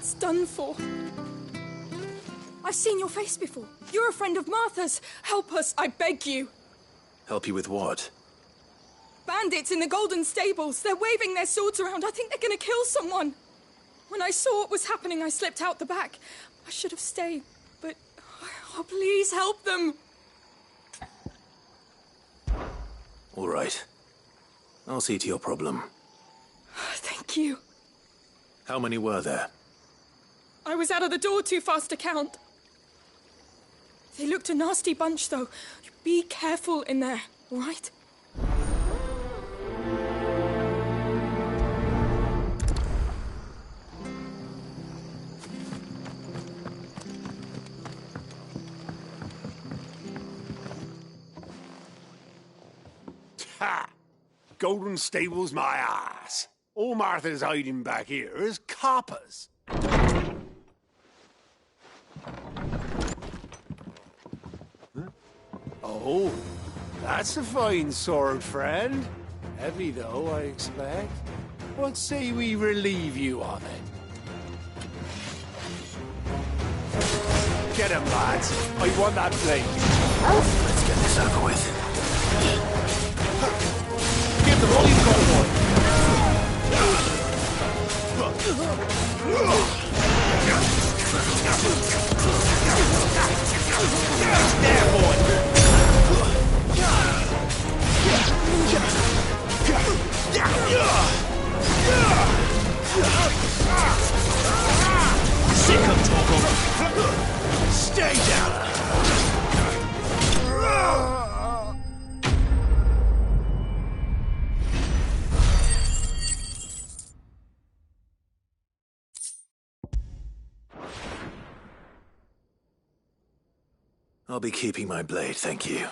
It's done for. I've seen your face before. You're a friend of Martha's. Help us, I beg you. Help you with what? Bandits in the Golden Stables. They're waving their swords around. I think they're gonna kill someone. When I saw what was happening, I slipped out the back. I should have stayed, but... Oh, please help them. All right. I'll see to your problem. Thank you. How many were there? I was out of the door too fast to count. They looked a nasty bunch, though. Be careful in there, all right? Ha! Golden Stables my ass. All Martha's hiding back here is coppers. Huh? Oh, that's a fine sword, friend. Heavy, though, I expect. What say we relieve you of it? Get him, lads. I want that blade. Let's get this over with. Give them all you've got, boy. There, boy. Sick of Toggle. Stay down. I'll be keeping my blade, thank you.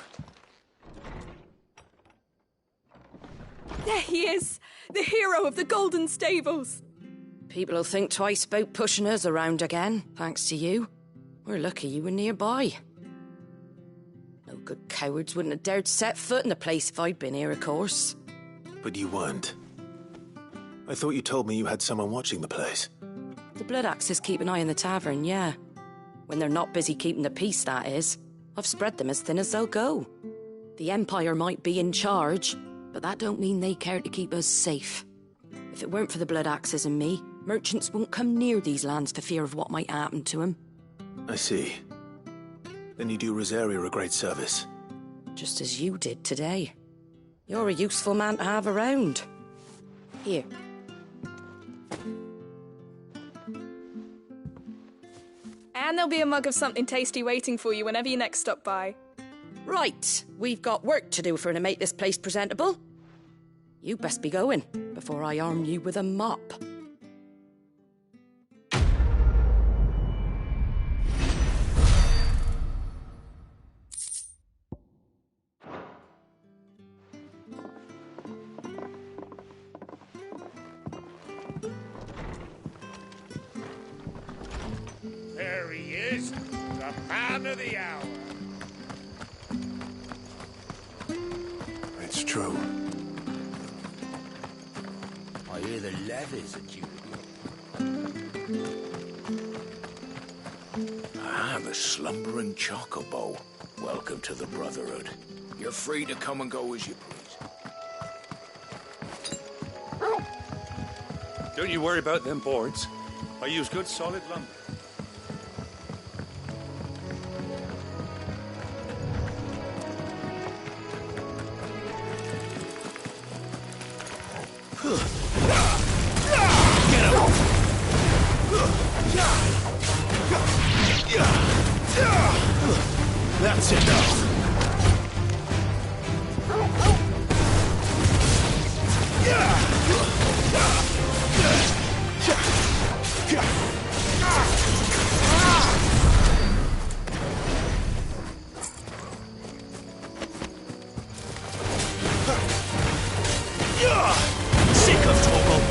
There he is, the hero of the Golden Stables. People will think twice about pushing us around again, thanks to you. We're lucky you were nearby. No good cowards wouldn't have dared set foot in the place if I'd been here, of course. But you weren't. I thought you told me you had someone watching the place. The Blood Axes keep an eye on the tavern, yeah. When they're not busy keeping the peace, that is. I've spread them as thin as they'll go. The Empire might be in charge, but that don't mean they care to keep us safe. If it weren't for the Blood Axes and me, merchants wouldn't come near these lands for fear of what might happen to them. I see. Then you do Rosaria a great service. Just as you did today. You're a useful man to have around. Here. And there'll be a mug of something tasty waiting for you whenever you next stop by. Right, we've got work to do to make this place presentable. You best be going, before I arm you with a mop. There he is, the man of the hour. It's true. I hear the levies at you. Ah, the slumbering chocobo. Welcome to the Brotherhood. You're free to come and go as you please. Don't you worry about them boards. I use good solid lumber. That's enough. Sick of Toggle.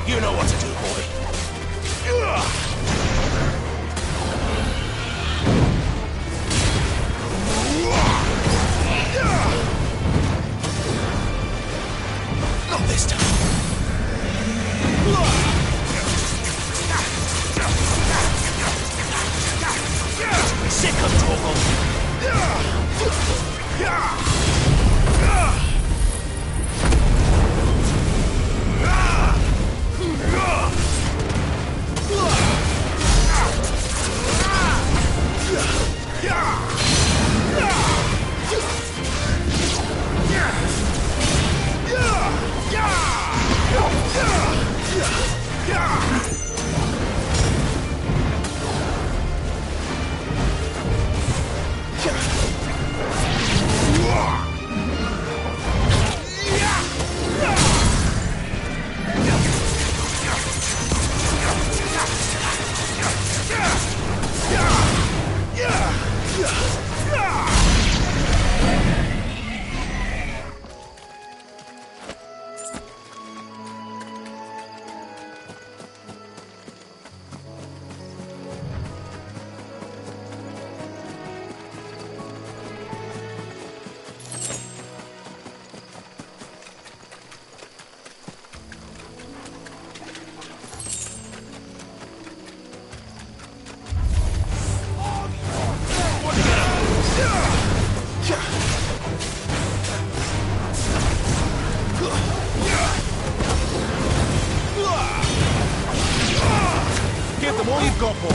You know what to do, boy. Not this time. Sick of trouble. Give them all you've got, boy.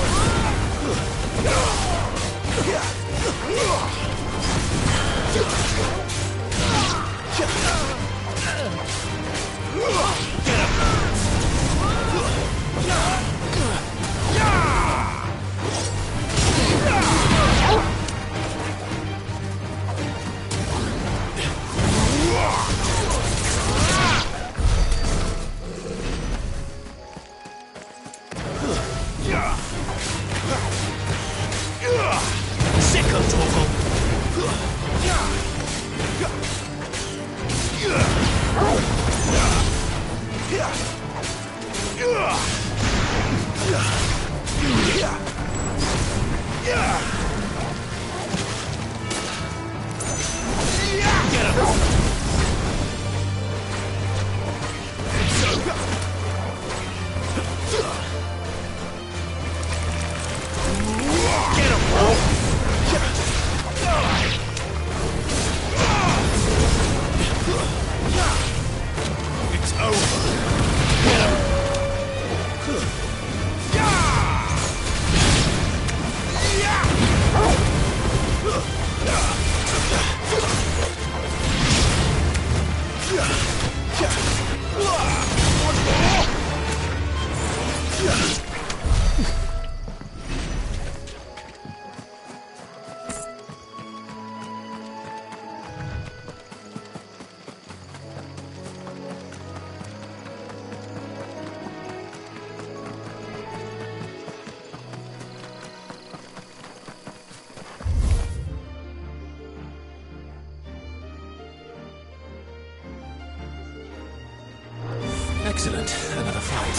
Sick of trouble. It's over. Excellent. Another fight.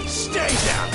Stay down.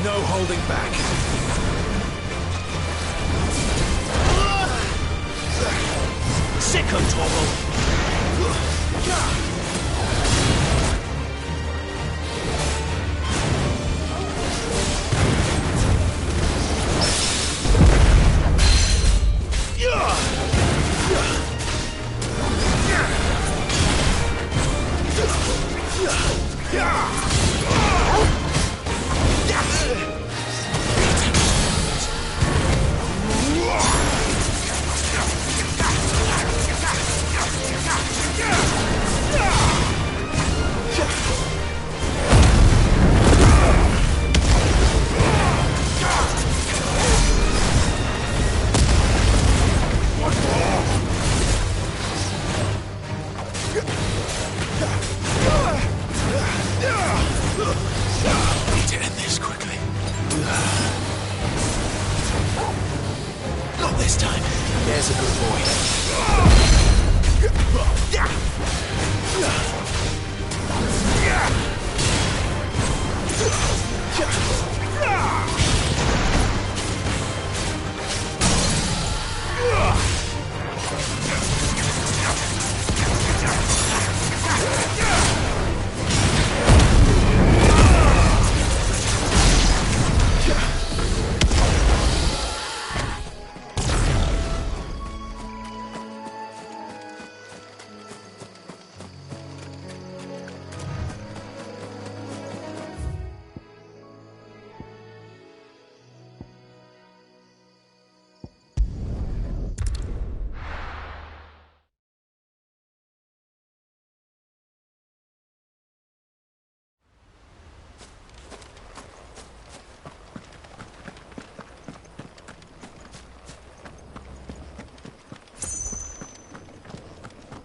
No holding back. Sick of Torval.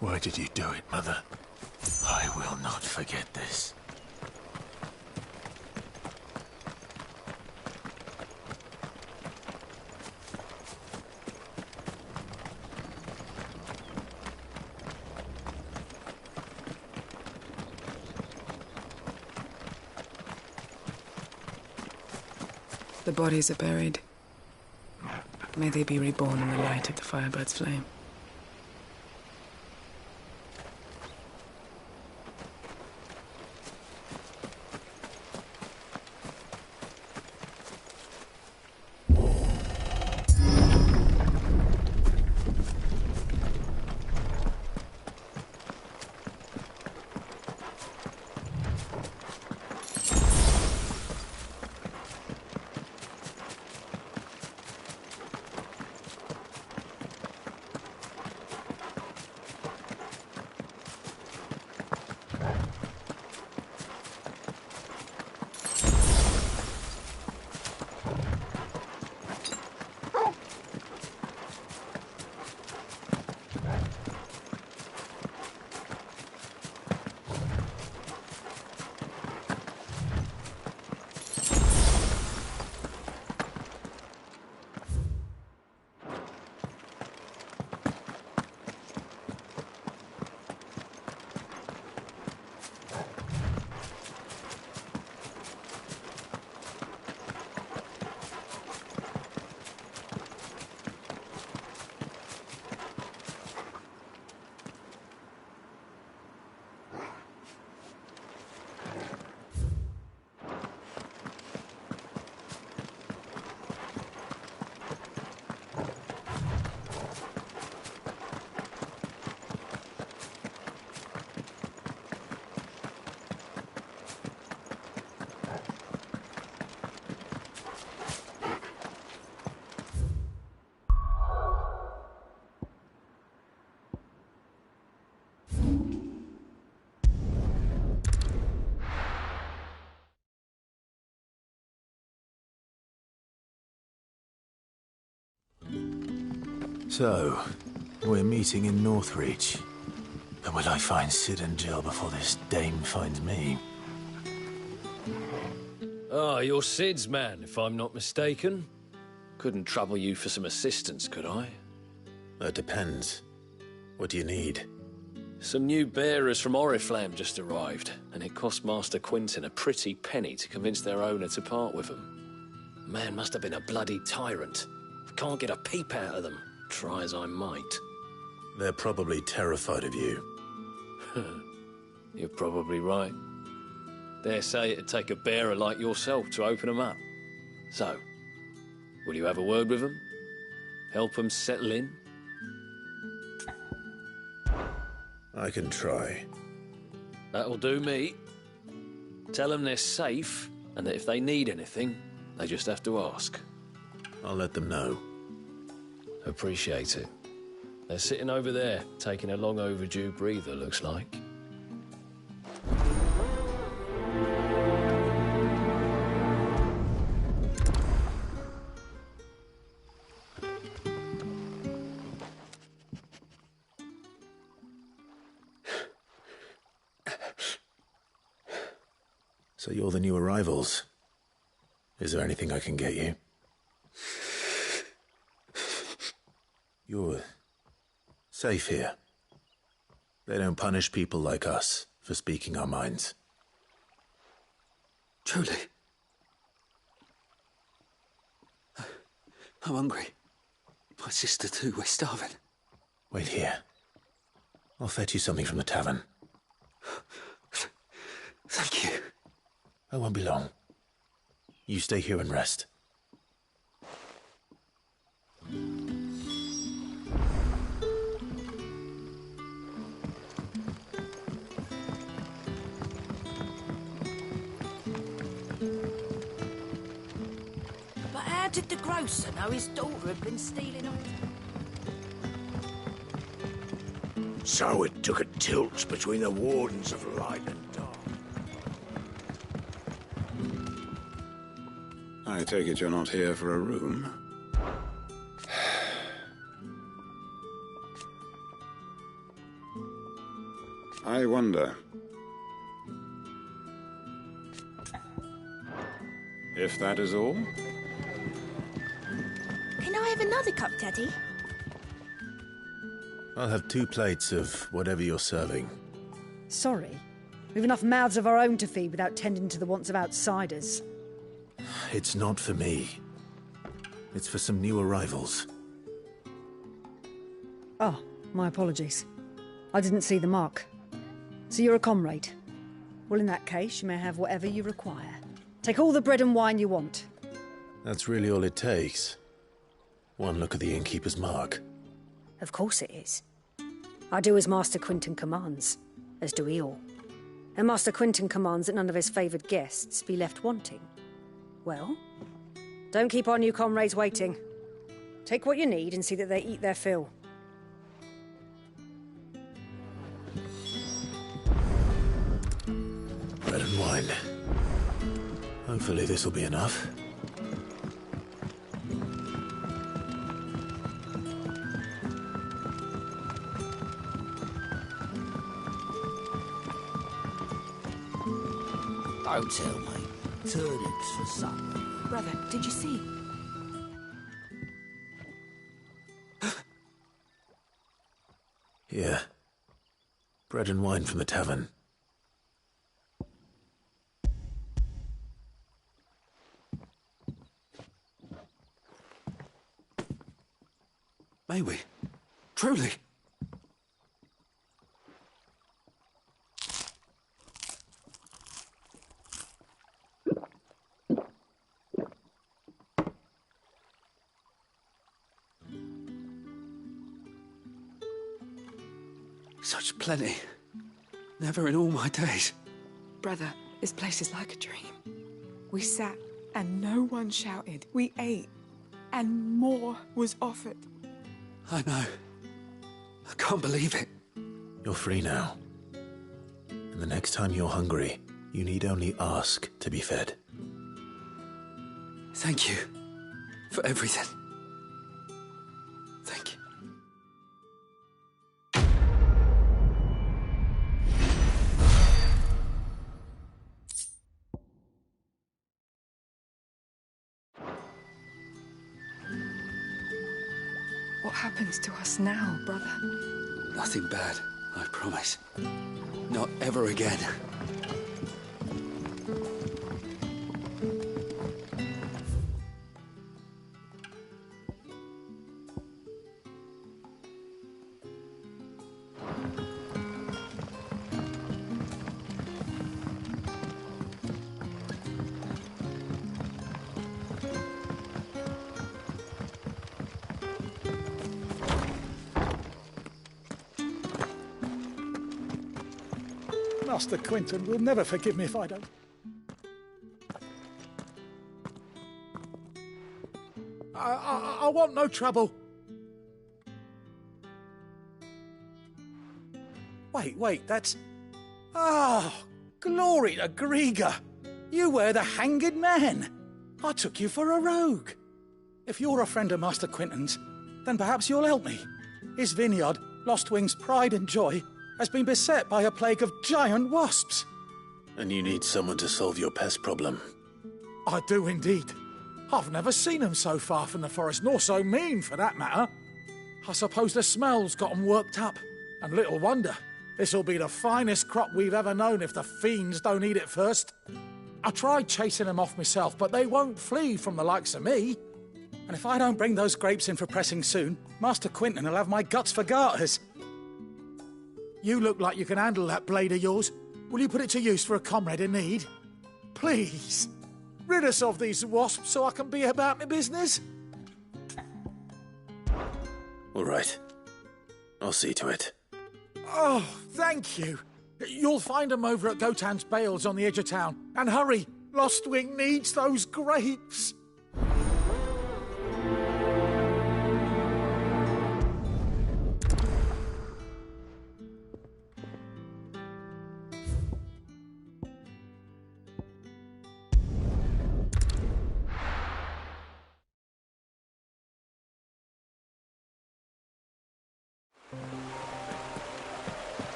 Why did you do it, Mother? I will not forget this. The bodies are buried. May they be reborn in the light of the Firebird's flame. So, we're meeting in Northreach. But will I find Sid and Jill before this dame finds me? Ah, you're Sid's man, if I'm not mistaken. Couldn't trouble you for some assistance, could I? That depends. What do you need? Some new bearers from Oriflamme just arrived, and it cost Master Quinton a pretty penny to convince their owner to part with them. Man must have been a bloody tyrant. I can't get a peep out of them, try as I might. They're probably terrified of you. You're probably right. Dare say it'd take a bearer like yourself to open them up. So, will you have a word with them? Help them settle in? I can try. That'll do me. Tell them they're safe, and that if they need anything, they just have to ask. I'll let them know. Appreciate it. They're sitting over there, taking a long overdue breather, looks like. So you're the new arrivals. Is there anything I can get you? You're safe here. They don't punish people like us for speaking our minds. Truly. I'm hungry. My sister too, we're starving. Wait here. I'll fetch you something from the tavern. Thank you. I won't be long. You stay here and rest. But how did the grocer know his daughter had been stealing off? So it took a tilt between the wardens of light and dark. I take it you're not here for a room? I wonder if that is all? Can I have another cup, Daddy? I'll have 2 plates of whatever you're serving. Sorry. We've enough mouths of our own to feed without tending to the wants of outsiders. It's not for me. It's for some new arrivals. Oh, my apologies. I didn't see the mark. So you're a comrade. Well, in that case, you may have whatever you require. Take all the bread and wine you want. That's really all it takes. One look at the innkeeper's mark. Of course it is. I do as Master Quinton commands, as do we all. And Master Quinton commands that none of his favoured guests be left wanting. Well, don't keep our new comrades waiting. Take what you need and see that they eat their fill. Bread and wine. Hopefully this'll be enough. Don't tell me. Turnips for supper. Brother, did you see? Here. Bread and wine from the tavern. May we? Truly? Such plenty. Never in all my days. Brother, this place is like a dream. We sat and no one shouted. We ate and more was offered. I know. I can't believe it. You're free now. And the next time you're hungry, you need only ask to be fed. Thank you for everything. Thank you. What happens to us now, brother? Nothing bad, I promise. Not ever again. Master Quinton will never forgive me if I don't. I want no trouble. Wait, that's... Oh, glory to Grieger. You were the hanged man. I took you for a rogue. If you're a friend of Master Quinton's, then perhaps you'll help me. His vineyard, Lostwing's pride and joy, has been beset by a plague of giant wasps. And you need someone to solve your pest problem. I do indeed. I've never seen them so far from the forest, nor so mean, for that matter. I suppose the smell's got them worked up. And little wonder. This'll be the finest crop we've ever known if the fiends don't eat it first. I tried chasing them off myself, but they won't flee from the likes of me. And if I don't bring those grapes in for pressing soon, Master Quinton will have my guts for garters. You look like you can handle that blade of yours. Will you put it to use for a comrade in need? Please, rid us of these wasps so I can be about my business. All right. I'll see to it. Oh, thank you. You'll find them over at Gotan's Bales on the edge of town. And hurry, Lostwing needs those grapes.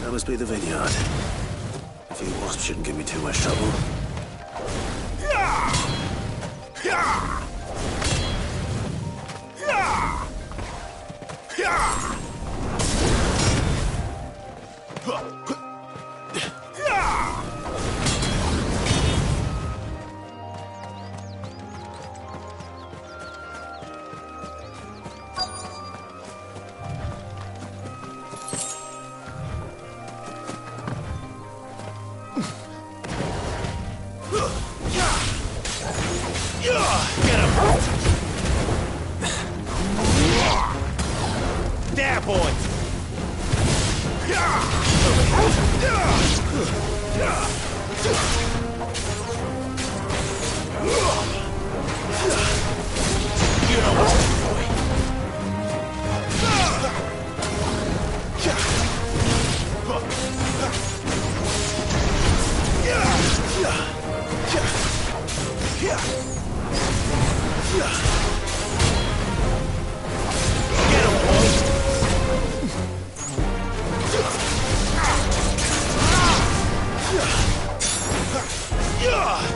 That must be the vineyard. A few wasps shouldn't give me too much trouble. Get him! There, boy! You know what to do,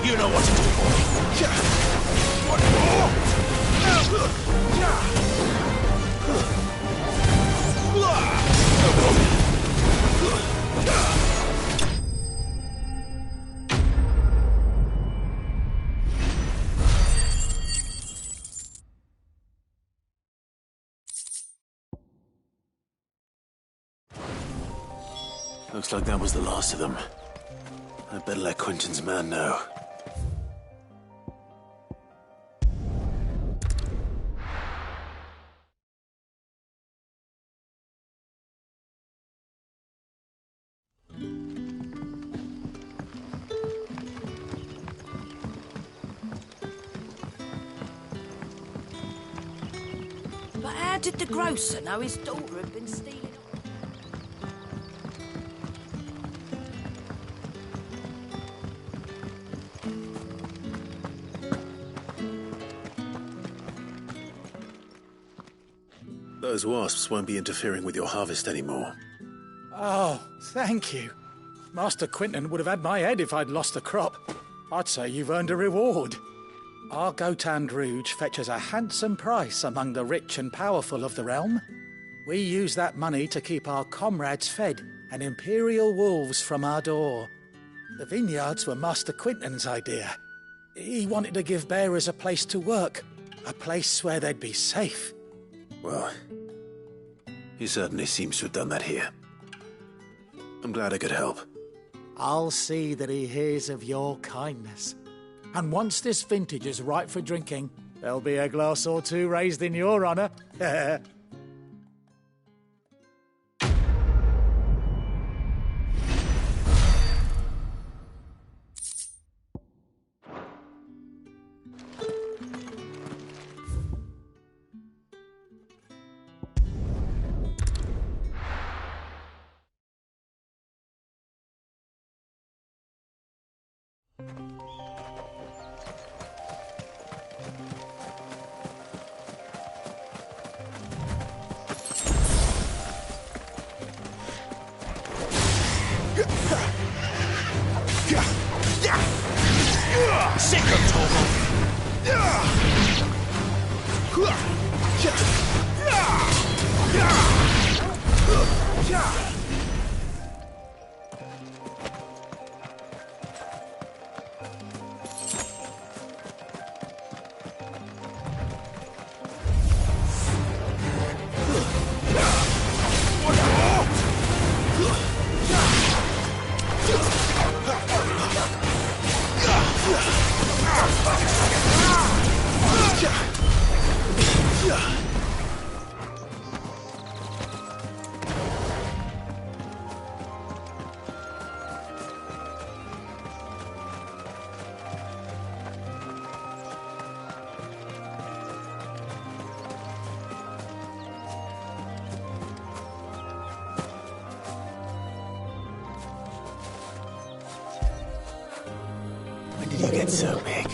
boy. You know what to do, boy. What more? Looks like that was the last of them. I'd better let Quinton's man know. But how did the grocer know his daughter had been stealing? Those wasps won't be interfering with your harvest anymore. Oh, thank you. Master Quinton would have had my head if I'd lost the crop. I'd say you've earned a reward. Our Gotand Rouge fetches a handsome price among the rich and powerful of the realm. We use that money to keep our comrades fed and imperial wolves from our door. The vineyards were Master Quinton's idea. He wanted to give bearers a place to work, a place where they'd be safe. Well, he certainly seems to have done that here. I'm glad I could help. I'll see that he hears of your kindness. And once this vintage is ripe for drinking, there'll be a glass or two raised in your honour. When did you get so big?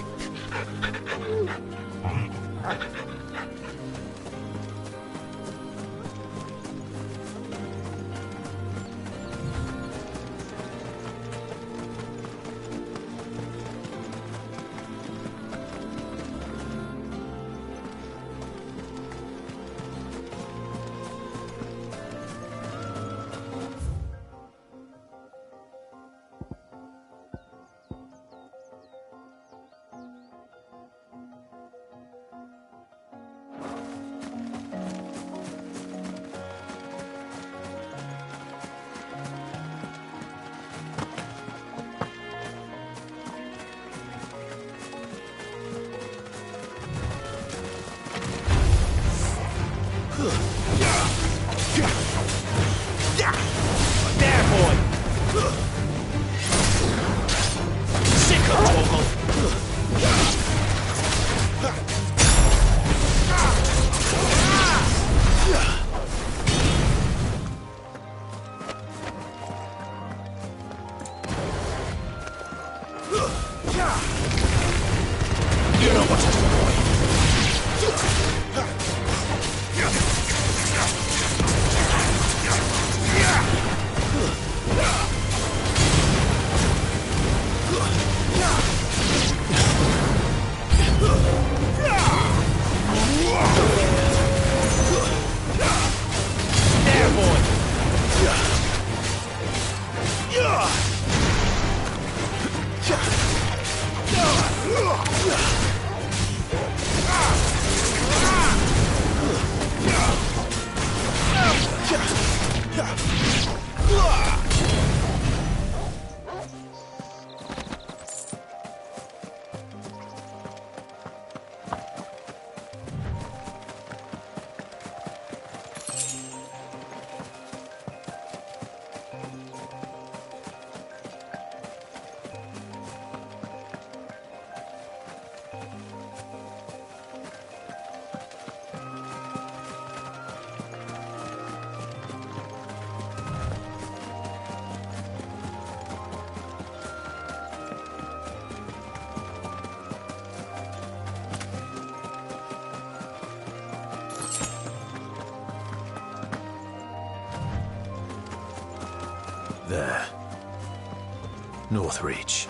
There. Northreach.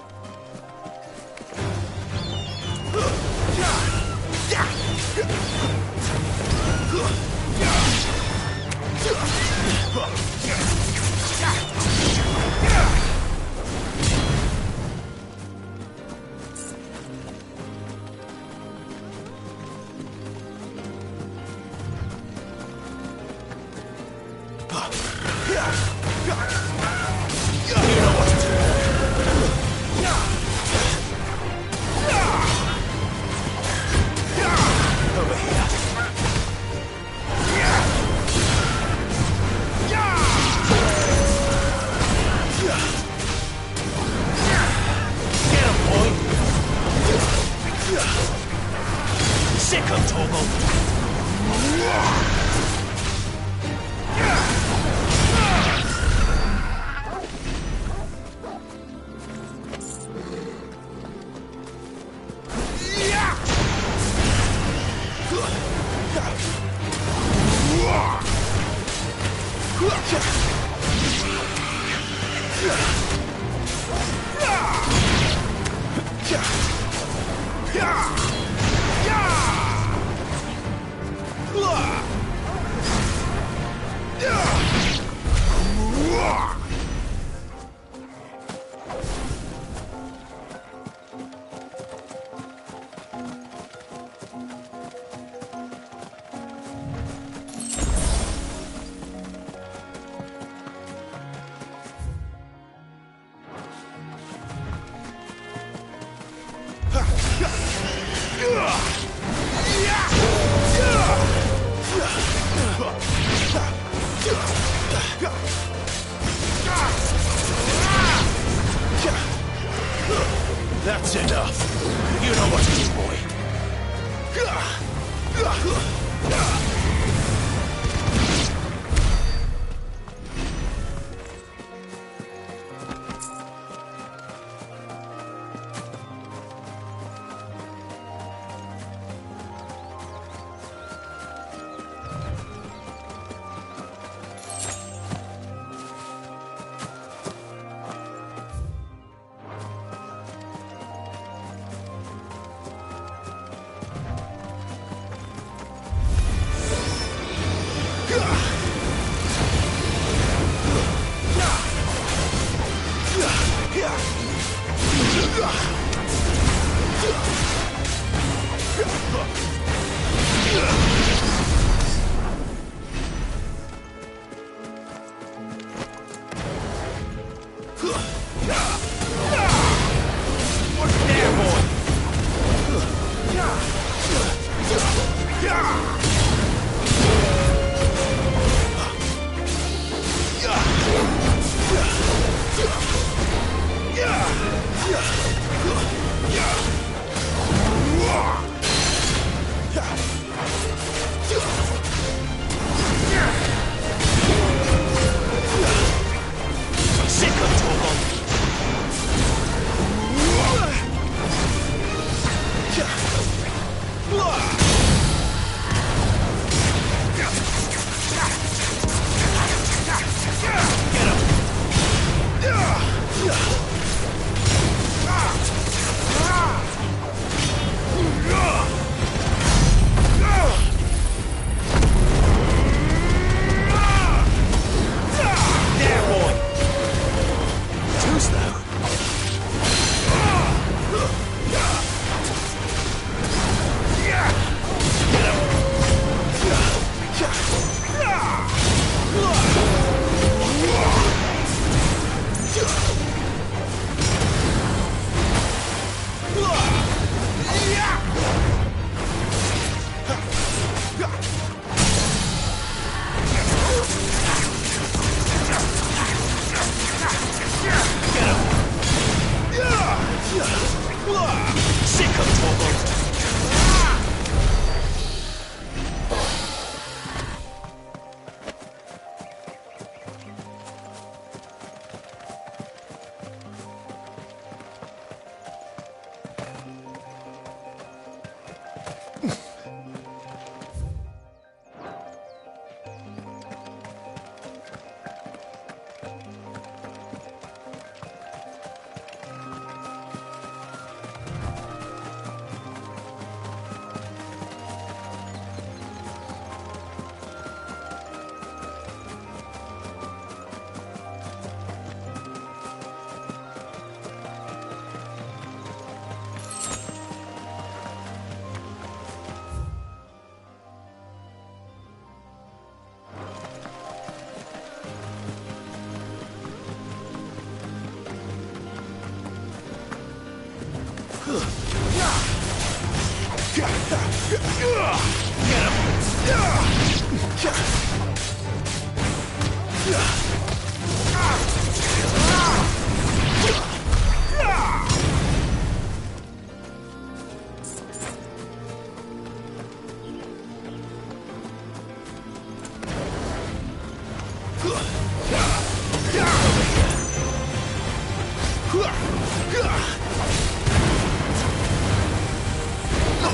That's enough. You know what to do, boy. Not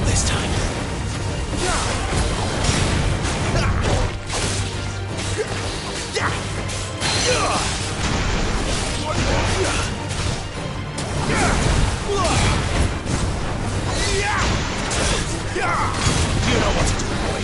this time. You know what to do, boy.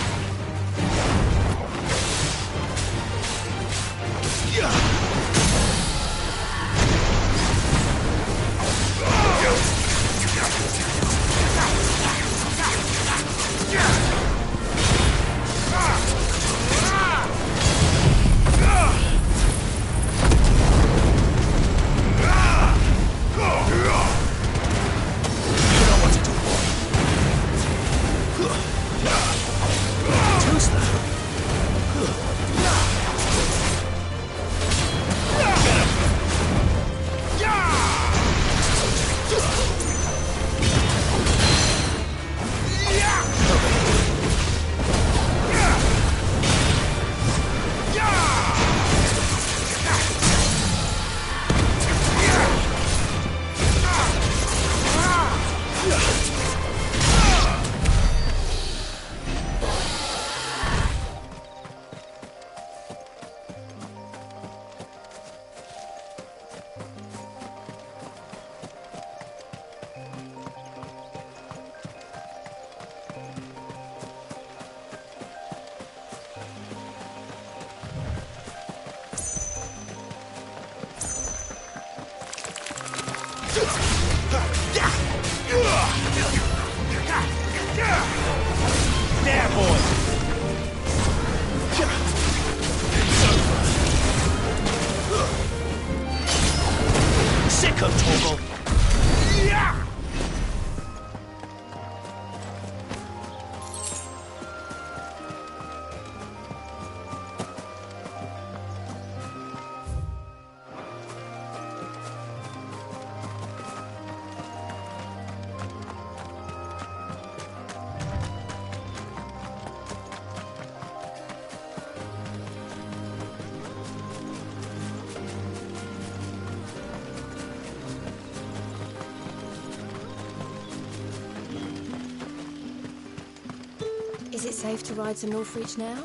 There, boy! Sicko, Torgal! Is it safe to ride to Northreach now?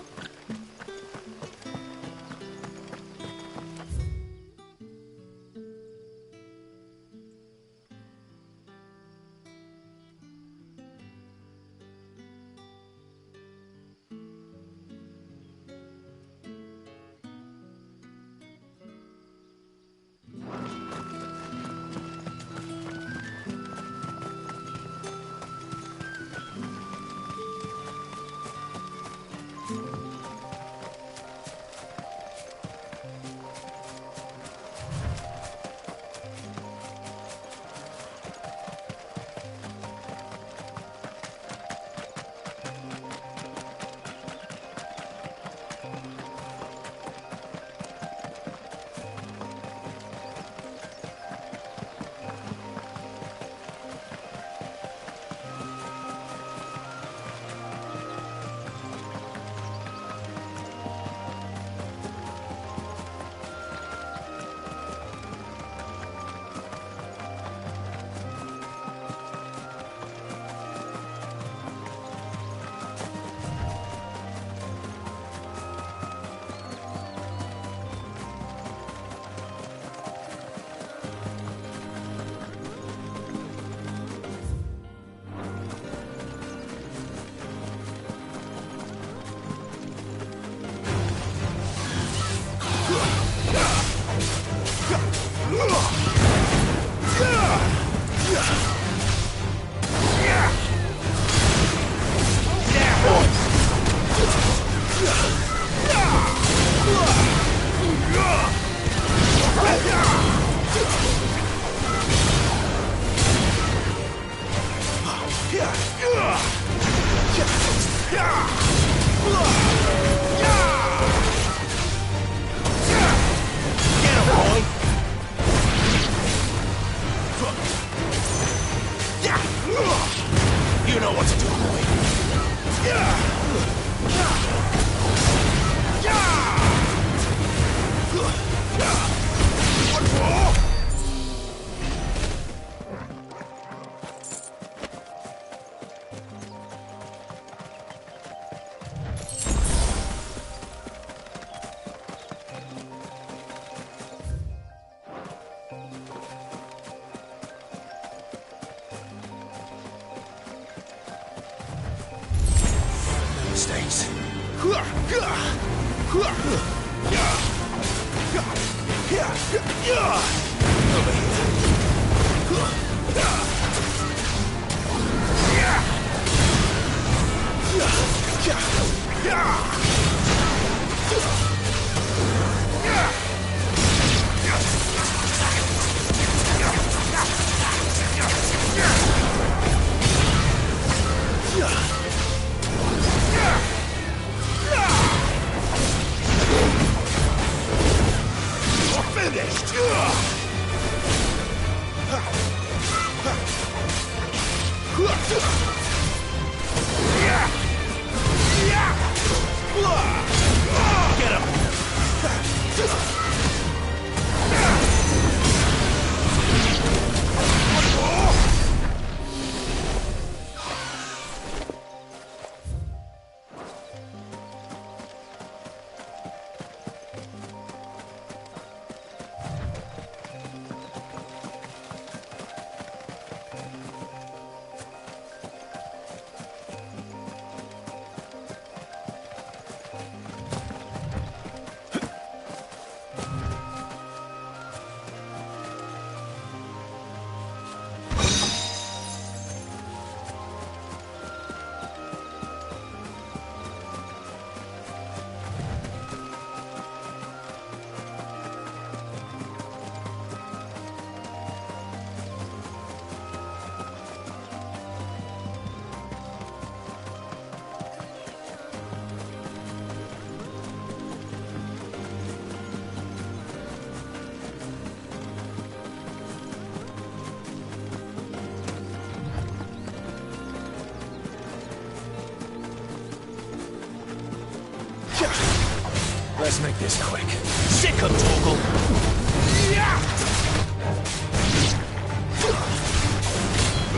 Let's make this quick. Sick of Torgal!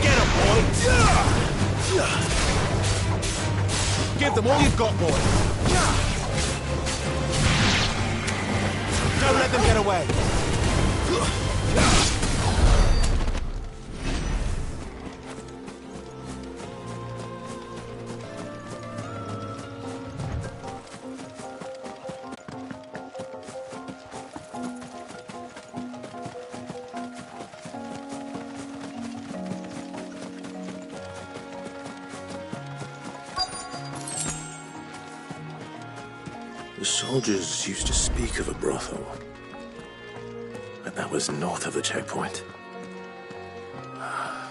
Get him, boy! Give them all you've got, boy! Don't let them get away! The soldiers used to speak of a brothel, but that was north of the checkpoint. I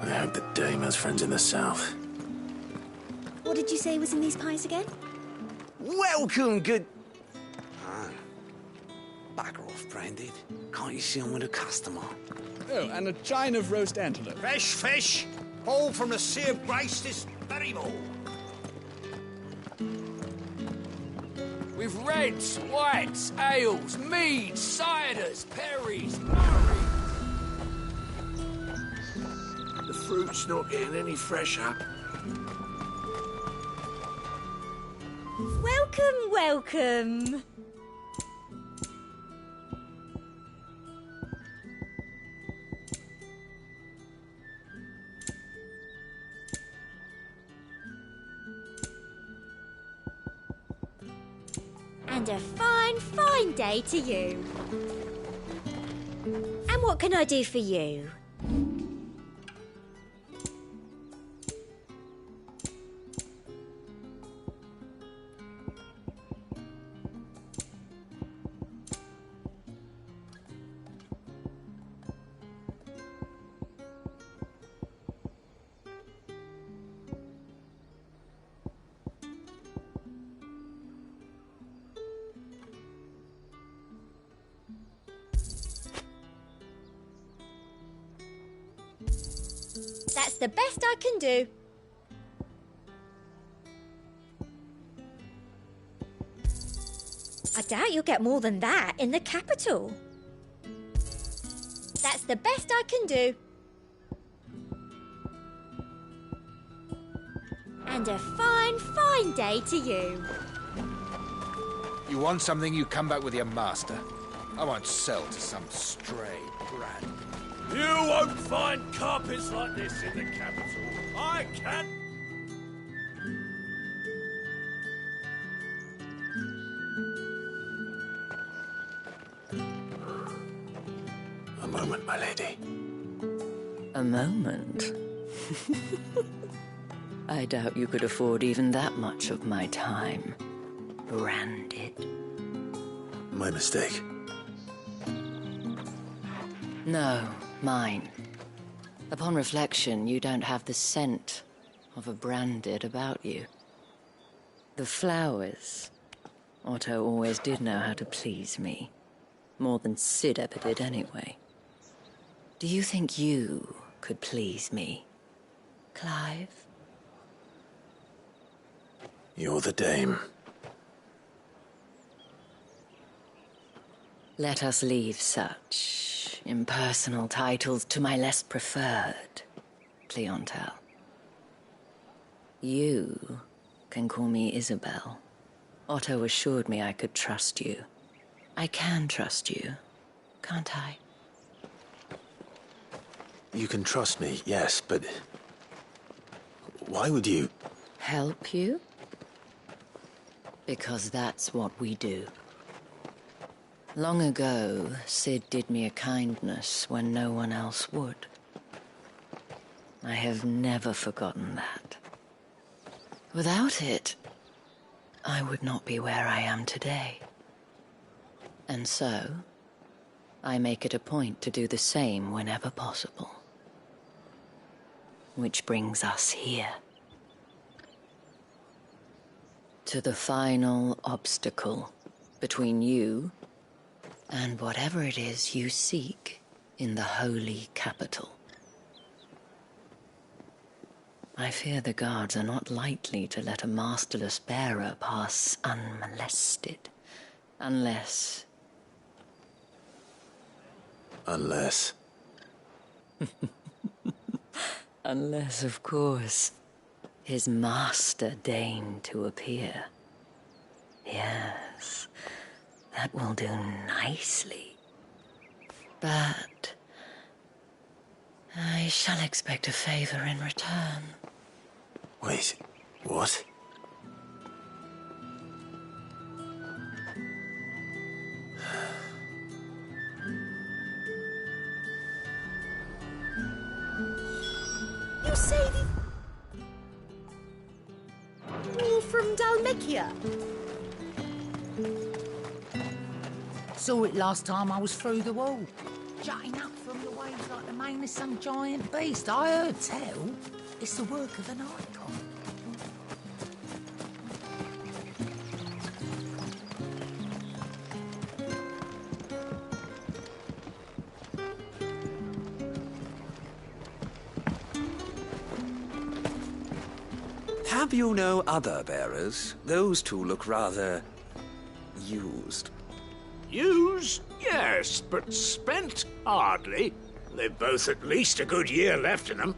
hope the dame has friends in the south. What did you say was in these pies again? Welcome, good... Bugger off, Branded. Can't you see I'm with a customer? Oh, and a chine of roast antelope. Fresh fish, all from the Sea of Grace this very morning. With reds, whites, ales, meads, ciders, perries, murray. The fruit's not getting any fresher. Welcome, welcome. And a fine, fine day to you. And what can I do for you? That's the best I can do. I doubt you'll get more than that in the capital. That's the best I can do. And a fine, fine day to you. You want something, you come back with your master. I won't sell to some stray brat. You won't find carpets like this in the capital. I can... A moment, my lady. A moment? I doubt you could afford even that much of my time. Branded. My mistake. No, mine. Upon reflection, you don't have the scent of a branded about you. The flowers. Otto always did know how to please me. More than Sid ever did anyway. Do you think you could please me, Clive? You're the dame. Let us leave such impersonal titles to my less preferred clientele. You can call me Isabel. Otto assured me I could trust you. I can trust you, can't I? You can trust me, yes, but... why would you... Help you? Because that's what we do. Long ago, Sid did me a kindness when no one else would. I have never forgotten that. Without it, I would not be where I am today. And so, I make it a point to do the same whenever possible. Which brings us here. To the final obstacle between you and whatever it is you seek in the holy capital. I fear the guards are not likely to let a masterless bearer pass unmolested. Unless... Unless... Unless, of course, his master deigned to appear. Yes, that will do nicely. But I shall expect a favor in return. Wait, what? You say all from Dalmekia? Saw it last time I was through the wall. Jutting up from the waves like the mane of some giant beast. I heard tell. It's the work of an icon. Have you no other bearers? Those two look rather... used. Used? Yes, but spent? Hardly. They've both at least a good year left in them.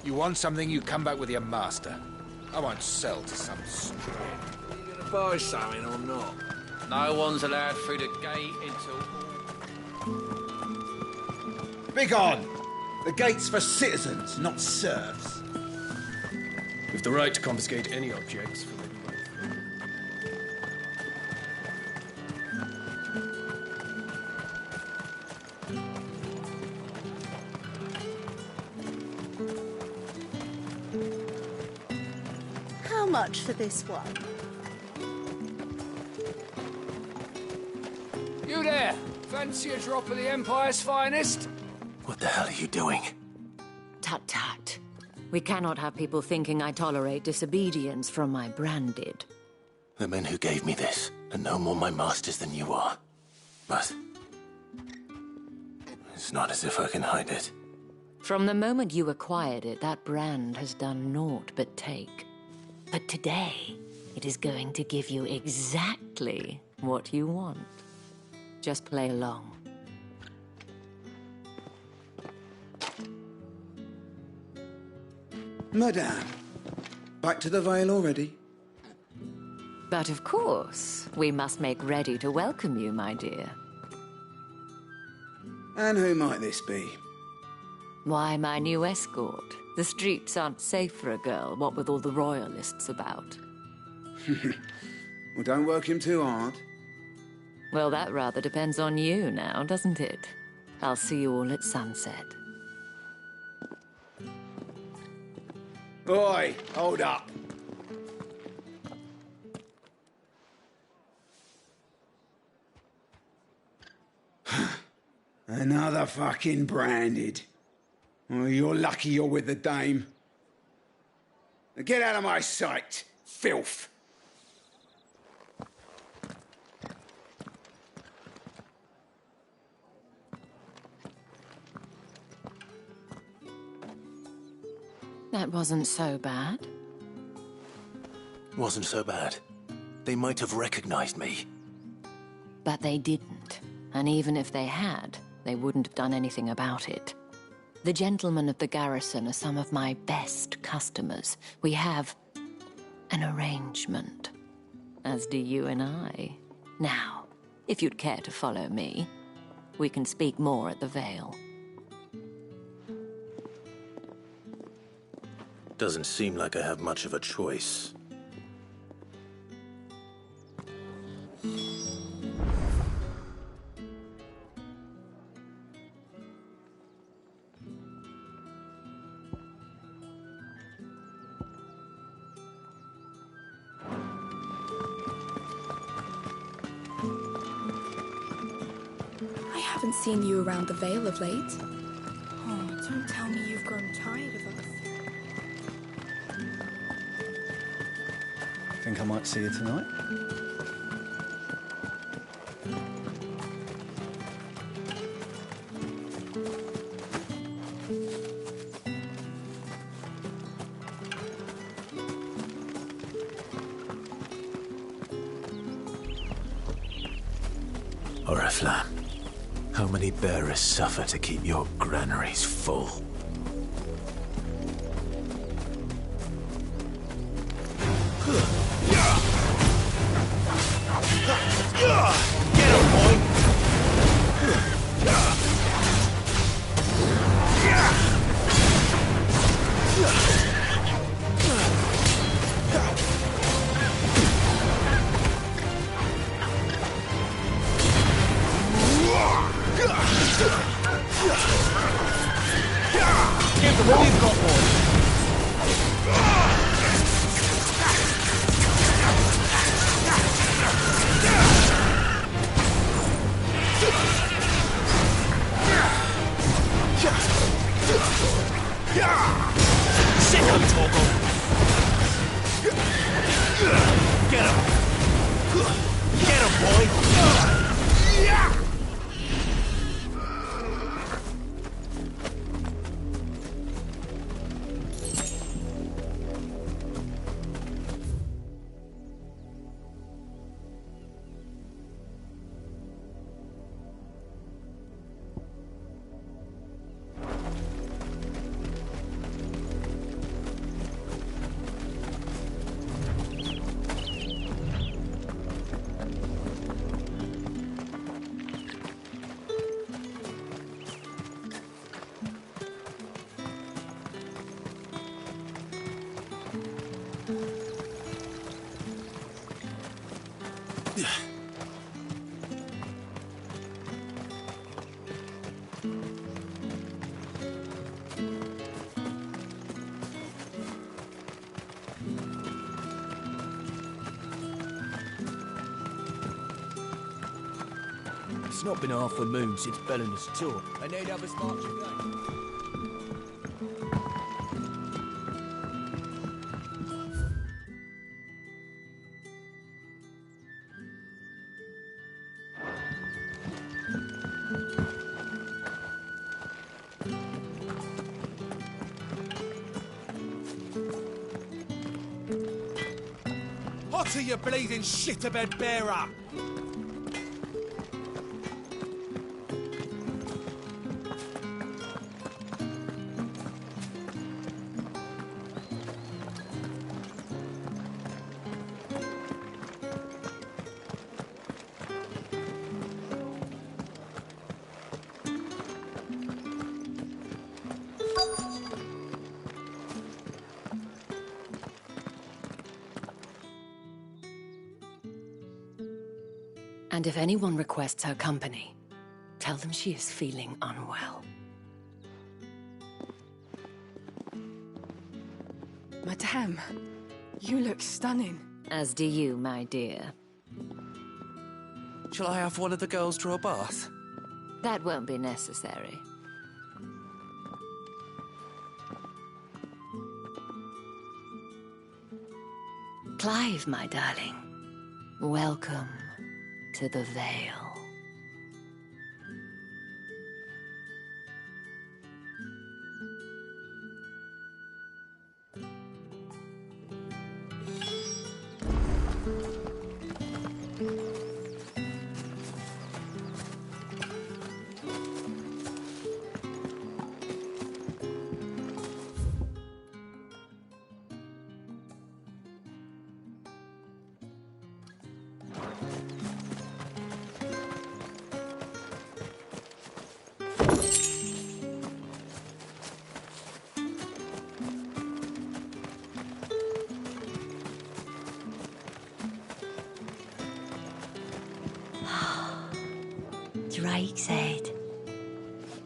You want something, you come back with your master. I won't sell to some stray. Are you gonna buy something or not? No one's allowed through the gate until... Begone! The gate's for citizens, not serfs. We've the right to confiscate any objects for the... How much for this one? You there! Fancy a drop of the Empire's finest? What the hell are you doing? Tut-tut. We cannot have people thinking I tolerate disobedience from my branded. The men who gave me this are no more my masters than you are. But... it's not as if I can hide it. From the moment you acquired it, that brand has done naught but take. But today, it is going to give you exactly what you want. Just play along. Madame, back to the Vale already? But of course, we must make ready to welcome you, my dear. And who might this be? Why my new escort? The streets aren't safe for a girl, what with all the royalists about. Well, don't work him too hard. Well, that rather depends on you now, doesn't it? I'll see you all at sunset. Oi, hold up. Another fucking branded. Oh, you're lucky you're with the dame. Now get out of my sight, filth. That wasn't so bad. Wasn't so bad. They might have recognized me. But they didn't. And even if they had, they wouldn't have done anything about it. The gentlemen of the garrison are some of my best customers. We have an arrangement, as do you and I. Now, if you'd care to follow me, we can speak more at the Vale. Doesn't seem like I have much of a choice. I haven't seen you around the Vale of late. Oh, don't tell me you've grown tired of us. Think I might see you tonight? Oriflamme, how many bearers suffer to keep your granaries full? Get him, boy! Give them all you've got, boy! Sick of Torgal! Get him! Get him, boy! It's not been half a moon since Belen's tour. I need others march again. What are you bleeding shit-a-bed bearer? And if anyone requests her company, tell them she is feeling unwell. Madame, you look stunning. As do you, my dear. Shall I have one of the girls draw a bath? That won't be necessary. Clive, my darling. Welcome to the Vale. Drake's Head.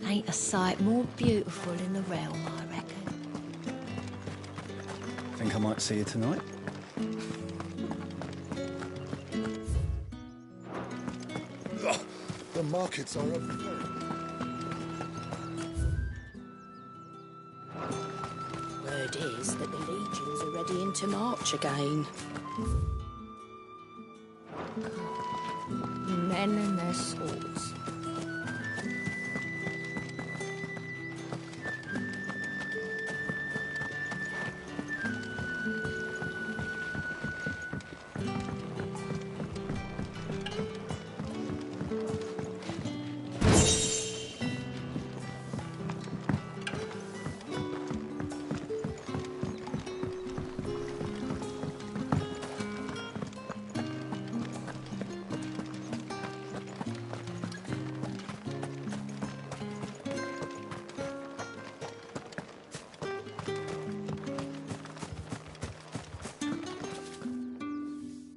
Ain't a sight more beautiful in the realm, I reckon. Think I might see you tonight? The markets are overflowing. Word is that the legions are ready into march again. Men and their swords.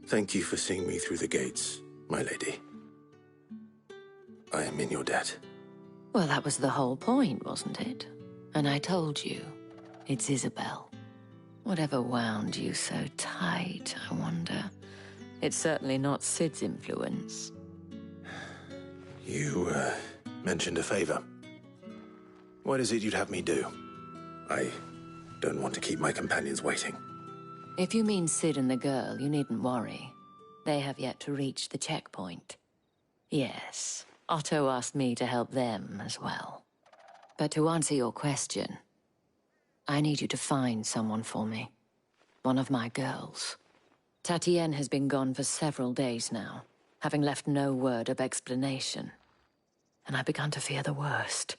Thank you for seeing me through the gates, my lady. I am in your debt. Well, that was the whole point, wasn't it? And I told you, it's Isabel. Whatever wound you so tight, I wonder. It's certainly not Sid's influence. You, mentioned a favor. What is it you'd have me do? I don't want to keep my companions waiting. If you mean Sid and the girl, you needn't worry. They have yet to reach the checkpoint. Yes, Otto asked me to help them as well. But to answer your question, I need you to find someone for me. One of my girls. Tatienne has been gone for several days now, having left no word of explanation. And I've begun to fear the worst.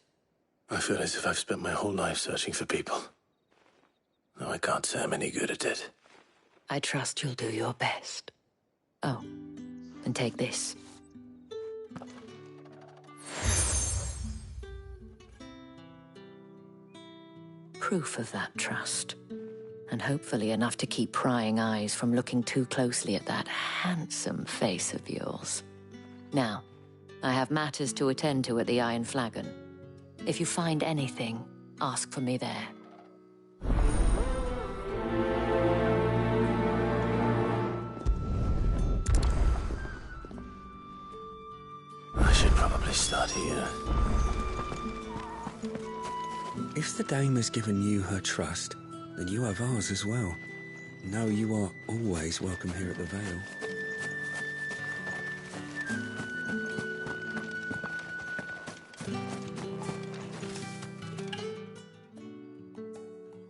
I feel as if I've spent my whole life searching for people. Though I can't say I'm any good at it. I trust you'll do your best. Oh, and take this. Proof of that trust. And hopefully enough to keep prying eyes from looking too closely at that handsome face of yours. Now, I have matters to attend to at the Iron Flagon. If you find anything, ask for me there. I should probably start here. If the dame has given you her trust, then you have ours as well. Know you are always welcome here at the Vale.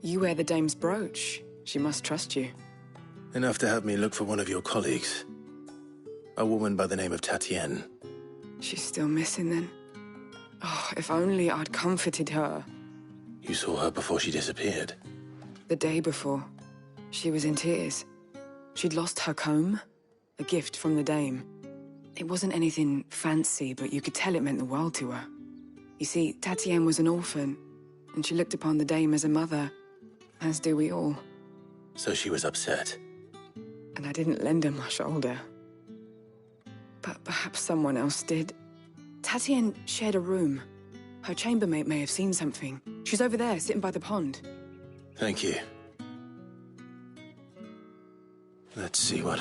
You wear the dame's brooch. She must trust you. Enough to have me look for one of your colleagues. A woman by the name of Tatienne. She's still missing then. Oh, if only I'd comforted her. You saw her before she disappeared. The day before. She was in tears. She'd lost her comb, a gift from the dame. It wasn't anything fancy, but you could tell it meant the world to her. You see, Tatienne was an orphan, and she looked upon the dame as a mother, as do we all. So she was upset. And I didn't lend her my shoulder. but perhaps someone else did. Tatienne shared a room. Her chambermaid may have seen something. She's over there, sitting by the pond. Thank you. Let's see what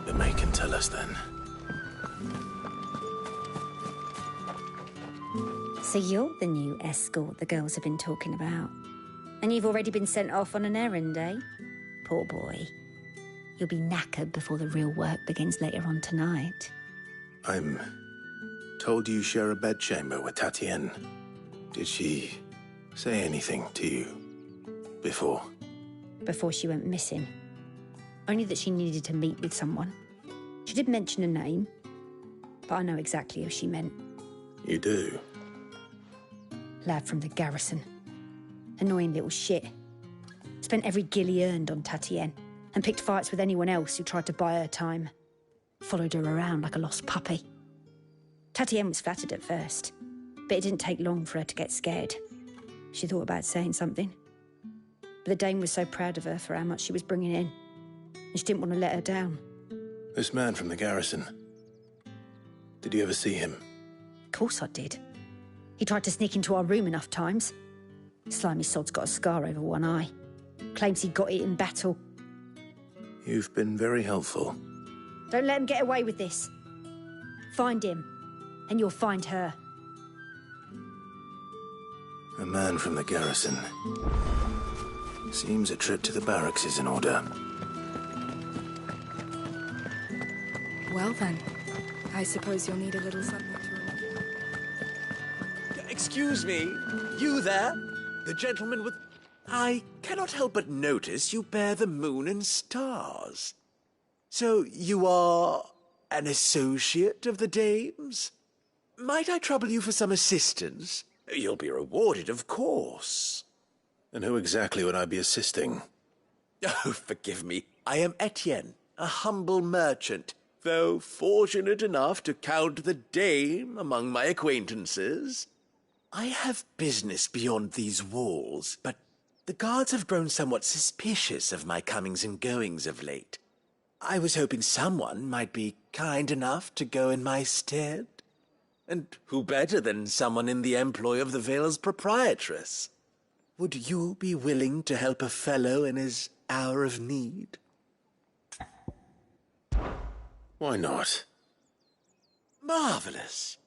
the maid can tell us then. So you're the new escort the girls have been talking about. And you've already been sent off on an errand, eh? Poor boy. You'll be knackered before the real work begins later on tonight. I'm told you share a bedchamber with Tatienne. Did she say anything to you before? Before she went missing. Only that she needed to meet with someone. She did mention a name, but I know exactly who she meant. You do? Lad from the garrison. Annoying little shit. Spent every guil he earned on Tatienne, and picked fights with anyone else who tried to buy her time. Followed her around like a lost puppy. Tatienne was flattered at first, but it didn't take long for her to get scared. She thought about saying something. But the Dame was so proud of her for how much she was bringing in, and she didn't want to let her down. This man from the garrison. Did you ever see him? Of course I did. He tried to sneak into our room enough times. Slimy sod's got a scar over one eye. Claims he got it in battle. You've been very helpful. Don't let him get away with this. Find him, and you'll find her. A man from the garrison. Seems a trip to the barracks is in order. Well then, I suppose you'll need a little something to remember. Excuse me, you there? The gentleman with... I cannot help but notice you bear the moon and stars. So you are an associate of the Dame's? Might I trouble you for some assistance? You'll be rewarded, of course. And who exactly would I be assisting? Oh, forgive me. I am Etienne, a humble merchant, though fortunate enough to count the Dame among my acquaintances. I have business beyond these walls, but the guards have grown somewhat suspicious of my comings and goings of late. I was hoping someone might be kind enough to go in my stead. And who better than someone in the employ of the Vale's proprietress? Would you be willing to help a fellow in his hour of need? Why not? Marvelous.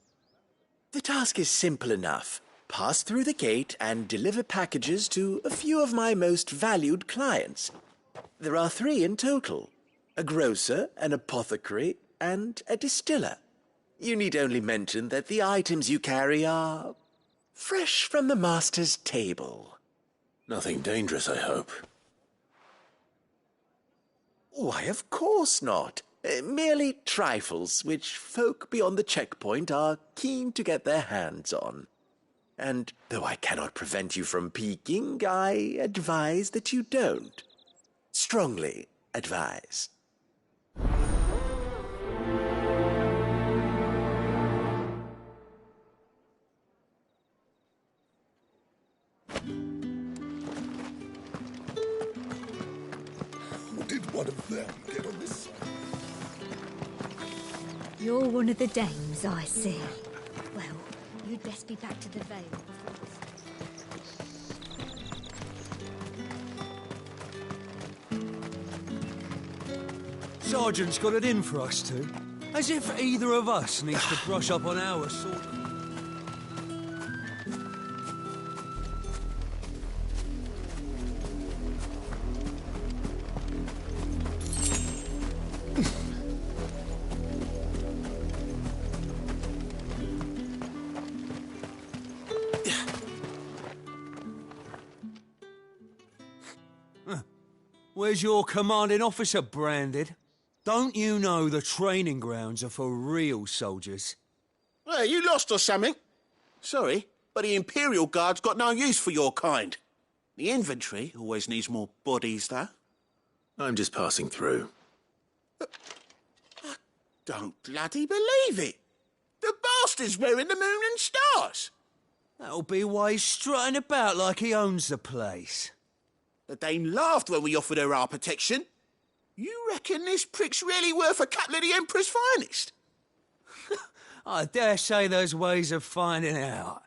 The task is simple enough. Pass through the gate and deliver packages to a few of my most valued clients. There are 3 in total. A grocer, an apothecary, and a distiller. You need only mention that the items you carry are fresh from the master's table. Nothing dangerous, I hope. Why, of course not. Merely trifles which folk beyond the checkpoint are keen to get their hands on. And though I cannot prevent you from peeking, I advise that you don't. Strongly advise. Did one of them get on this side? You're one of the Dames, I see. Well, you'd best be back to the Vale. Sergeant's got it in for us two. As if either of us needs to brush up on our sort of... Where's your commanding officer branded? Don't you know the training grounds are for real soldiers? Hey, you lost or something? Sorry, but the Imperial Guard's got no use for your kind. The infantry always needs more bodies, though. I'm just passing through. I don't bloody believe it. The bastard's wearing the moon and stars. That'll be why he's strutting about like he owns the place. The Dame laughed when we offered her our protection. You reckon this prick's really worth a couple of the Emperor's finest? I dare say there's ways of finding out.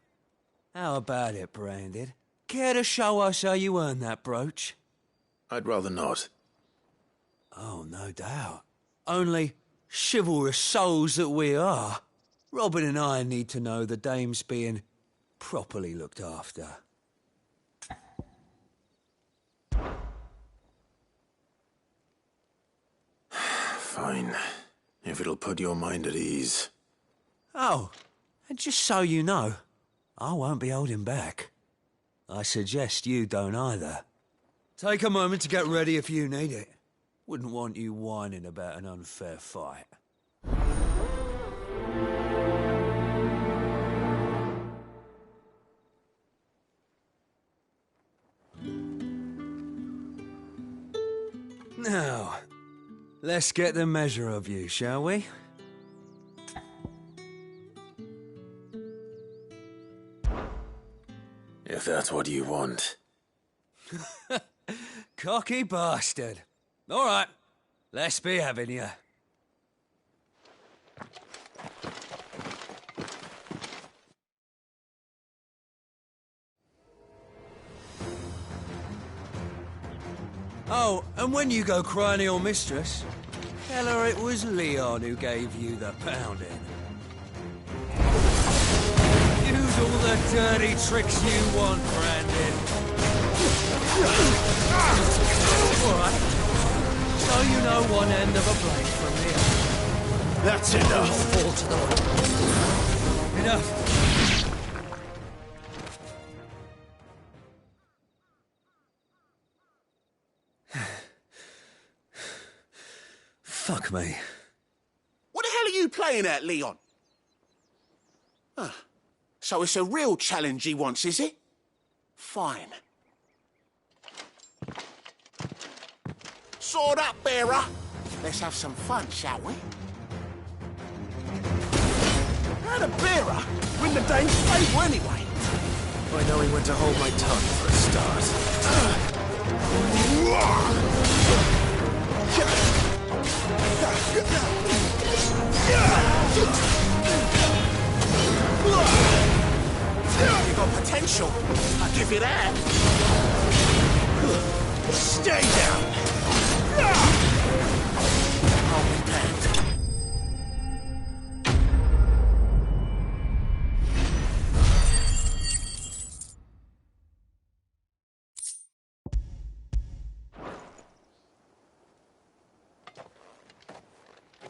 How about it, Branded? Care to show us how you earned that brooch? I'd rather not. Oh, no doubt. Only, chivalrous souls that we are, Robin and I need to know the dame's being properly looked after. Fine. If it'll put your mind at ease. Oh, and just so you know, I won't be holding back. I suggest you don't either. Take a moment to get ready if you need it. Wouldn't want you whining about an unfair fight. Now, let's get the measure of you, shall we? If that's what you want. Cocky bastard. All right, let's be having you. Oh, and when you go crying to your mistress, tell her it was Leon who gave you the pounding. Use all the dirty tricks you want, Brandon. All right. So you know one end of a blade from the other. That's enough. Fall to the left. Enough. Fuck me. What the hell are you playing at, Leon? So it's a real challenge he wants, is it? Fine. Sword up, bearer. Let's have some fun, shall we? How'd a bearer win the dame's favour anyway? I know he went to hold my tongue for a start. You got potential. I'll give you that. Stay down. I'll be back.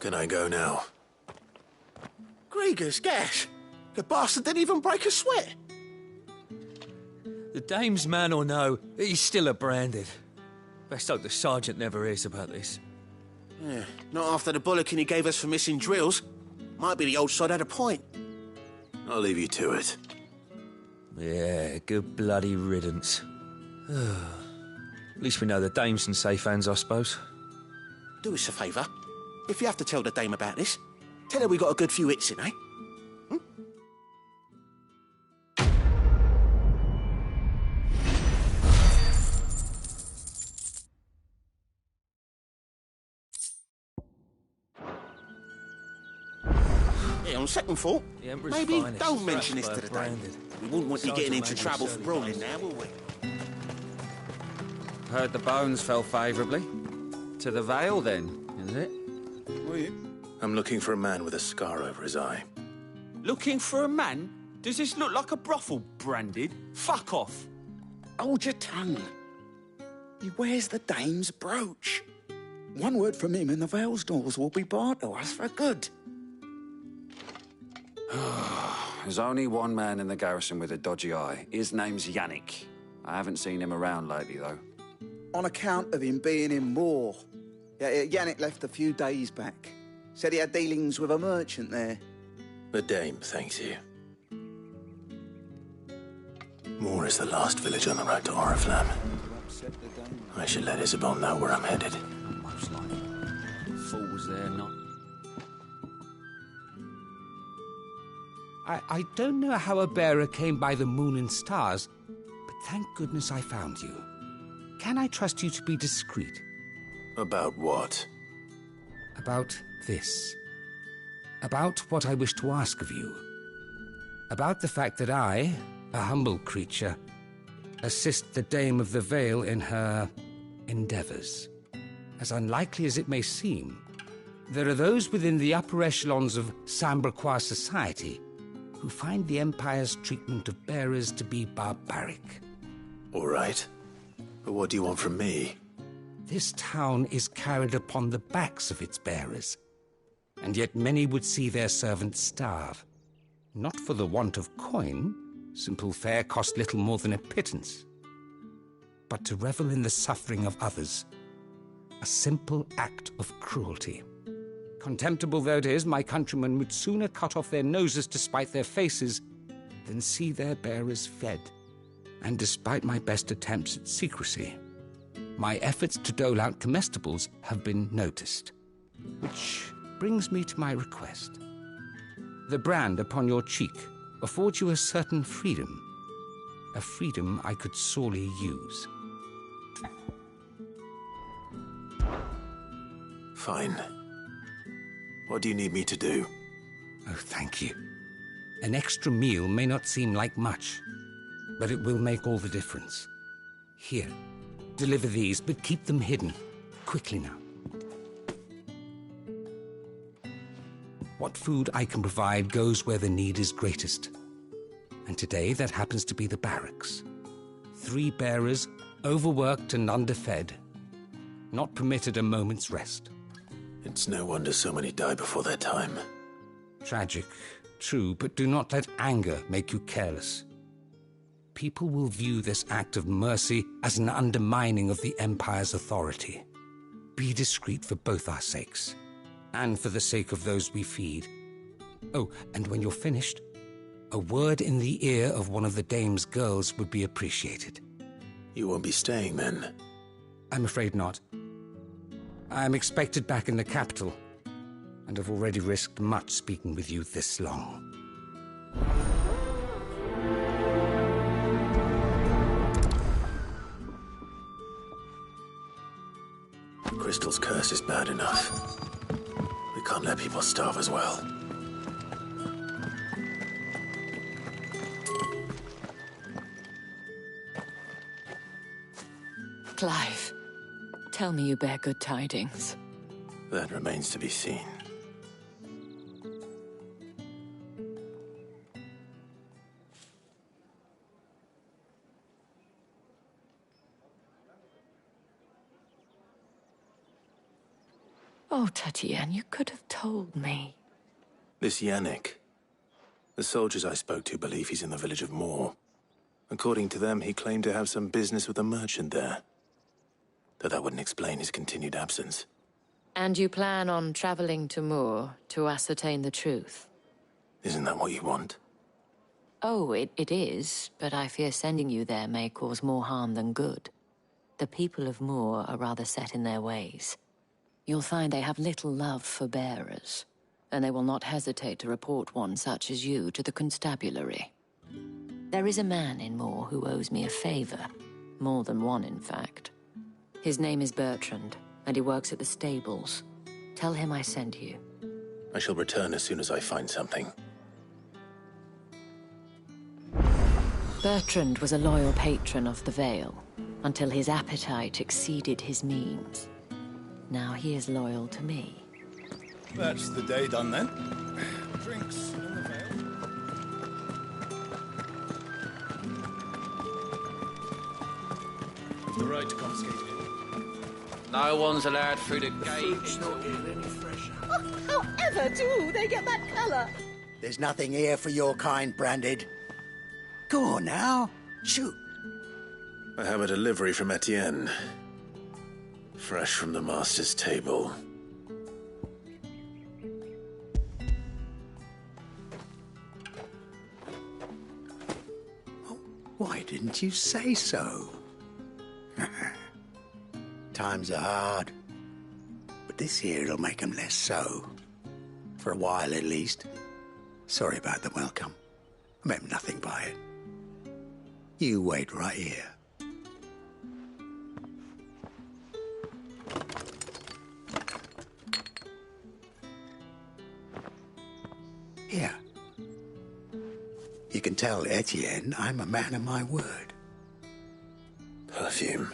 Can I go now? Grieger's gas. The bastard didn't even break a sweat. The dame's man or no, he's still a Branded. Best hope the sergeant never hears about this. Yeah, not after the bullocking he gave us for missing drills. Might be the old sod had a point. I'll leave you to it. Yeah, good bloody riddance. At least we know the dame's in safe hands, I suppose. Do us a favour. If you have to tell the dame about this, tell her we got a good few hits in, eh? Yeah, on second thought, maybe don't mention this to the dame. We wouldn't want you getting into trouble for brawling now, will we? Heard the bones fell favourably. To the Vale, then, is it? I'm looking for a man with a scar over his eye. Looking for a man? Does this look like a brothel, Branded? Fuck off. Hold your tongue. He wears the dame's brooch. One word from him and the Vale's doors will be barred to us for good. There's only one man in the garrison with a dodgy eye. His name's Yannick. I haven't seen him around lately, though. On account of him being in Moor. Yannick left a few days back. Said he had dealings with a merchant there. The dame thanks you. Moor is the last village on the road to Oriflamme. I should let Isabel know where I'm headed. Most likely. Fools there, not. I don't know how a bearer came by the moon and stars, but thank goodness I found you. Can I trust you to be discreet? About what? About this. About what I wish to ask of you. About the fact that I, a humble creature, assist the Dame of the Vale in her endeavors. As unlikely as it may seem, there are those within the upper echelons of Sanbraque society who find the Empire's treatment of bearers to be barbaric. All right. But what do you want from me? This town is carried upon the backs of its bearers, and yet many would see their servants starve. Not for the want of coin, simple fare cost little more than a pittance, but to revel in the suffering of others, a simple act of cruelty. Contemptible though it is, my countrymen would sooner cut off their noses to spite their faces than see their bearers fed. And despite my best attempts at secrecy, my efforts to dole out comestibles have been noticed. Which brings me to my request. The brand upon your cheek affords you a certain freedom. A freedom I could sorely use. Fine. What do you need me to do? Oh, thank you. An extra meal may not seem like much, but it will make all the difference. Here, deliver these, but keep them hidden. Quickly now. What food I can provide goes where the need is greatest. And today that happens to be the barracks. 3 bearers, overworked and underfed, not permitted a moment's rest. It's no wonder so many die before their time. Tragic, true, but do not let anger make you careless. People will view this act of mercy as an undermining of the Empire's authority. Be discreet for both our sakes, and for the sake of those we feed. Oh, and when you're finished, a word in the ear of one of the Dame's girls would be appreciated. You won't be staying then? I'm afraid not. I'm expected back in the capital, and have already risked much speaking with you this long. Crystal's curse is bad enough. We can't let people starve as well. Clive, tell me you bear good tidings. That remains to be seen. Oh, Tatienne, you could have told me. This Yannick. The soldiers I spoke to believe he's in the village of Moor. According to them, he claimed to have some business with a merchant there. Though that wouldn't explain his continued absence. And you plan on traveling to Moor to ascertain the truth? Isn't that what you want? Oh, it is, but I fear sending you there may cause more harm than good. The people of Moor are rather set in their ways. You'll find they have little love for bearers, and they will not hesitate to report one such as you to the constabulary. There is a man in Moor who owes me a favor. More than one, in fact. His name is Bertrand, and he works at the stables. Tell him I sent you. I shall return as soon as I find something. Bertrand was a loyal patron of the Vale, until his appetite exceeded his means. Now he is loyal to me. That's the day done then. Drinks in the Vale. The right to confiscate it. No one's allowed through the gate. However do they get that colour? There's nothing here for your kind, Branded. Go on now. Shoot. I have a delivery from Etienne. Fresh from the master's table. Why didn't you say so? Times are hard. But this here'll make 'em less so. For a while, at least. Sorry about the welcome. I meant nothing by it. You wait right here. Etienne, I'm a man of my word. Perfume.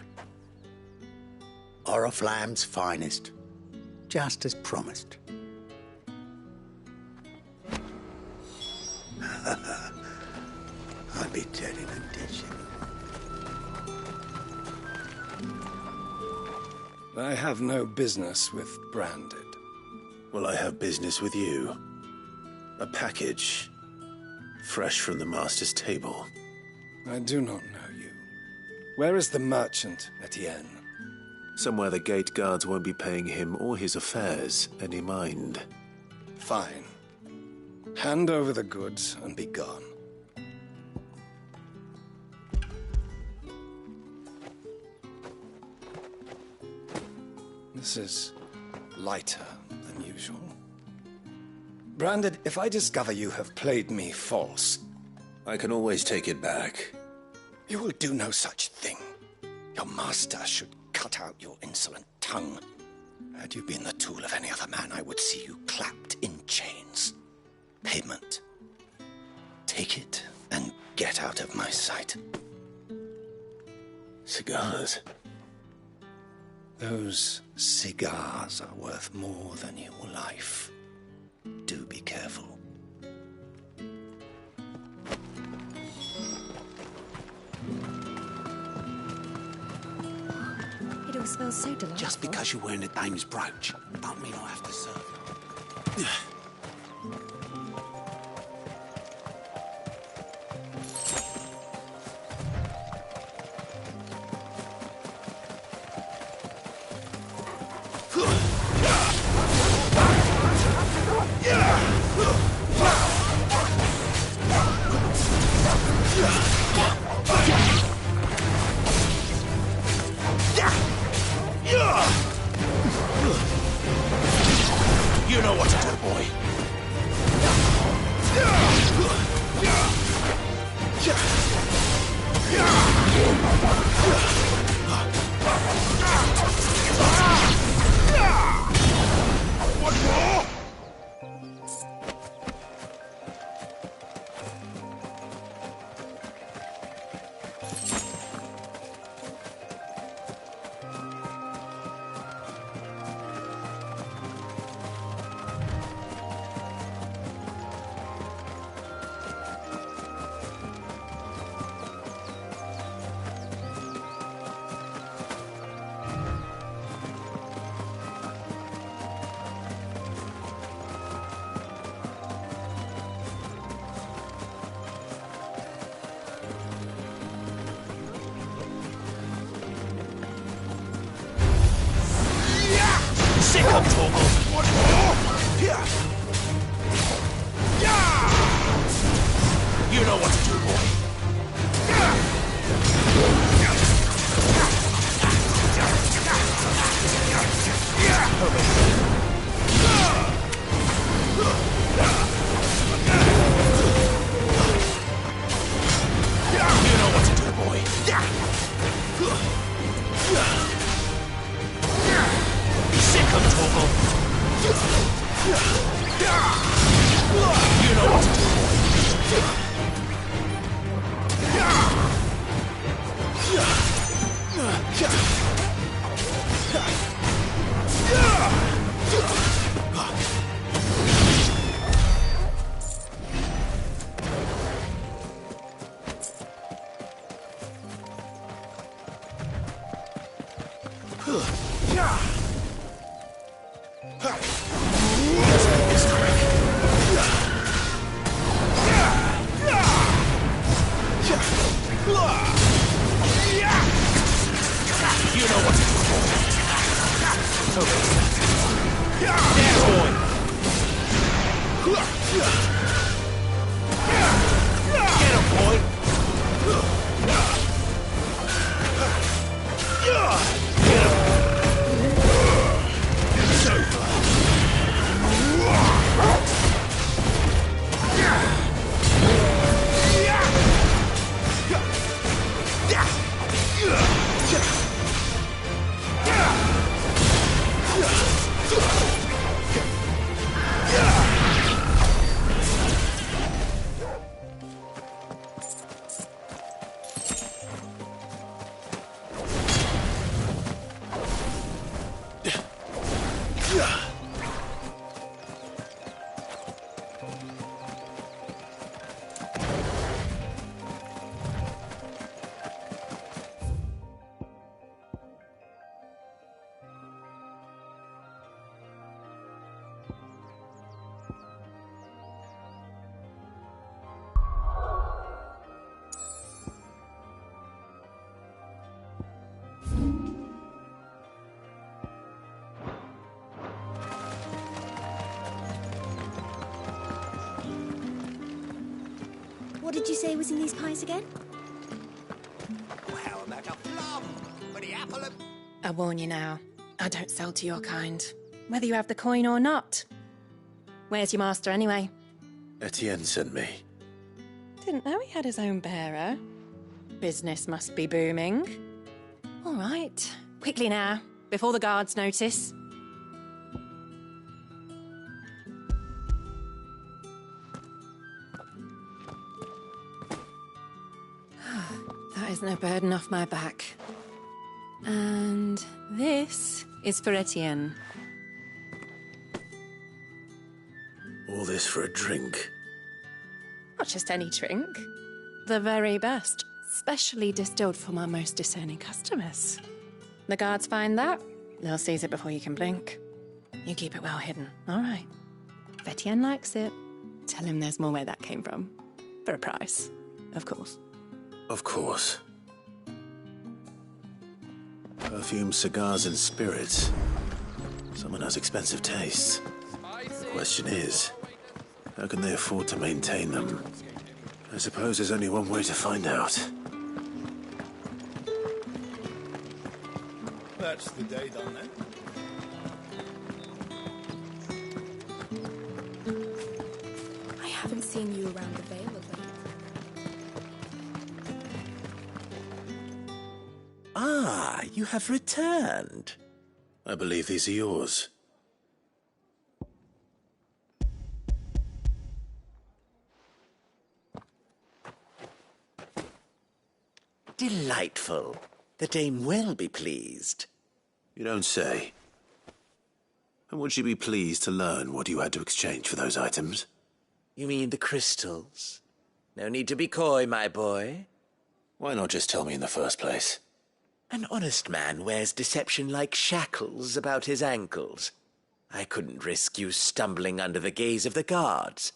Oriflamme's finest. Just as promised. I'd be dead in a ditch. I have no business with Branded. Well, I have business with you. A package. Fresh from the master's table. I do not know you. Where is the merchant, Etienne? Somewhere the gate guards won't be paying him or his affairs any mind. Fine. Hand over the goods and be gone. This is lighter than usual. Branded, if I discover you have played me false... I can always take it back. You will do no such thing. Your master should cut out your insolent tongue. Had you been the tool of any other man, I would see you clapped in chains. Payment. Take it and get out of my sight. Cigars? Those cigars are worth more than your life. Do be careful. It all smells so delightful. Just because you're wearing a dame's brooch, don't mean I have to serve you. You know what to do, boy. One more? Sick of Torgal! One more! Here! You know what to do, boy. You know what to do, boy. Sick of Torgal! You know what to do, boy. You know what to do. Dance, boy. Get him, boy. Get him. It's over. What did you say was in these pies again? Well, that a plum for the apple of... I warn you now, I don't sell to your kind, whether you have the coin or not. Where's your master, anyway? Etienne sent me. Didn't know he had his own bearer. Business must be booming. All right, quickly now, before the guards notice. That is no burden off my back. And this is for Etienne. All this for a drink. Not just any drink. The very best, specially distilled for my most discerning customers. The guards find that, they'll seize it before you can blink. You keep it well hidden, all right? If Etienne likes it, tell him there's more where that came from. For a price, of course. Of course. Perfume, cigars, and spirits. Someone has expensive tastes. The question is, how can they afford to maintain them? I suppose there's only one way to find out. That's the day done then. I haven't seen you around the Vale of late. Ah, you have returned. I believe these are yours. Delightful. The dame will be pleased. You don't say. And would she be pleased to learn what you had to exchange for those items? You mean the crystals? No need to be coy, my boy. Why not just tell me in the first place? An honest man wears deception like shackles about his ankles. I couldn't risk you stumbling under the gaze of the guards.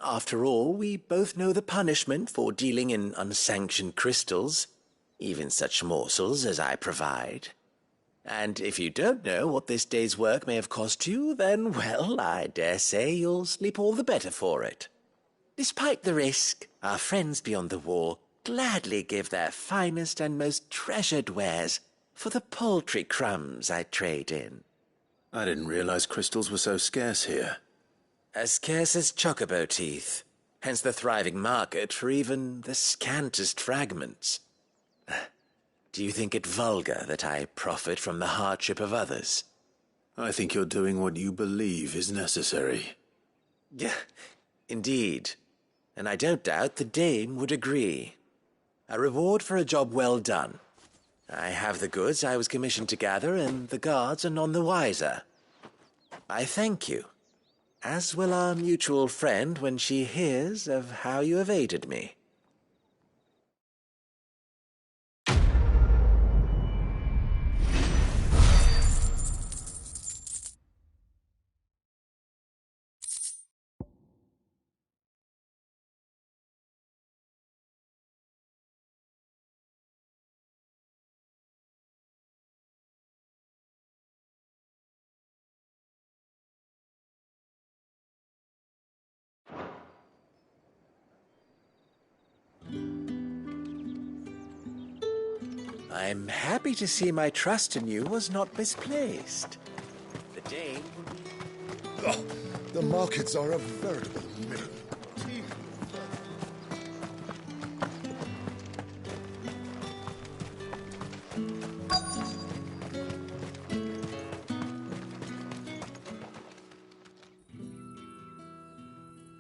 After all, we both know the punishment for dealing in unsanctioned crystals, even such morsels as I provide. And if you don't know what this day's work may have cost you, then, well, I dare say you'll sleep all the better for it. Despite the risk, our friends beyond the wall gladly give their finest and most treasured wares for the paltry crumbs I trade in. I didn't realize crystals were so scarce here. As scarce as chocobo teeth, hence the thriving market for even the scantest fragments. Do you think it vulgar that I profit from the hardship of others? I think you're doing what you believe is necessary. Yeah, indeed. And I don't doubt the dame would agree. A reward for a job well done. I have the goods I was commissioned to gather, and the guards are none the wiser. I thank you, as will our mutual friend when she hears of how you have aided me. I'm happy to see my trust in you was not misplaced. The dame will be... Oh, the markets are a veritable mill.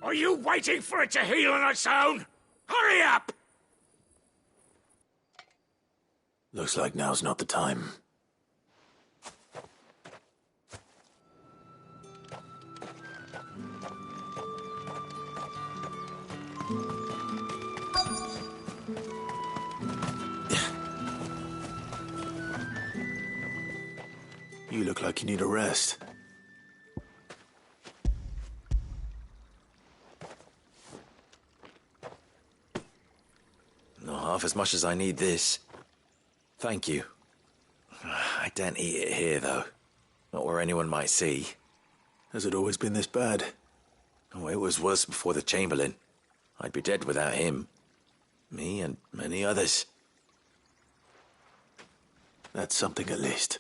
Are you waiting for it to heal on its own? Hurry up! Looks like now's not the time. You look like you need a rest. Not half as much as I need this. Thank you. I daren't eat it here, though. Not where anyone might see. Has it always been this bad? Oh, it was worse before the Chamberlain. I'd be dead without him. Me and many others. That's something at least.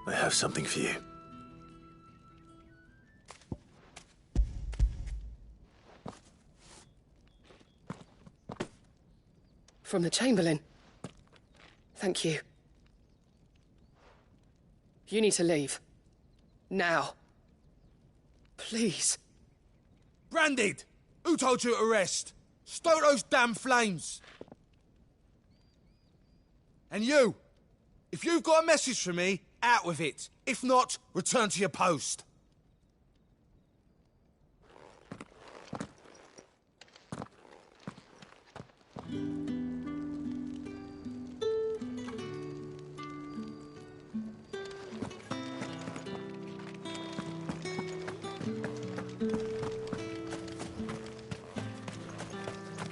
I have something for you. From the Chamberlain. Thank you. You need to leave. Now. Please. Branded! Who told you to rest? Stoke those damn flames! And you! If you've got a message for me, out with it. If not, return to your post.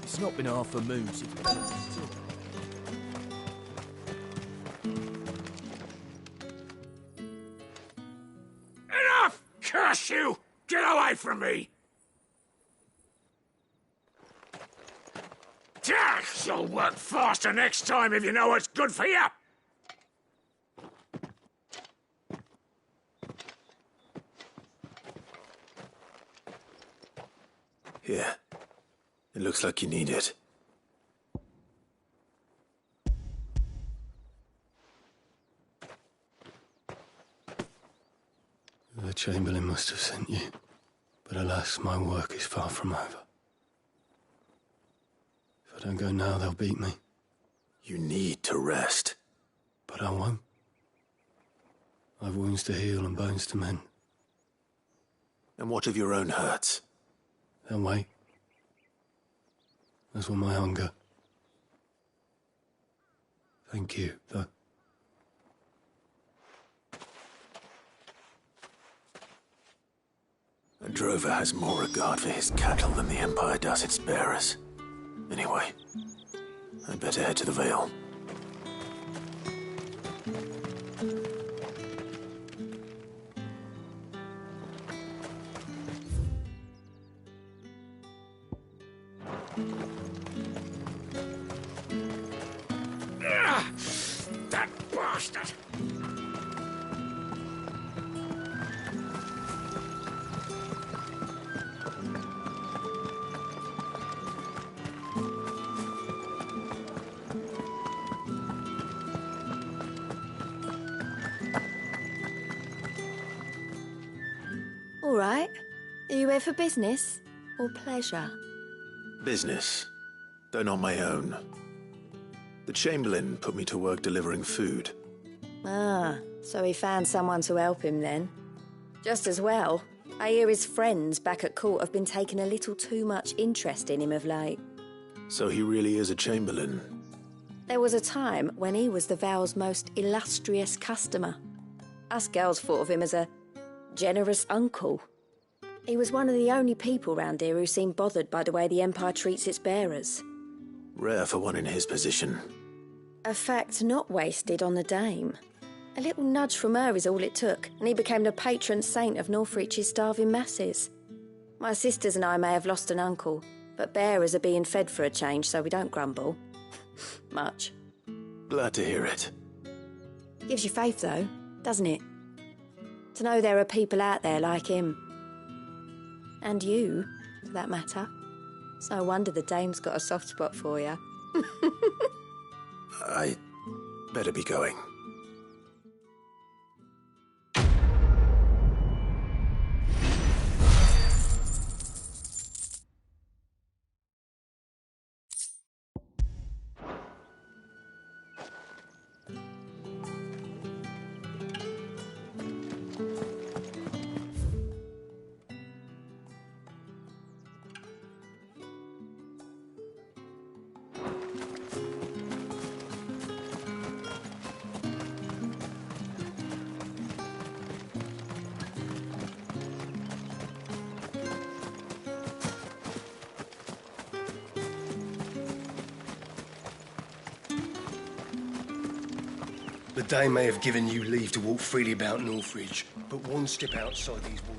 It's not been half a moon since... Enough! Curse you! Get away from me! You'll work faster next time if you know what's good for you! Here. It looks like you need it. The Chamberlain must have sent you, but alas, my work is far from over. If I don't go now, they'll beat me. You need to rest. But I won't. I've wounds to heal and bones to mend. And what of your own hurts? They'll wait. As will my hunger. Thank you, though. A drover has more regard for his cattle than the Empire does its bearers. Anyway, I'd better head to the Vale. That bastard! All right. Are you here for business or pleasure? Business, though not my own. The Chamberlain put me to work delivering food. Ah, so he found someone to help him then. Just as well. I hear his friends back at court have been taking a little too much interest in him of late. So he really is a Chamberlain. There was a time when he was the Vale's most illustrious customer. Us girls thought of him as a generous uncle. He was one of the only people round here who seemed bothered by the way the Empire treats its bearers. Rare for one in his position. A fact not wasted on the Dame. A little nudge from her is all it took, and he became the patron saint of Northreach's starving masses. My sisters and I may have lost an uncle, but bearers are being fed for a change, so we don't grumble. Much. Glad to hear it. Gives you faith, though, doesn't it? To know there are people out there like him. And you, for that matter. It's no wonder the Dame's got a soft spot for you. I better be going. The Dame may have given you leave to walk freely about Northridge, but one step outside these walls.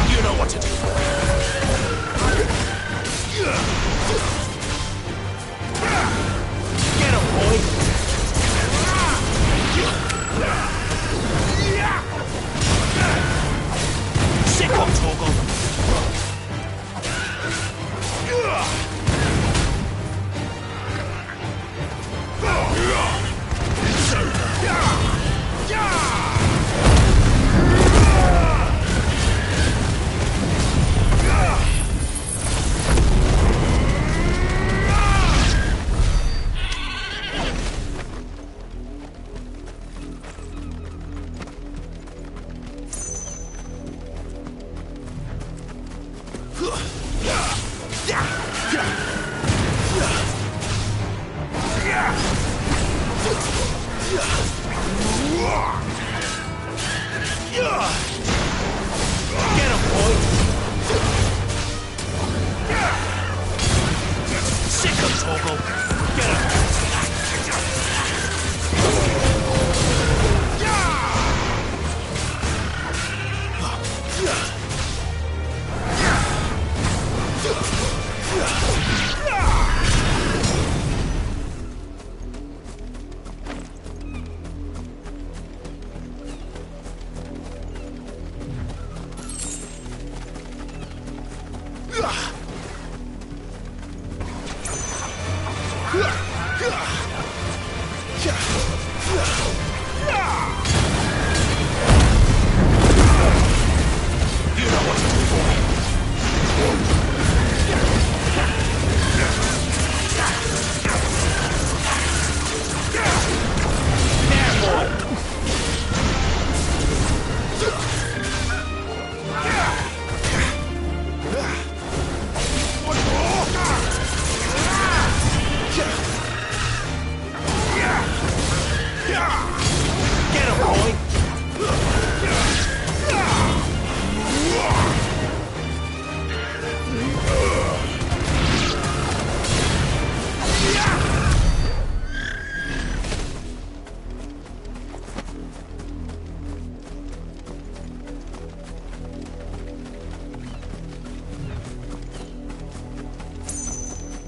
You know what to do. Get him, boy. Sick on Torgal. Get him, boy. Sick of Torgal. Get him.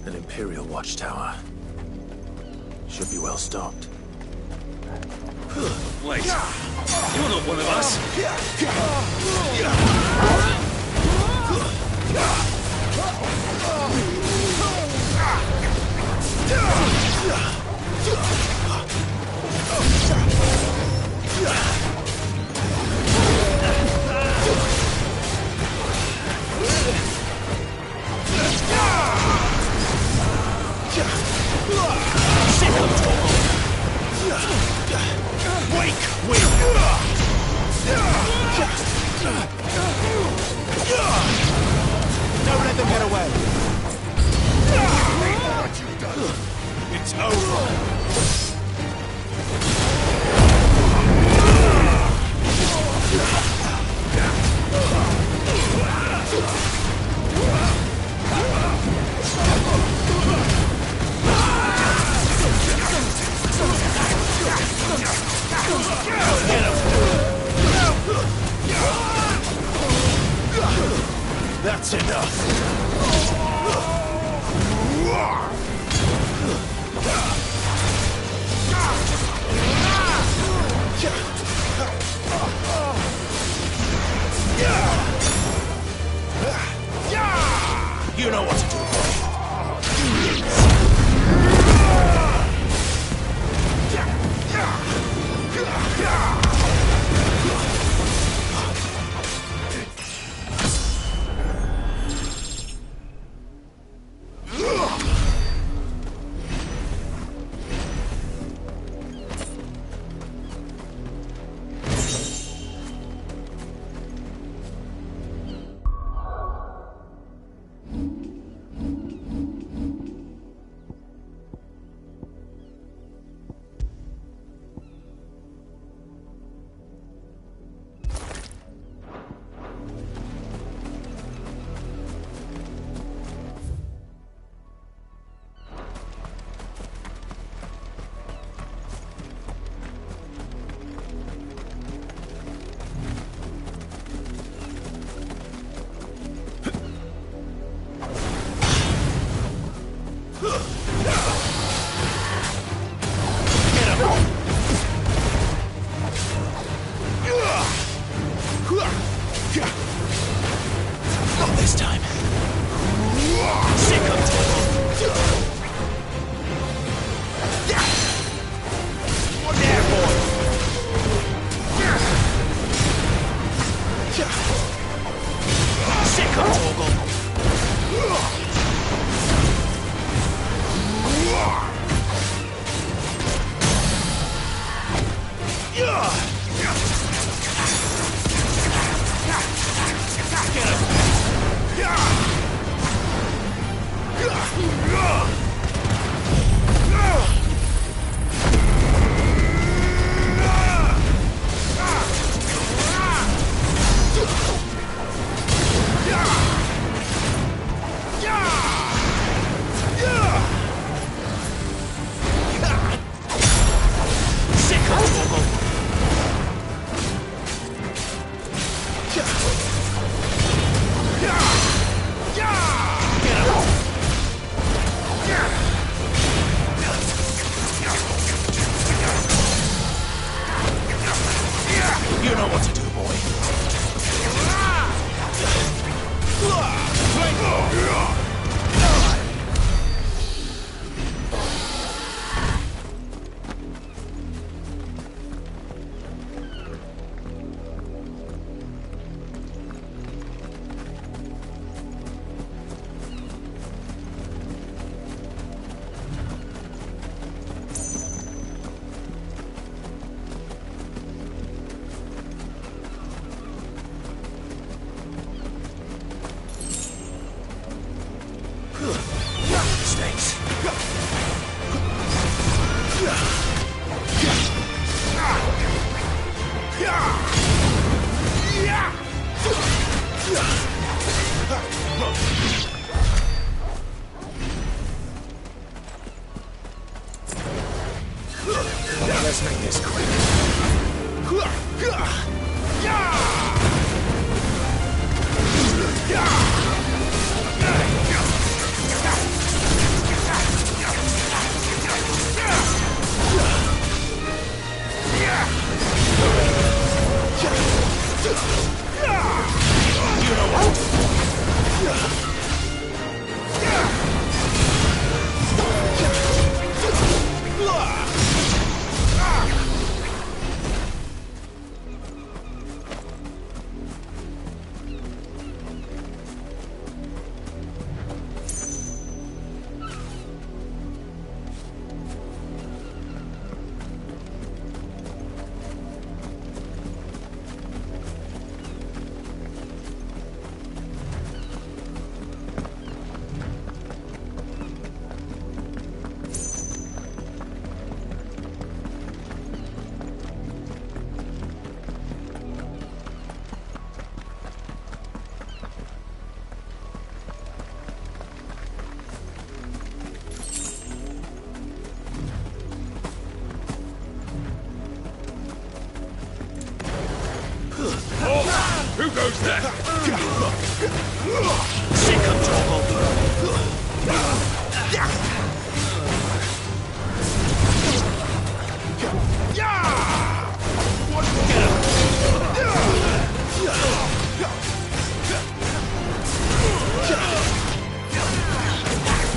An Imperial watchtower. Should be well stocked. Wait, you're not one of us. Don't let them get away. It's over. That's enough. Let's make this quick. You know what? Who goes there? Sick of trouble.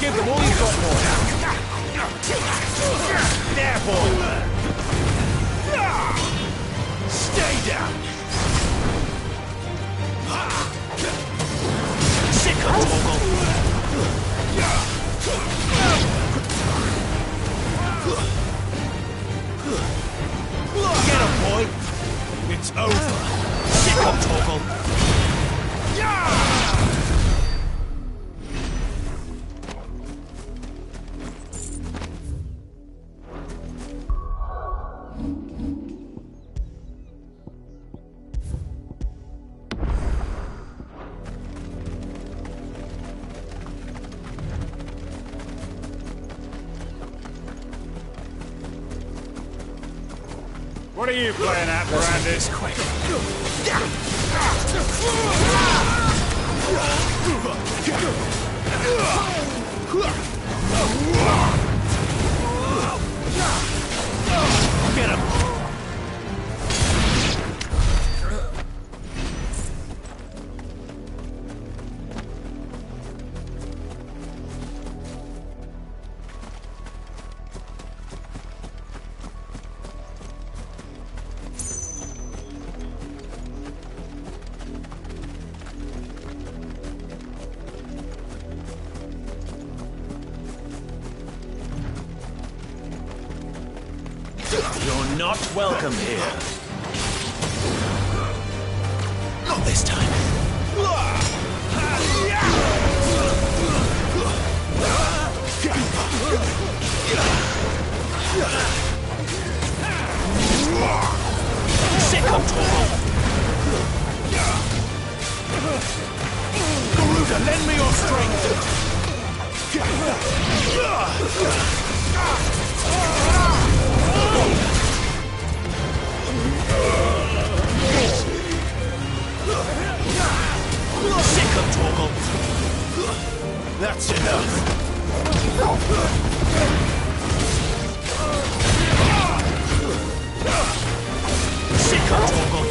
Give them all you've got, boy. There, boy. Stay down. Sick of trouble. Get him, boy. It's over. Sick of trouble. What are you playing at, Brandis? Quick. Get him. You're not welcome here. Not this time. Sick of trouble. Garuda, lend me your strength. Sick of trouble. That's enough. Sick of trouble.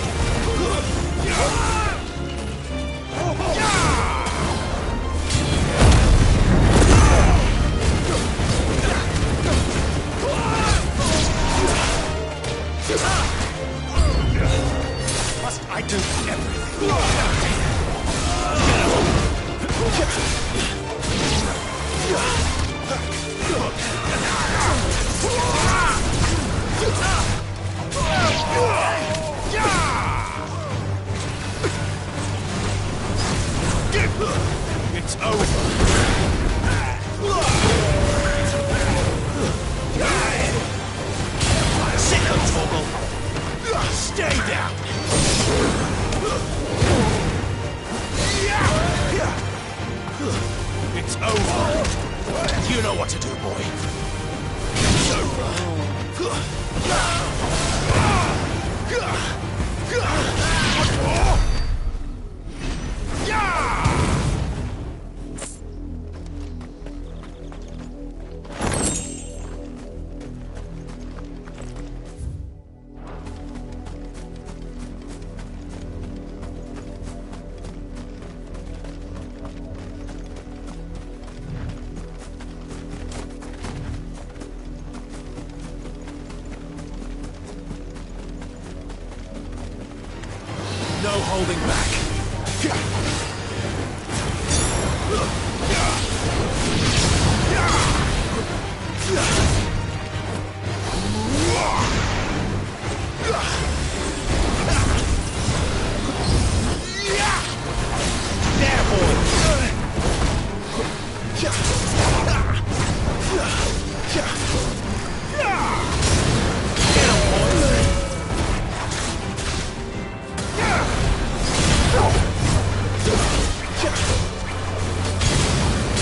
holding back.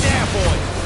There, boy!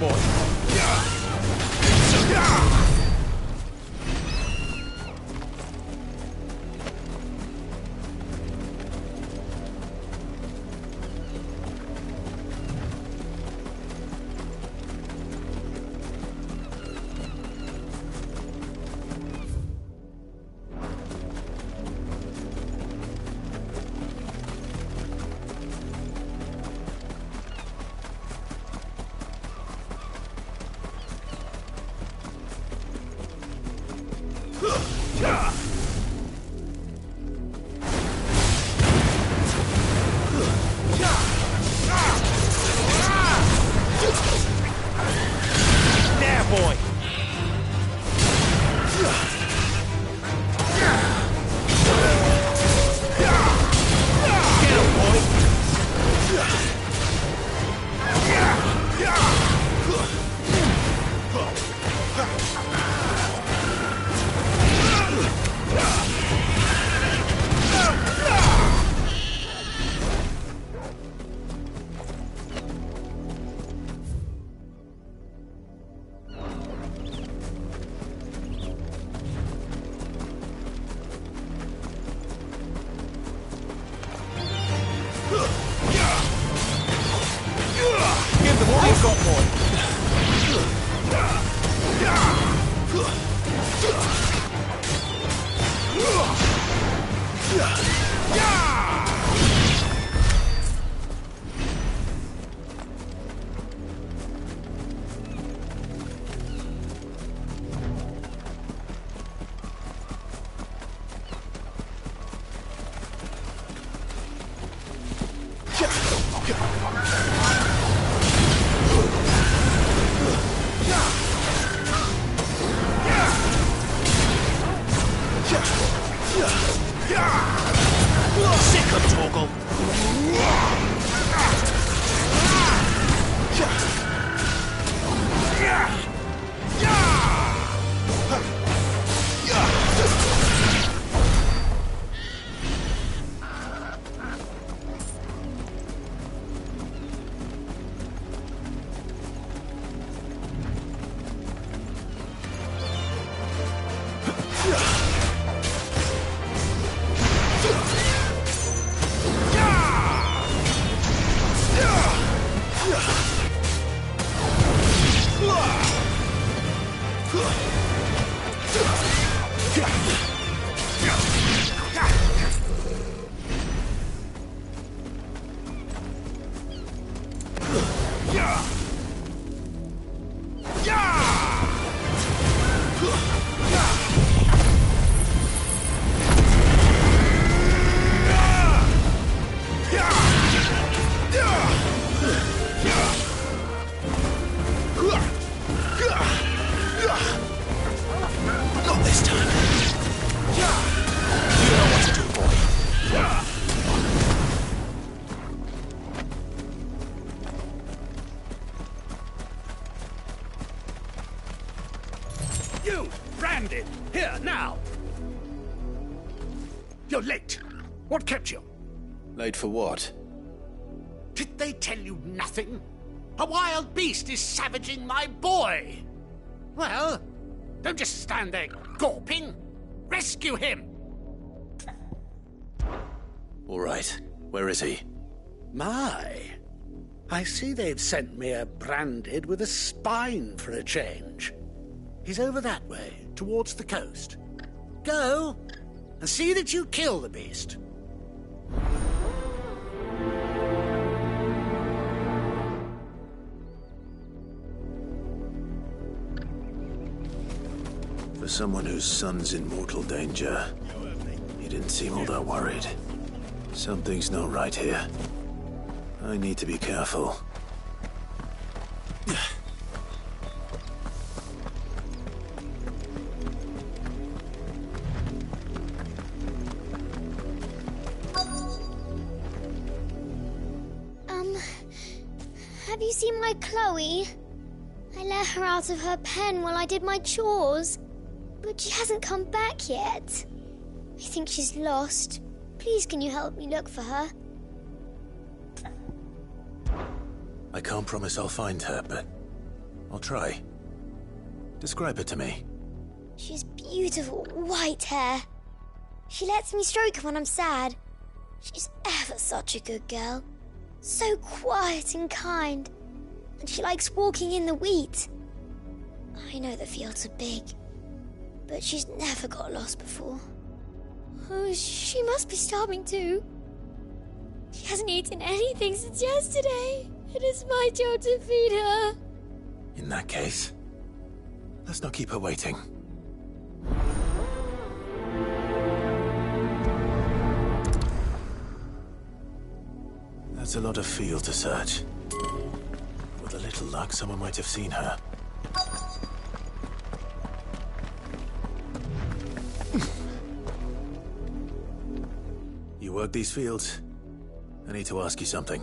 boy. There, boy. Get him, Give them all you've got, boy. Sick of Torgal. Not this time. You know what to do, boy. You, branded. Here, now. You're late. What kept you? Late for what? Did they tell you nothing? A wild beast is savaging my boy. Well, don't just stand there gawping. Rescue him. All right. Where is he? My. I see they've sent me a branded with a spine for a change. He's over that way, towards the coast. Go, and see that you kill the beast. For someone whose son's in mortal danger, he didn't seem all that worried. Something's not right here. I need to be careful. Have you seen my Chloe? I let her out of her pen while I did my chores, but she hasn't come back yet. I think she's lost. Please, can you help me look for her? I can't promise I'll find her, but I'll try. Describe her to me. She's beautiful white hair. She lets me stroke her when I'm sad. She's ever such a good girl. So quiet and kind. And she likes walking in the wheat. I know the fields are big, but she's never got lost before. Oh, she must be starving too. She hasn't eaten anything since yesterday. It is my job to feed her. In that case, let's not keep her waiting. That's a lot of field to search. With a little luck, someone might have seen her. You work these fields? I need to ask you something.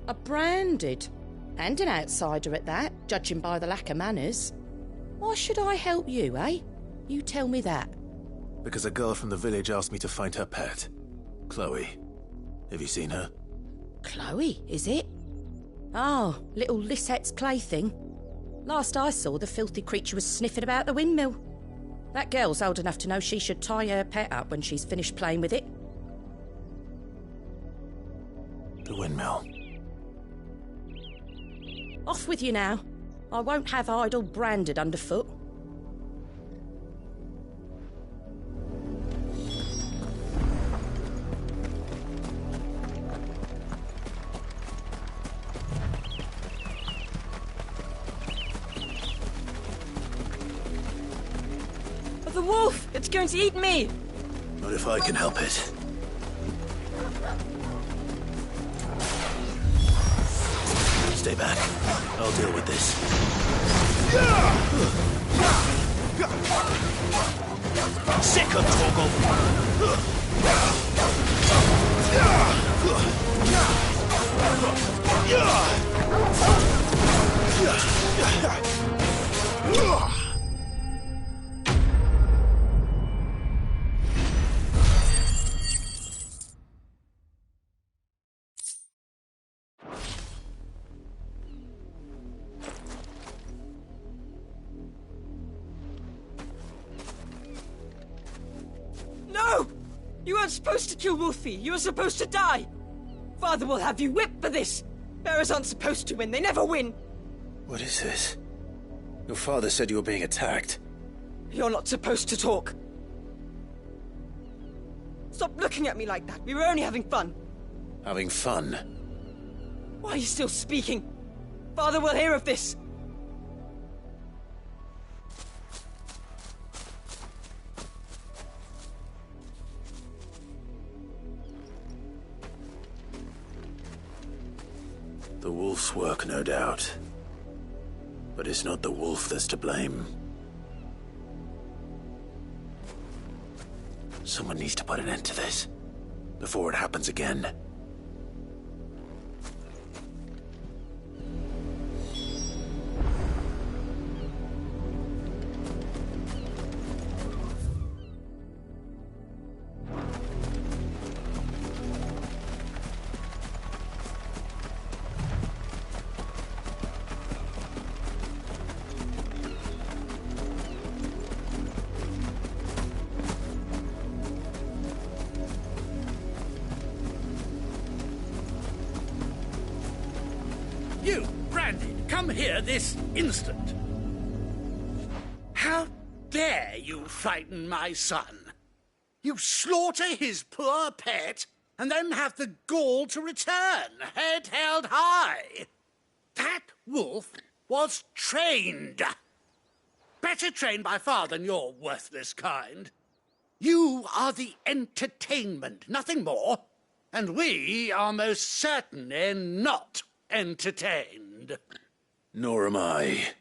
A branded. And an outsider at that, judging by the lack of manners. Why should I help you, eh? You tell me that. Because a girl from the village asked me to find her pet. Chloe. Have you seen her? Chloe, is it? Oh, little Lisette's plaything. Last I saw, the filthy creature was sniffing about the windmill. That girl's old enough to know she should tie her pet up when she's finished playing with it. The windmill. Off with you now. I won't have idle branded underfoot. The wolf! It's going to eat me! Not if I can help it. Stay back. I'll deal with this. Sick of No! You weren't supposed to kill Wolfie. You were supposed to die. Father will have you whipped for this. Bearers aren't supposed to win. They never win. What is this? Your father said you were being attacked. You're not supposed to talk. Stop looking at me like that. We were only having fun. Having fun? Why are you still speaking? Father will hear of this. The wolf's work, no doubt. But it's not the wolf that's to blame. Someone needs to put an end to this, before it happens again. You, Brandy, come here this instant. How dare you frighten my son? You slaughter his poor pet and then have the gall to return, head held high. That wolf was trained. Better trained by far than your worthless kind. You are the entertainment, nothing more. And we are most certainly not entertained. Nor am I.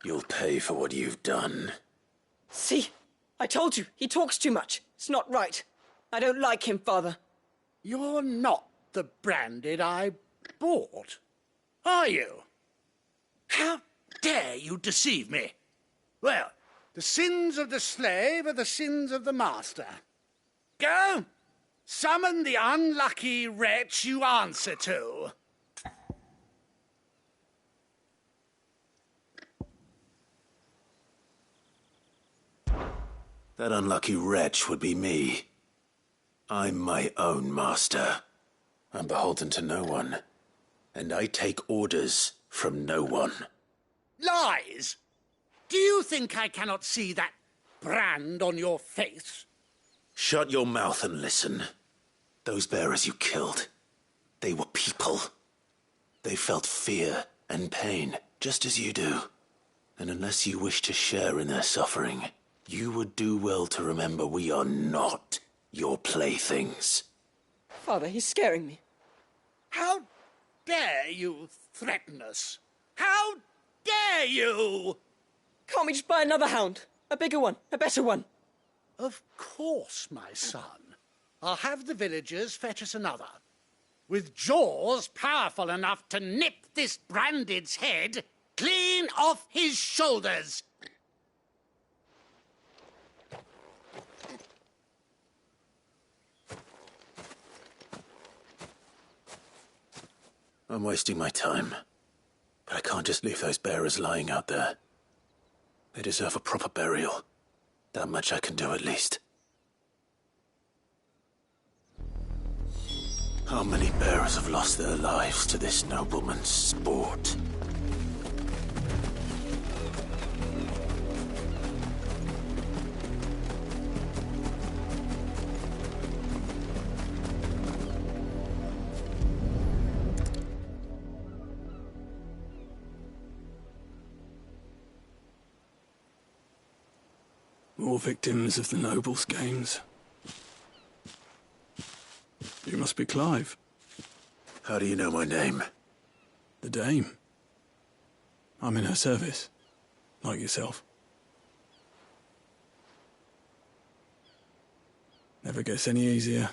You'll pay for what you've done. See? I told you, he talks too much. It's not right. I don't like him, Father. You're not the Branded I bought, are you? How dare you deceive me? Well, the sins of the slave are the sins of the master. Go, summon the unlucky wretch you answer to. That unlucky wretch would be me. I'm my own master. I'm beholden to no one. And I take orders from no one. Lies! Do you think I cannot see that brand on your face? Shut your mouth and listen. Those bearers you killed, they were people. They felt fear and pain, just as you do. And unless you wish to share in their suffering, you would do well to remember we are not your playthings. Father, he's scaring me. How dare you threaten us? How dare you? Can't we just buy another hound? A bigger one, a better one. Of course, my son. I'll have the villagers fetch us another. With jaws powerful enough to nip this Branded's head clean off his shoulders. I'm wasting my time. But I can't just leave those bearers lying out there. They deserve a proper burial. That much I can do at least. How many bearers have lost their lives to this nobleman's sport? More victims of the nobles' games. You must be Clive. How do you know my name? The Dame. I'm in her service, like yourself. Never gets any easier,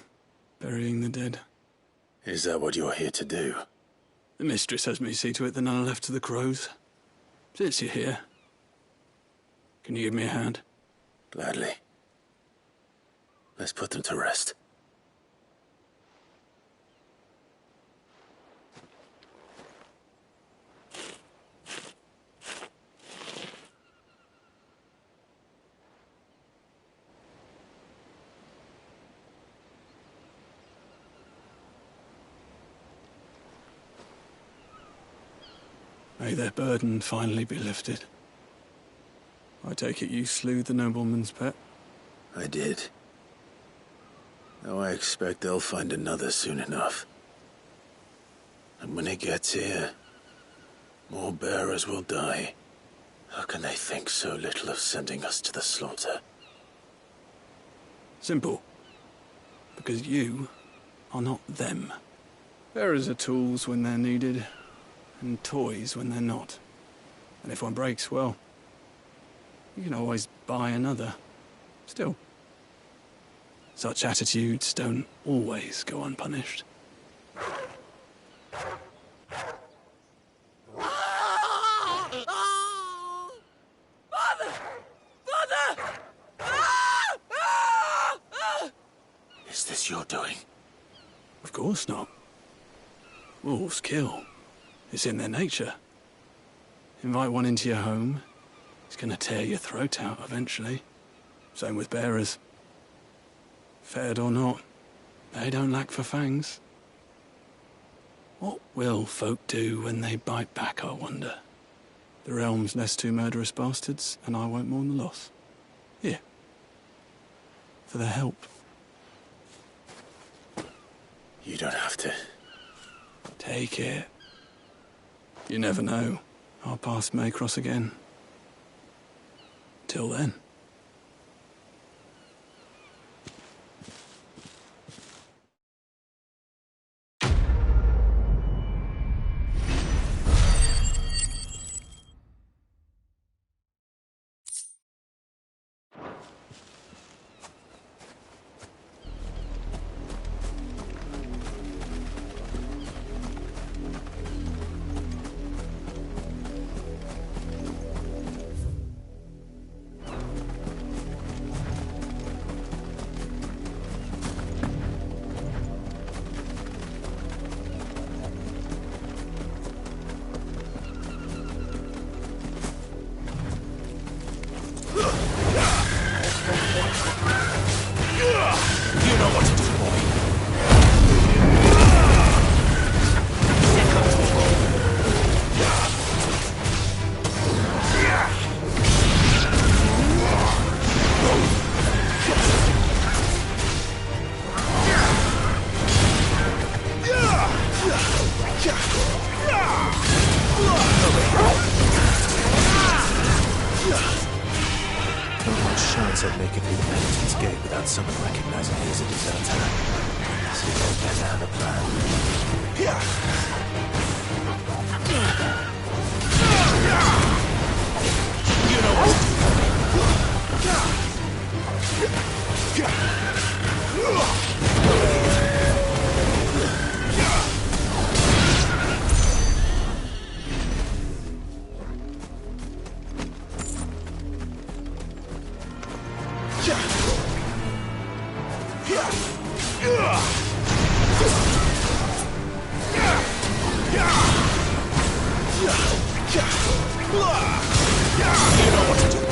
burying the dead. Is that what you're here to do? The mistress has me see to it that none are left to the crows. Since you're here, can you give me a hand? Gladly. Let's put them to rest. May their burden finally be lifted. I take it you slew the nobleman's pet? I did. Now I expect they'll find another soon enough. And when it gets here, more bearers will die. How can they think so little of sending us to the slaughter? Simple. Because you are not them. Bearers are tools when they're needed, and toys when they're not. And if one breaks, well, you can always buy another. Still, such attitudes don't always go unpunished. Father! Father! Is this your doing? Of course not. Wolves kill. It's in their nature. Invite one into your home, he's gonna tear your throat out eventually. Same with bearers. Fed or not, they don't lack for fangs. What will folk do when they bite back, I wonder? The realm's less two murderous bastards, and I won't mourn the loss. Here. For their help. You don't have to. Take it. You never know. Our paths may cross again. Till then. can't set Maker through the penitence gate without someone recognizing he as a deserter. So you better have a plan. You know what to do.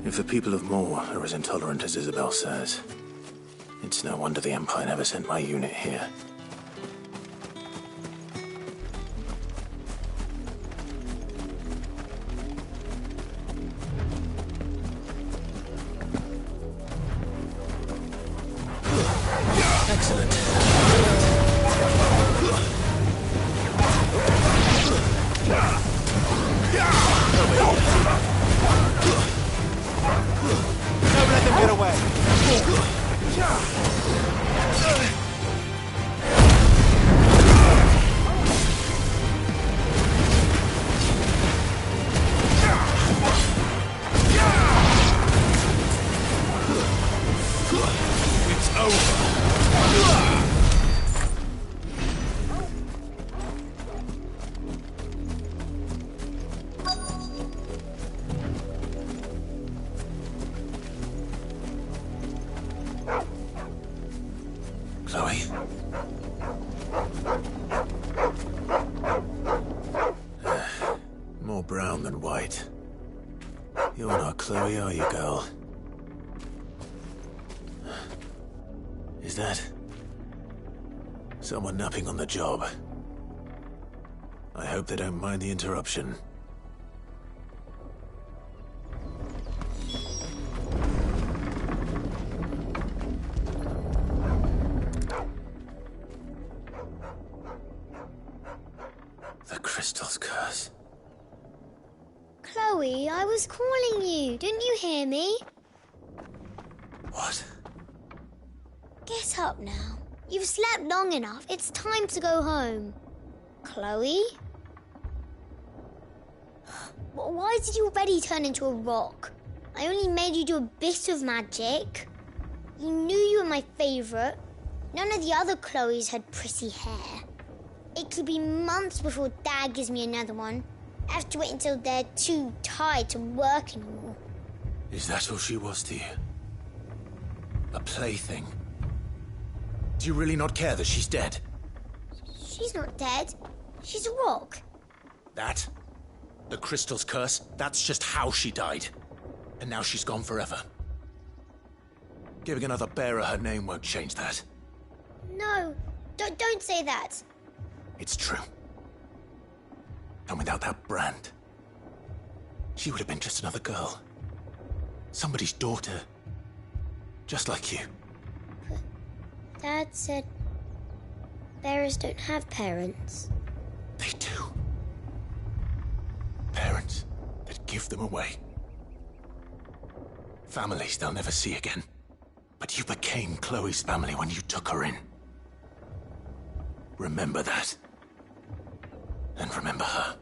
If the people of Moor are as intolerant as Isabel says, it's no wonder the Empire never sent my unit here. More brown than white. You're not Chloe, are you, girl? Is that someone napping on the job? I hope they don't mind the interruption. The crystal's curse. Chloe, I was calling you. Didn't you hear me? What? Get up now. You've slept long enough. It's time to go home. Chloe? Why did you already turn into a rock? I only made you do a bit of magic. You knew you were my favourite. None of the other Chloes had pretty hair. It could be months before Dad gives me another one. I have to wait until they're too tired to work anymore. Is that all she was to you? A plaything? Do you really not care that she's dead? She's not dead. She's a rock. That? The crystal's curse? That's just how she died. And now she's gone forever. Giving another bearer her name won't change that. No, don't say that. It's true. And without that brand, she would have been just another girl. Somebody's daughter. Just like you. Dad said bearers don't have parents. They do. Parents that give them away. Families they'll never see again. But you became Chloe's family when you took her in. Remember that. And remember her.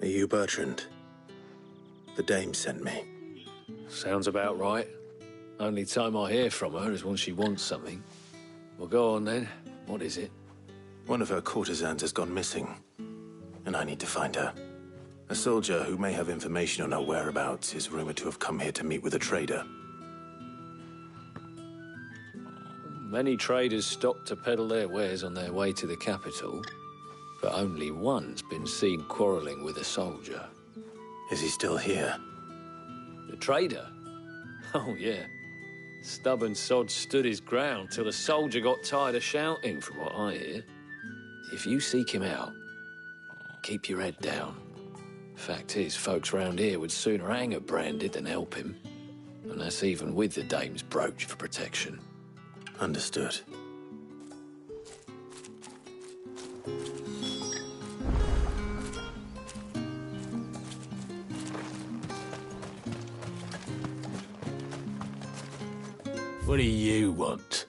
Are you Bertrand? The dame sent me. Sounds about right. Only time I hear from her is when she wants something. Well, go on then. What is it? One of her courtesans has gone missing, and I need to find her. A soldier who may have information on her whereabouts is rumored to have come here to meet with a trader. Many traders stop to peddle their wares on their way to the capital, but only one's been seen quarrelling with a soldier. Is he still here? The trader? Oh, yeah. Stubborn sod stood his ground till the soldier got tired of shouting, from what I hear. If you seek him out, keep your head down. Fact is, folks round here would sooner hang a branded than help him. And that's even with the dame's brooch for protection. Understood. What do you want?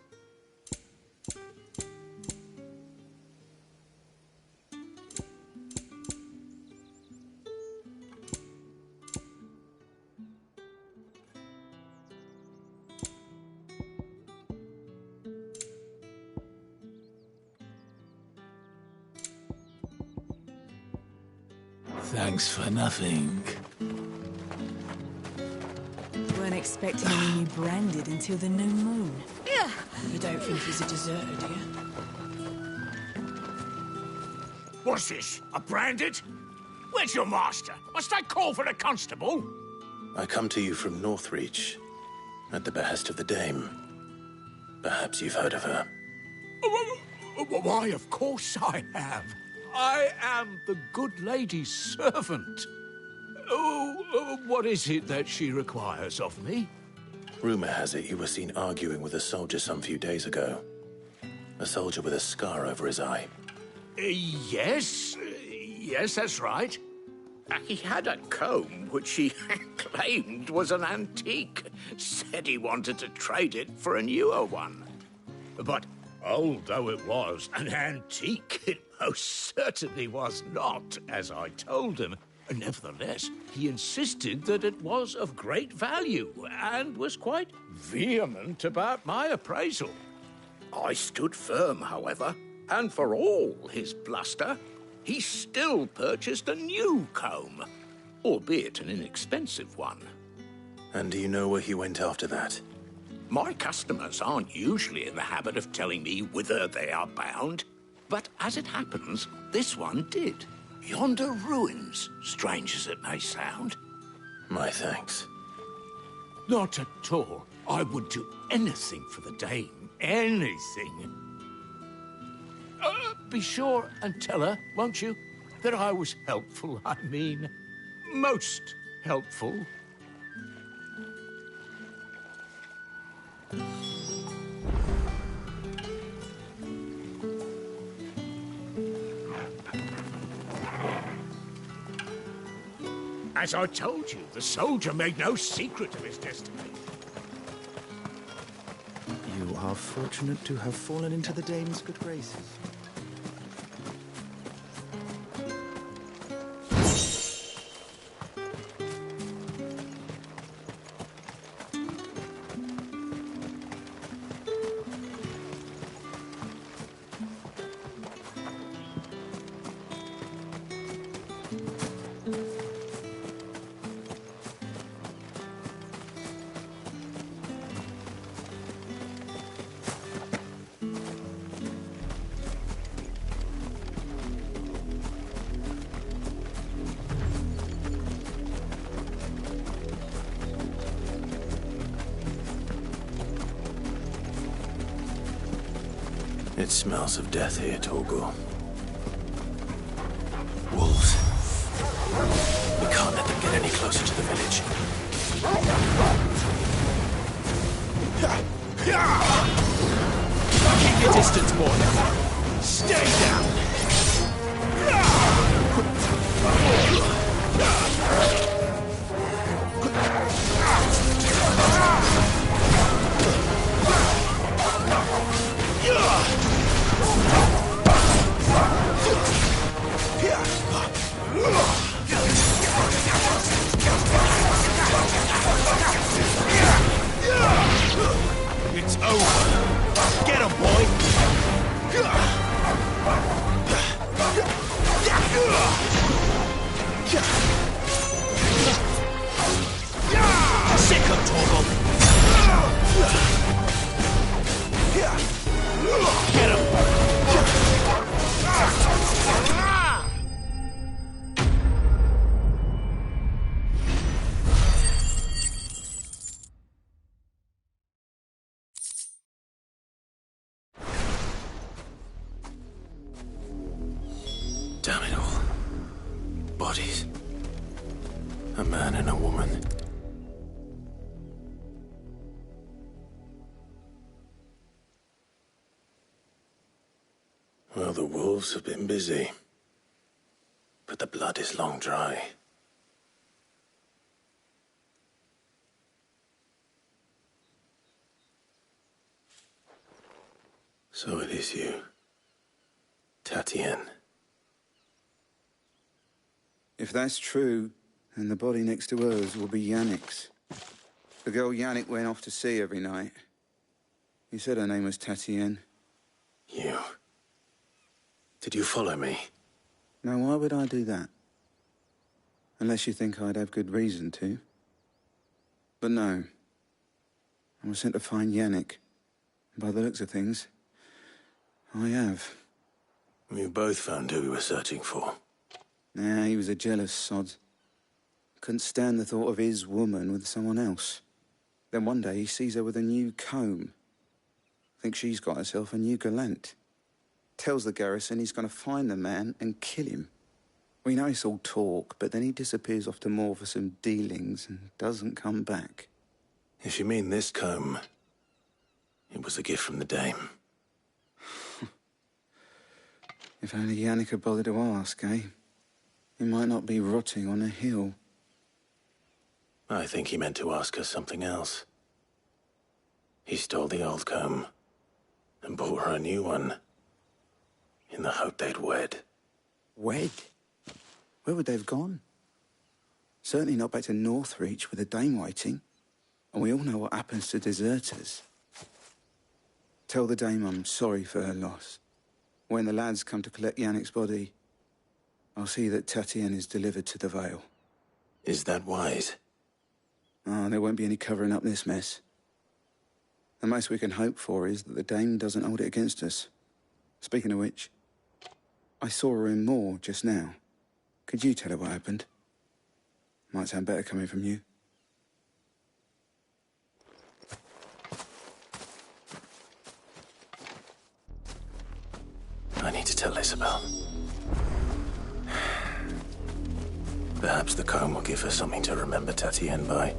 Thanks for nothing. Weren't expecting any new branded until the new moon. Yeah. You don't think he's a deserter, do you? What's this? A branded? Where's your master? Must I call for the constable? I come to you from Northreach, at the behest of the dame. Perhaps you've heard of her. Why, of course I have. I am the good lady's servant. What is it that she requires of me? Rumor has it you were seen arguing with a soldier some few days ago. A soldier with a scar over his eye. Yes, that's right. He had a comb which he claimed was an antique. Said he wanted to trade it for a newer one. But old though it was, an antique it most certainly was not, as I told him. Nevertheless, he insisted that it was of great value and was quite vehement about my appraisal. I stood firm, however, and for all his bluster, he still purchased a new comb, albeit an inexpensive one. And do you know where he went after that? My customers aren't usually in the habit of telling me whither they are bound, but as it happens, this one did. Yonder ruins, strange as it may sound. My thanks. Not at all. I would do anything for the dame. Anything. Be sure and tell her, won't you, that I was helpful. I mean, most helpful. As I told you, the soldier made no secret of his destiny. You are fortunate to have fallen into the dame's good graces. It smells of death here, Torgor. Wolves. We can't let them get any closer to the village. Keep your distance, boy. Stay down. Get him, boy! Sick of Torgal! Get him! Damn it all. Bodies. A man and a woman. Well, the wolves have been busy. But the blood is long dry. So it is you, Tatienne. If that's true, then the body next to hers will be Yannick's. The girl Yannick went off to see every night. He said her name was Tatienne. You. Did you follow me? Now, why would I do that? Unless you think I'd have good reason to. But no. I was sent to find Yannick. By the looks of things, I have. We both found who we were searching for. Nah, he was a jealous sod. Couldn't stand the thought of his woman with someone else. Then one day he sees her with a new comb. Thinks she's got herself a new gallant. Tells the garrison he's going to find the man and kill him. We know it's all talk, but then he disappears off to Moor for some dealings and doesn't come back. If you mean this comb, it was a gift from the dame. If only Yannick had bothered to ask, eh? He might not be rotting on a hill. I think he meant to ask her something else. He stole the old comb and bought her a new one in the hope they'd wed. Wed? Where would they have gone? Certainly not back to Northreach with a dame waiting. And we all know what happens to deserters. Tell the dame I'm sorry for her loss. When the lads come to collect Yannick's body, I'll see that Tatienne is delivered to the Vale. Is that wise? Oh, there won't be any covering up this mess. The most we can hope for is that the dame doesn't hold it against us. Speaking of which, I saw her in Moor just now. Could you tell her what happened? Might sound better coming from you. I need to tell Isabel. Perhaps the comb will give her something to remember Tatienne by.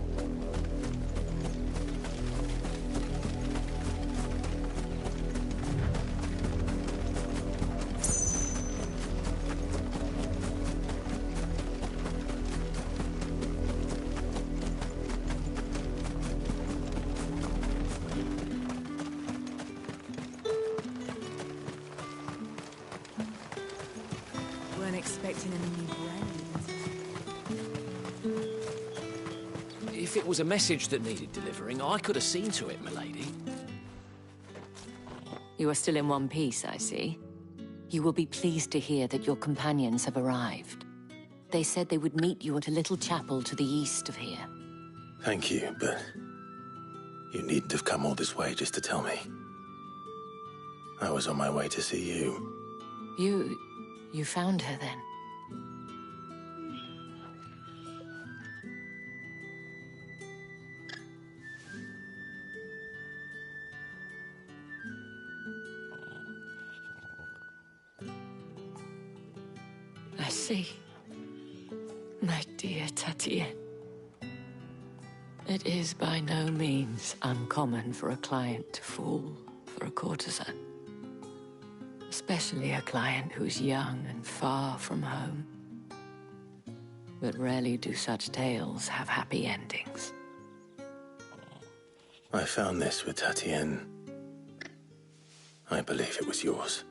Weren't expecting any new brandings. If it was a message that needed delivering, I could have seen to it, milady. You are still in one piece, I see. You will be pleased to hear that your companions have arrived. They said they would meet you at a little chapel to the east of here. Thank you, but you needn't have come all this way just to tell me. I was on my way to see you. You found her then? I see. My dear Tatienne. It is by no means uncommon for a client to fall for a courtesan. Especially a client who's young and far from home. But rarely do such tales have happy endings. I found this with Tatienne. I believe it was yours.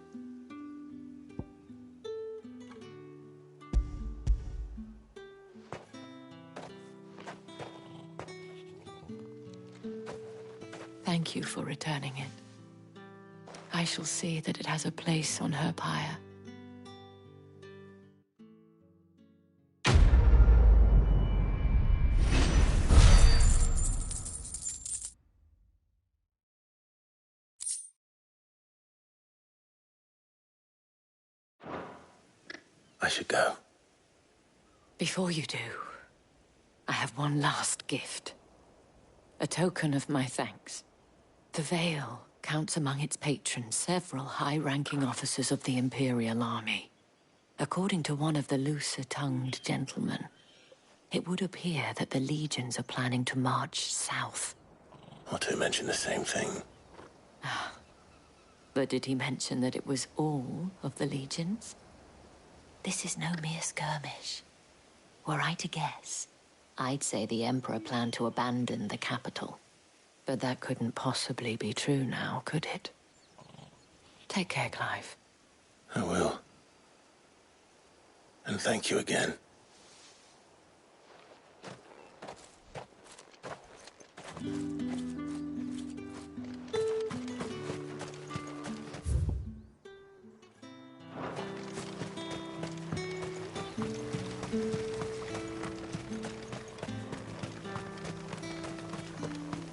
Thank thank you for returning it. I shall see that it has a place on her pyre. I should go. Before you do, I have one last gift. A token of my thanks. The Vale counts among its patrons several high-ranking officers of the Imperial Army. According to one of the looser-tongued gentlemen, it would appear that the legions are planning to march south. Or to mention the same thing. But did he mention that it was all of the legions? This is no mere skirmish. Were I to guess, I'd say the Emperor planned to abandon the capital. But that couldn't possibly be true now, could it? Take care, Clive. I will. And thank you again.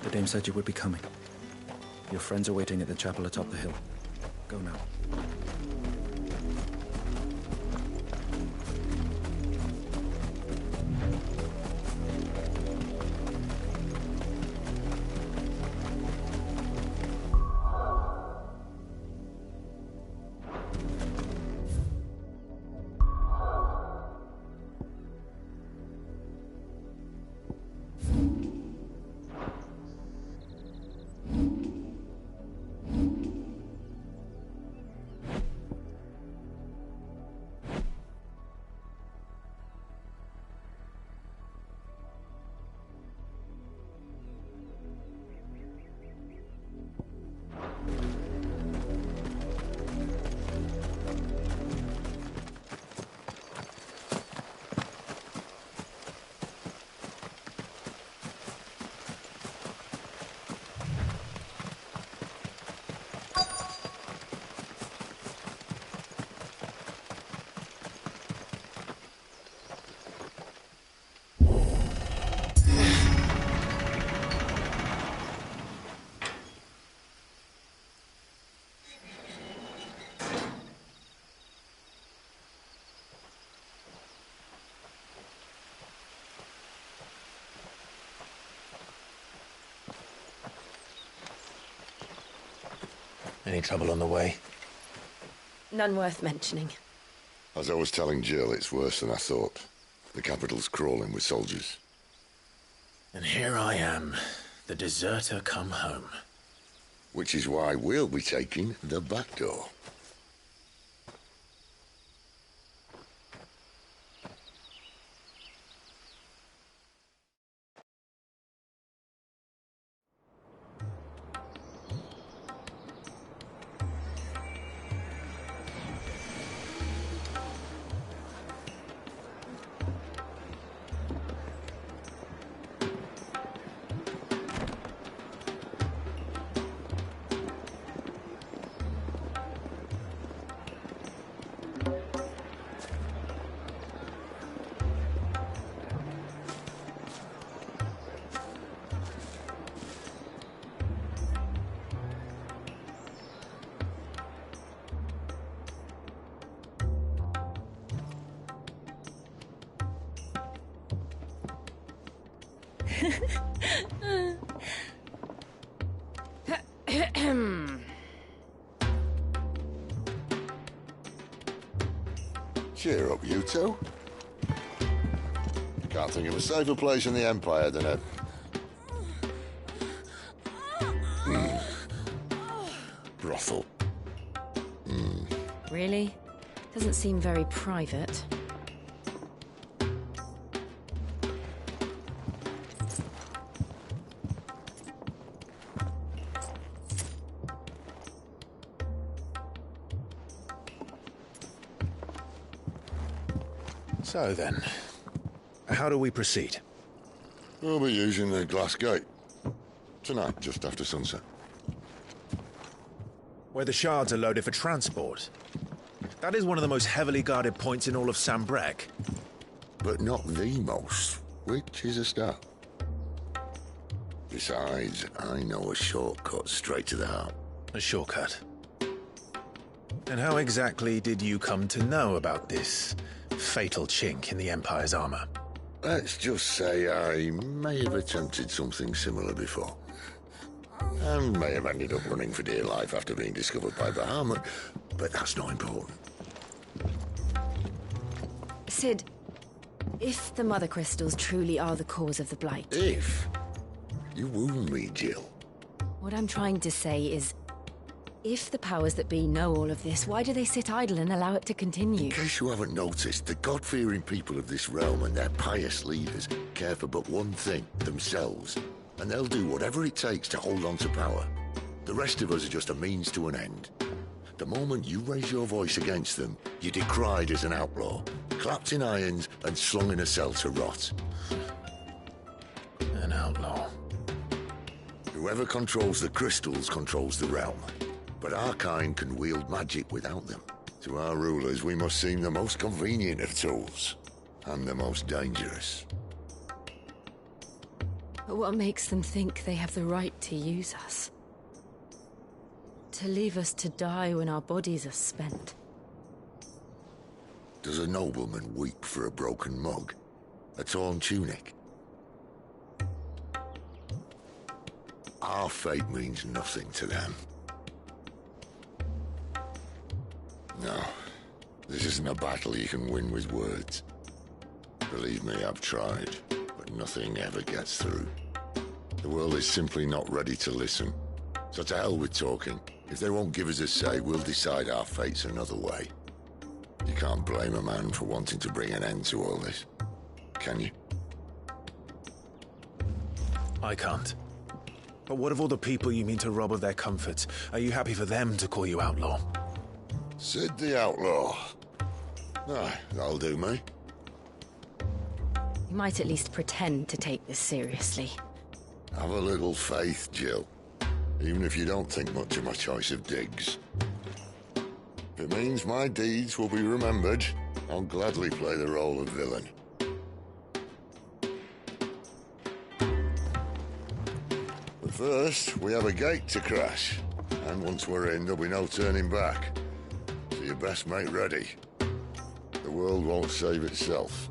The dame said you would be coming. Your friends are waiting at the chapel atop the hill. Go now. Any trouble on the way? None worth mentioning. As I was telling Jill, it's worse than I thought. The capital's crawling with soldiers. And here I am, the deserter come home. Which is why we'll be taking the back door. Cheer up, you two. Can't think of a safer place in the Empire than a... brothel. Really? Doesn't seem very private. So then, how do we proceed? We'll be using the glass gate. Tonight, just after sunset. where the shards are loaded for transport. That is one of the most heavily guarded points in all of Sanbraque. But not the most, which is a start. Besides, I know a shortcut straight to the heart. A shortcut? And how exactly did you come to know about this fatal chink in the Empire's armor? Let's just say I may have attempted something similar before. And may have ended up running for dear life after being discovered by Bahamut, but that's not important. Sid, if the Mother Crystals truly are the cause of the Blight... If? You wound me, Jill. What I'm trying to say is, if the powers that be know all of this, why do they sit idle and allow it to continue? In case you haven't noticed, the God-fearing people of this realm and their pious leaders care for but one thing, themselves. And they'll do whatever it takes to hold on to power. The rest of us are just a means to an end. The moment you raise your voice against them, you're decried as an outlaw, clapped in irons and slung in a cell to rot. An outlaw. Whoever controls the crystals controls the realm. But our kind can wield magic without them. To our rulers, we must seem the most convenient of tools. And the most dangerous. But what makes them think they have the right to use us? To leave us to die when our bodies are spent? Does a nobleman weep for a broken mug? A torn tunic? Our fate means nothing to them. No, this isn't a battle you can win with words. Believe me, I've tried, but nothing ever gets through. The world is simply not ready to listen. So to hell with talking. If they won't give us a say, we'll decide our fates another way. You can't blame a man for wanting to bring an end to all this, can you? I can't. But what of all the people you mean to rob of their comforts? Are you happy for them to call you outlaw? Sid the Outlaw. Aye, that'll do me. You might at least pretend to take this seriously. Have a little faith, Jill. Even if you don't think much of my choice of digs. If it means my deeds will be remembered, I'll gladly play the role of villain. But first, we have a gate to crash. And once we're in, there'll be no turning back. So you best make ready. The world won't save itself.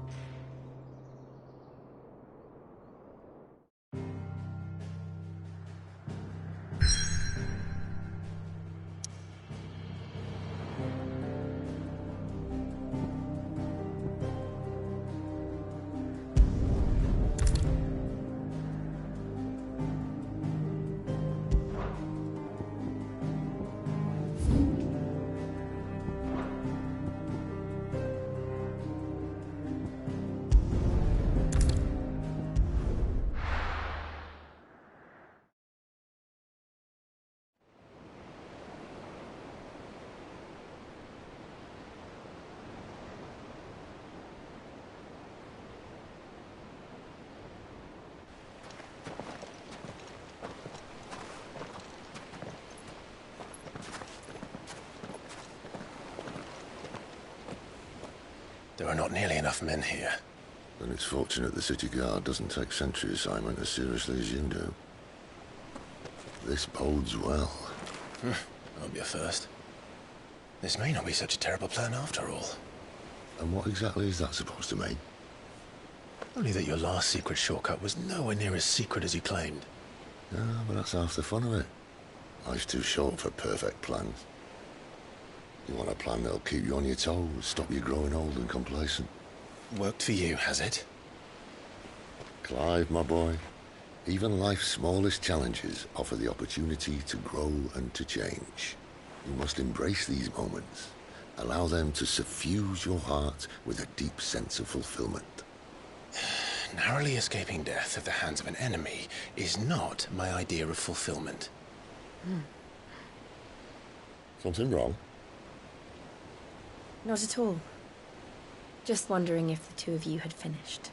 There are not nearly enough men here. Then it's fortunate the city guard doesn't take sentry assignment as seriously as you do. This bodes well. Won't be a first. This may not be such a terrible plan after all. And what exactly is that supposed to mean? Only that your last secret shortcut was nowhere near as secret as you claimed. Yeah, but that's half the fun of it. Life's too short for perfect plans. You want a plan that'll keep you on your toes, stop you growing old and complacent. Worked for you, has it? Clive, my boy, even life's smallest challenges offer the opportunity to grow and to change. You must embrace these moments. Allow them to suffuse your heart with a deep sense of fulfillment. Narrowly escaping death at the hands of an enemy is not my idea of fulfillment. Something wrong? Not at all. Just wondering if the two of you had finished.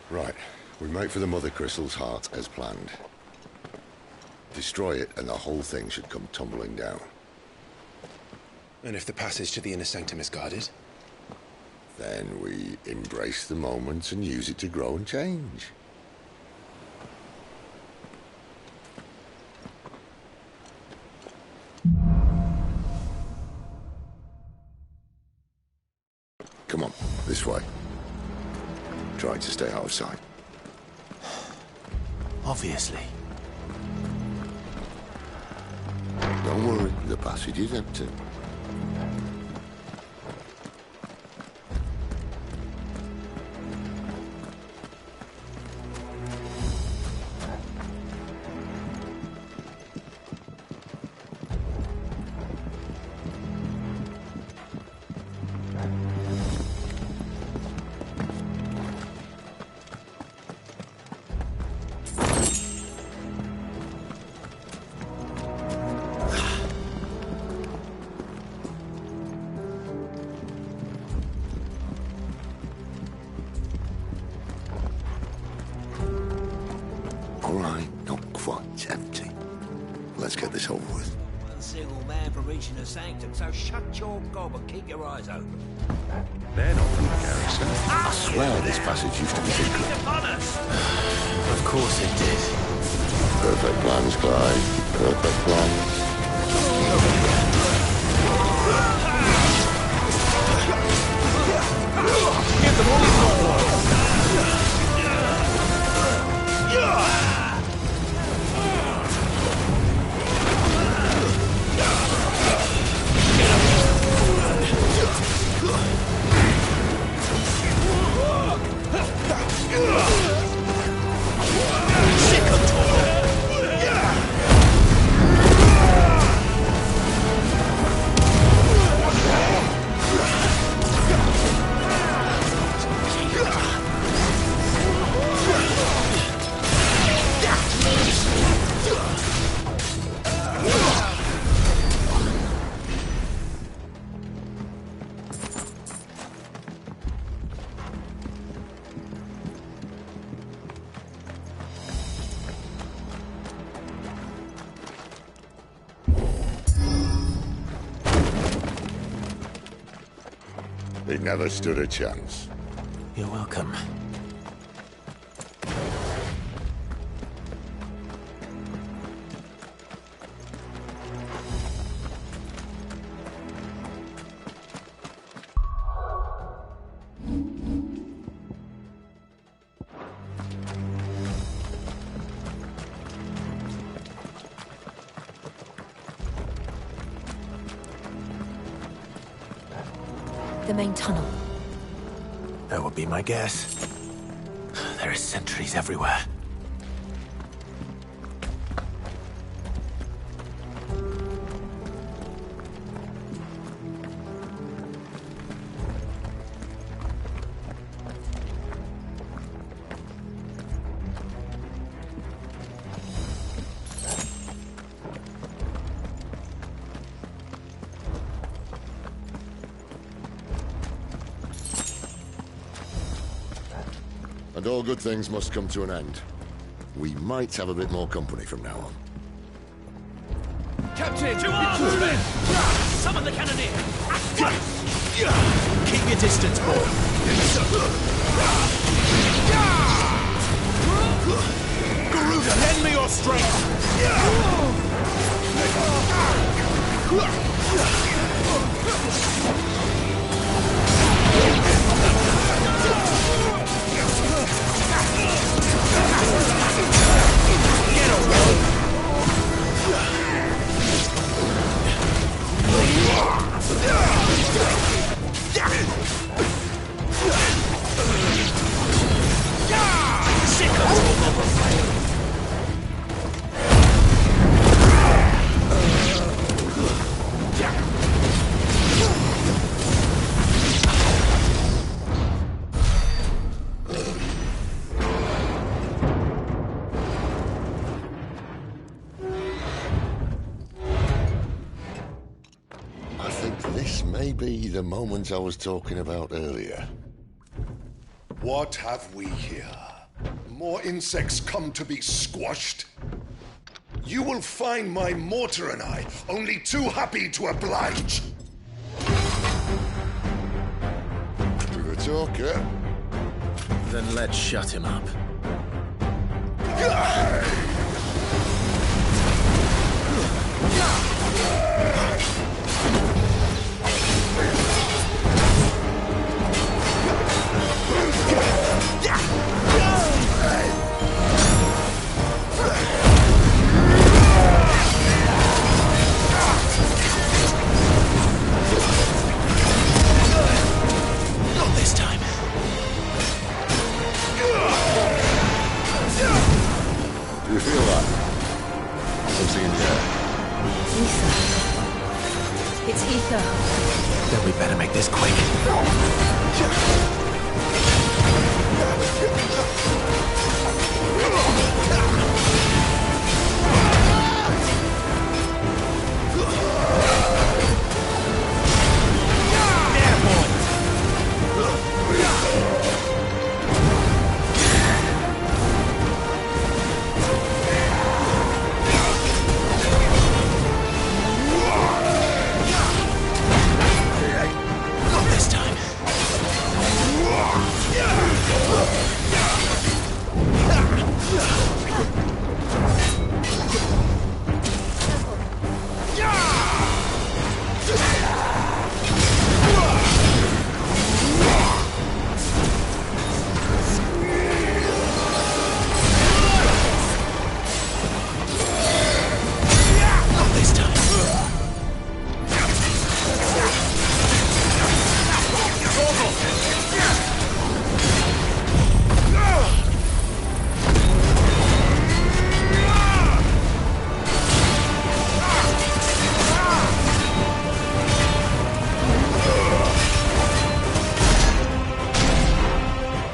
Right. We make for the Mother Crystal's heart as planned. Destroy it, and the whole thing should come tumbling down. And if the passage to the inner sanctum is guarded? Then we embrace the moment and use it to grow and change. Come on, this way. Try to stay out of sight. Obviously. Don't worry, the passage is empty. Sanctum, so shut your gob and keep your eyes open. They're not from the garrison. I swear this passage used to be secret. Of course it did. Perfect plans, Clyde. Perfect plans. Give them all his more. They never stood a chance. You're welcome. The main tunnel. That would be my guess. There are sentries everywhere. And all good things must come to an end. We might have a bit more company from now on. Captain! To arms, men! Summon the cannoneer! At once! Keep your distance, boy. Garuda, lend me your strength! Be the moment I was talking about earlier. What have we here? More insects come to be squashed? You will find my mortar and I only too happy to oblige. Do the talk, yeah? Then let's shut him up. Not this time. Do you feel that? Something in there. Ether. It's ether. Then we better make this quick. Not this time. Not this time.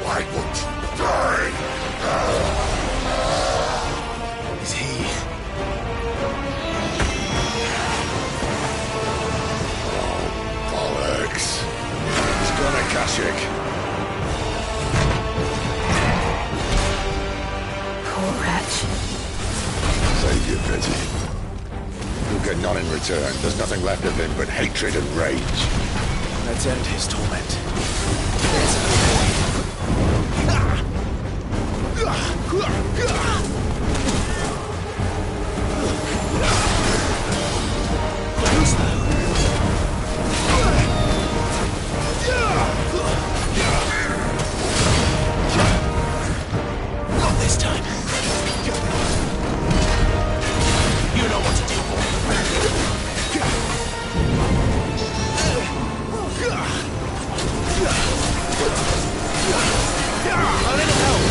Why won't you die? Is he? Bollocks. He's gonna Kashyyyk. Poor wretch. Save your pity. You'll get none in return. There's nothing left of him but hatred and rage. Let's end his torment. Not this time. You know what to do, boy. A little help.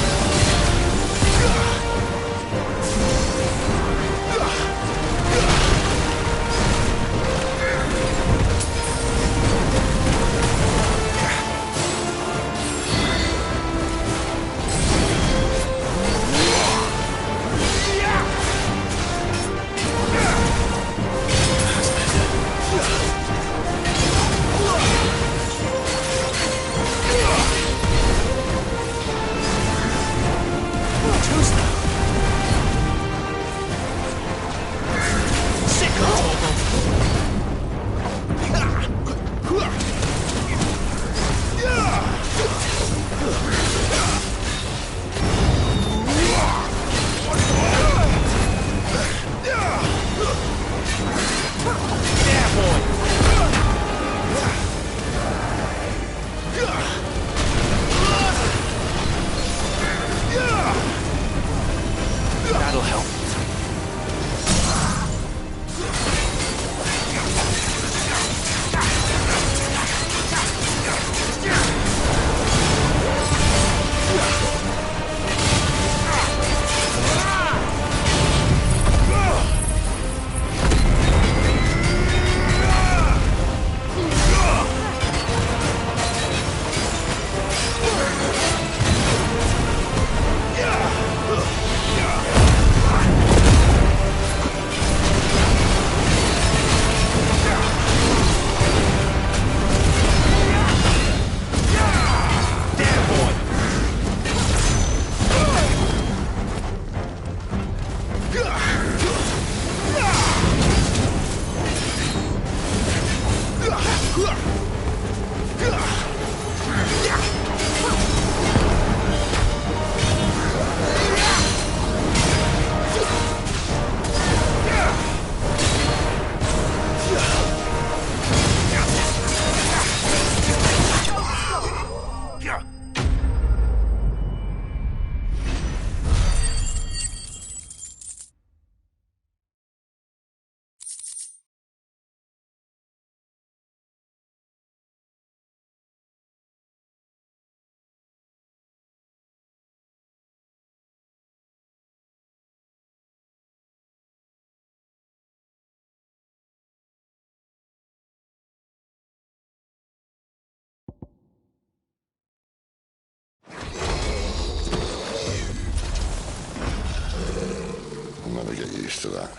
witness to that.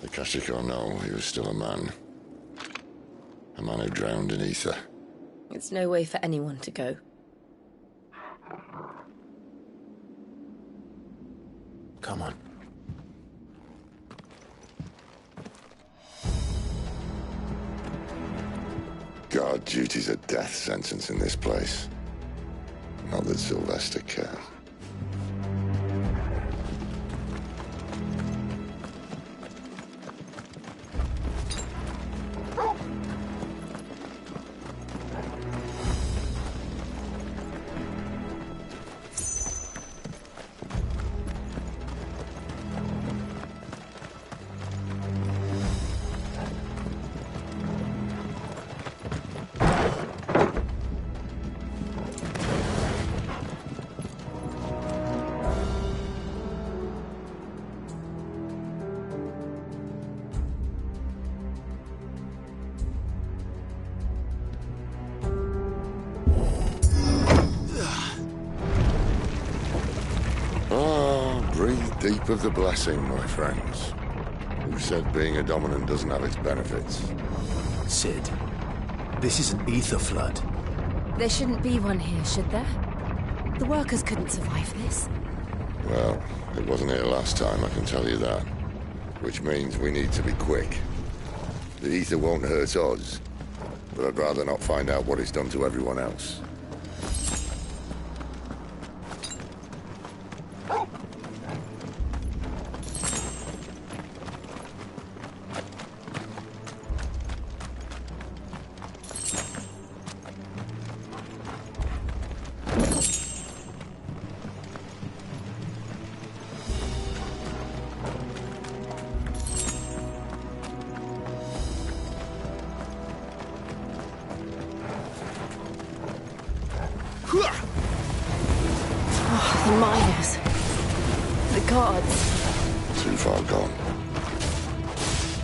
Akashic or no, he was still a man. A man who drowned in ether. It's no way for anyone to go. Come on. Guard duty's a death sentence in this place. Not that Sylvester cared. Deep of the blessing, my friends. Who said being a dominant doesn't have its benefits? Sid, this is an ether flood. There shouldn't be one here, should there? The workers couldn't survive this. Well, it wasn't here last time, I can tell you that. Which means we need to be quick. The ether won't hurt us, but I'd rather not find out what it's done to everyone else. The miners. The gods. Too far gone.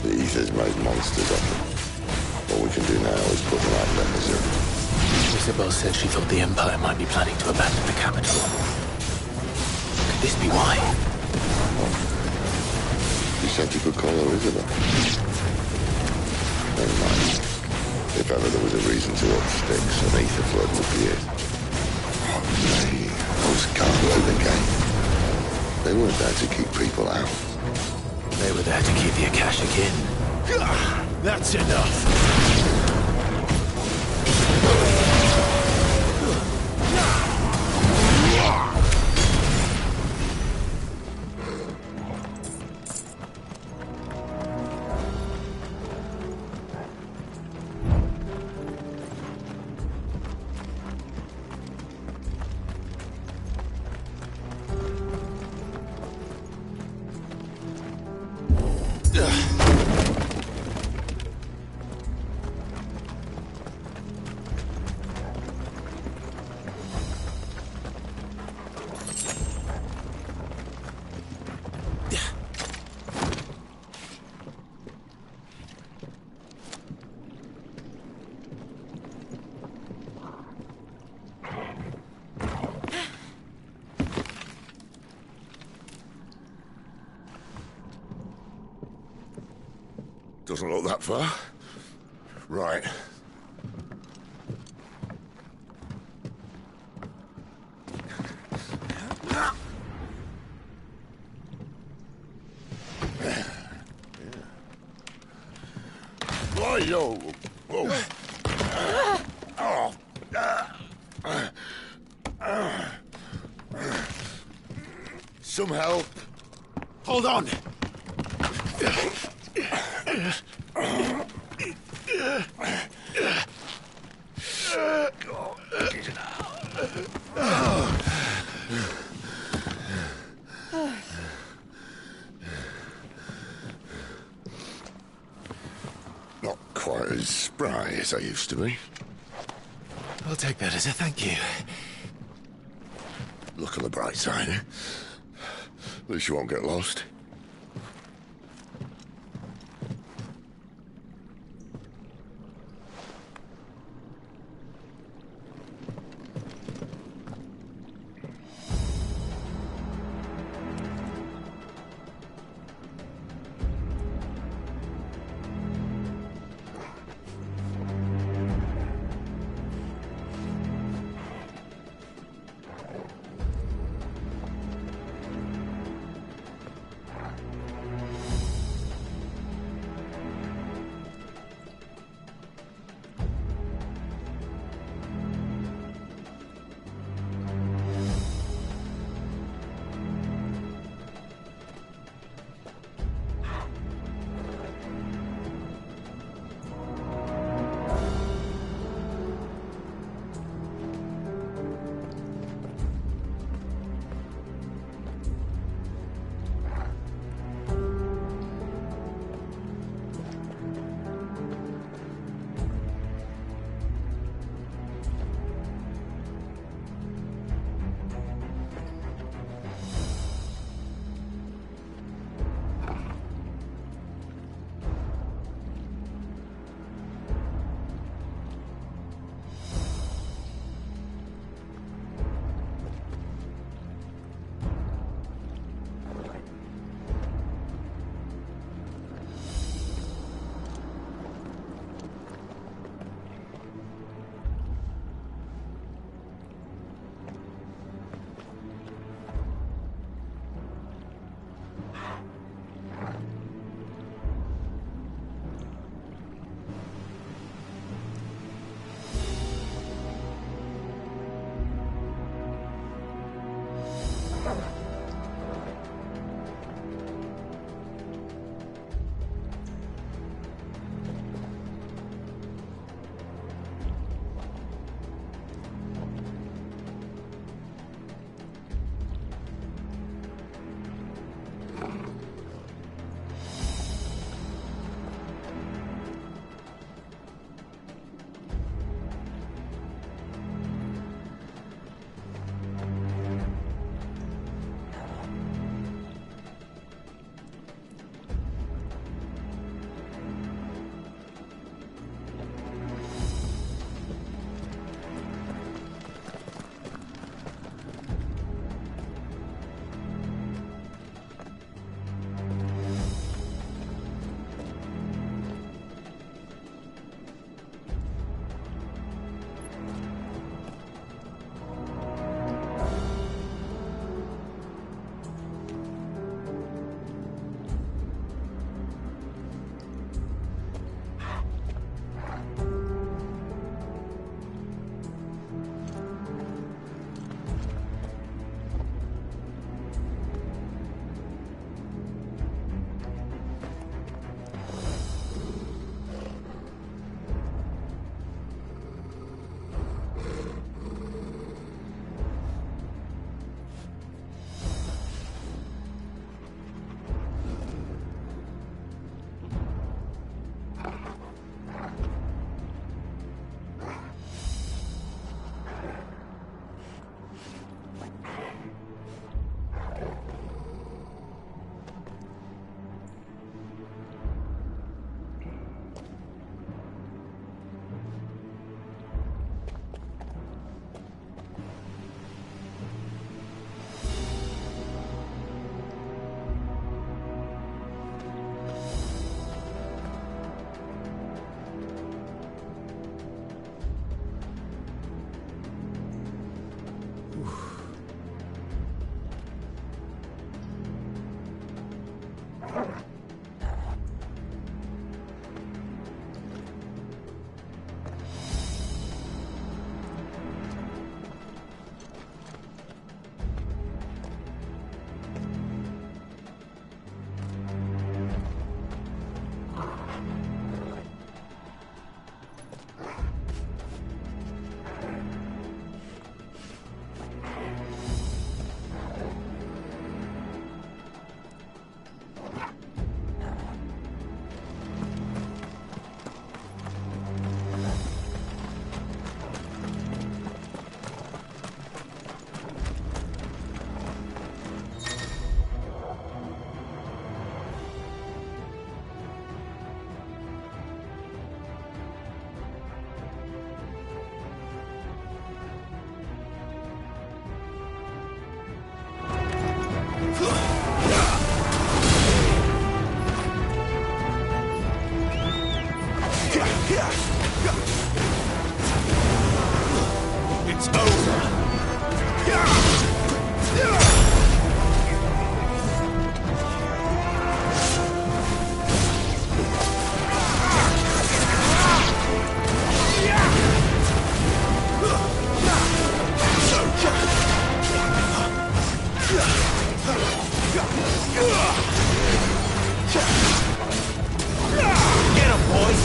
The ether's made monsters of them. All we can do now is put them out of their misery. Isabel said she thought the Empire might be planning to abandon the capital. Could this be why? You said you could call her Isabel. Never mind. If ever there was a reason to up sticks, an ether flood would be it. Those guards at the gate. They weren't there to keep people out. They were there to keep the Akashic in. That's enough. Doesn't look that far. Right. Why, yo? Whoa. Some help. Hold on. Not quite as spry as I used to be. I'll take that as a thank you. Look on the bright side, eh? At least you won't get lost. It's over. Get him, boys!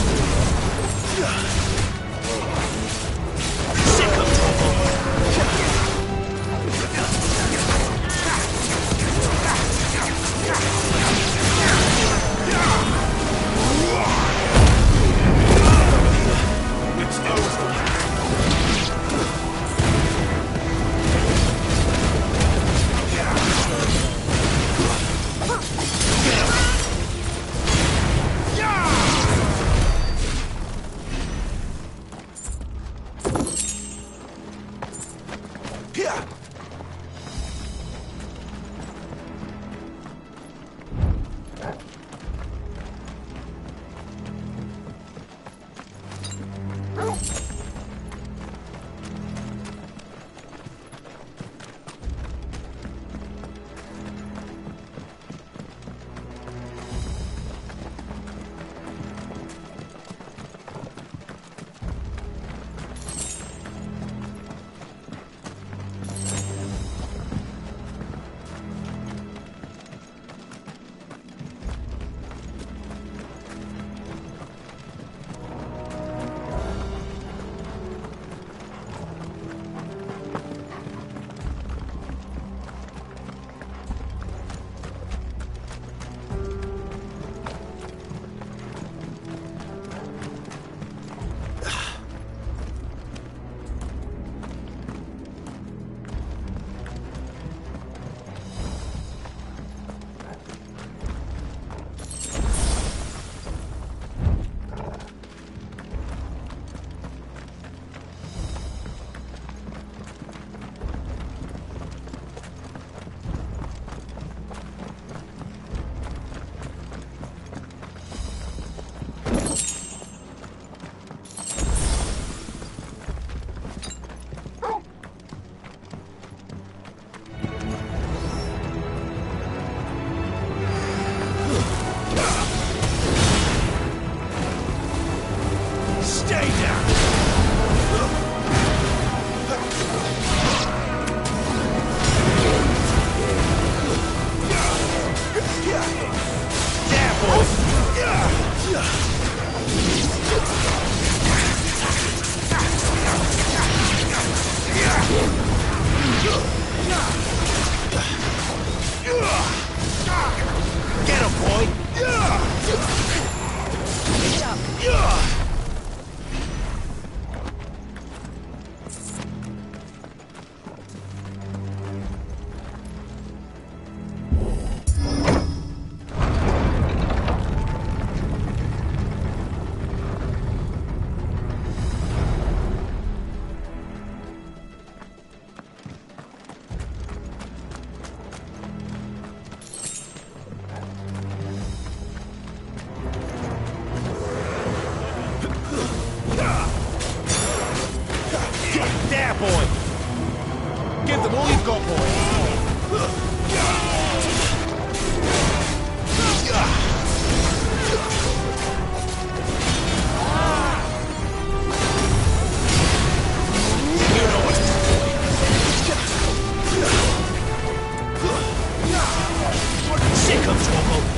Sick of It's over. Get him, boy! There, boy! Give them all you've got, boy! Sick of trouble!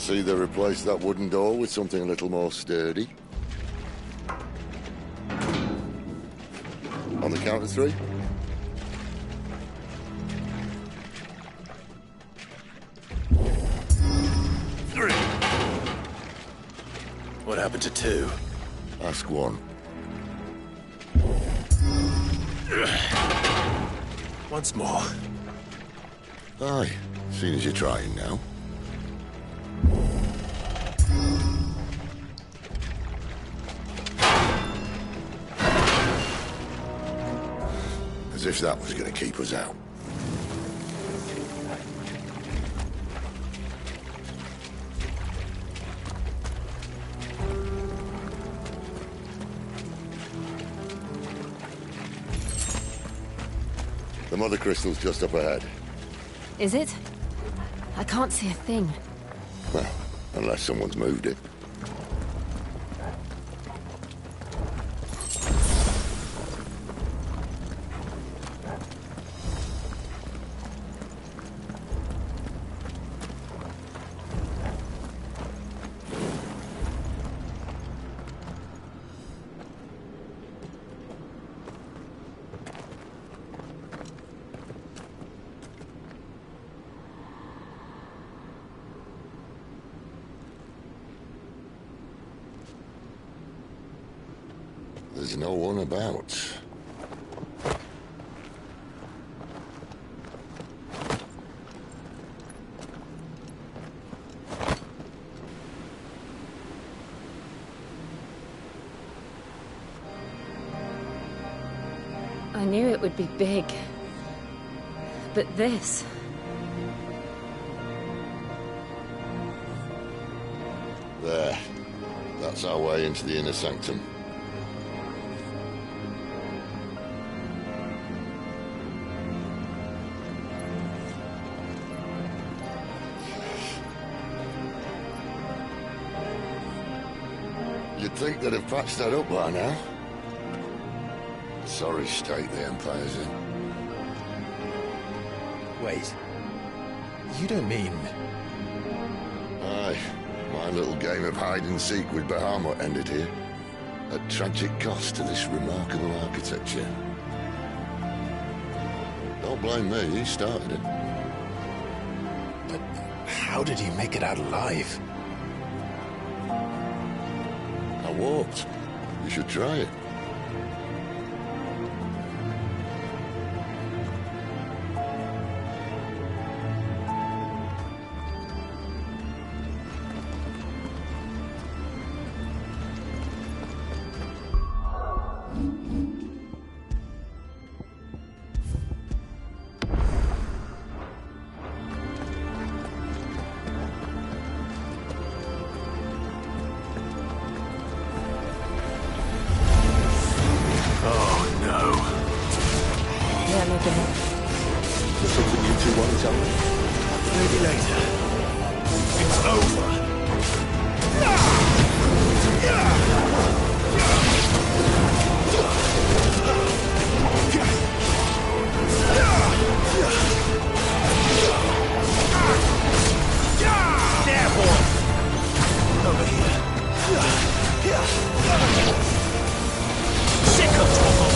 see they replaced that wooden door with something a little more sturdy. On the count of 3. What happened to 2? Ask 1. Once more. Aye, seeing as you're trying now. As if that was going to keep us out. The mother crystal's just up ahead. Is it? I can't see a thing. Well, unless someone's moved it. There's no one about. I knew it would be big. But this... There. That's our way into the inner sanctum. You'd think they'd have patched that up by now. Sorry state the Empire's in. Wait. You don't mean... Aye. My little game of hide-and-seek with Bahamut ended here. At tragic cost to this remarkable architecture. Don't blame me, he started it. But how did he make it out alive? I walked. You should try it. There's something you two want to tell me? Maybe later. It's over. There, boy! Over here. Sick of trouble!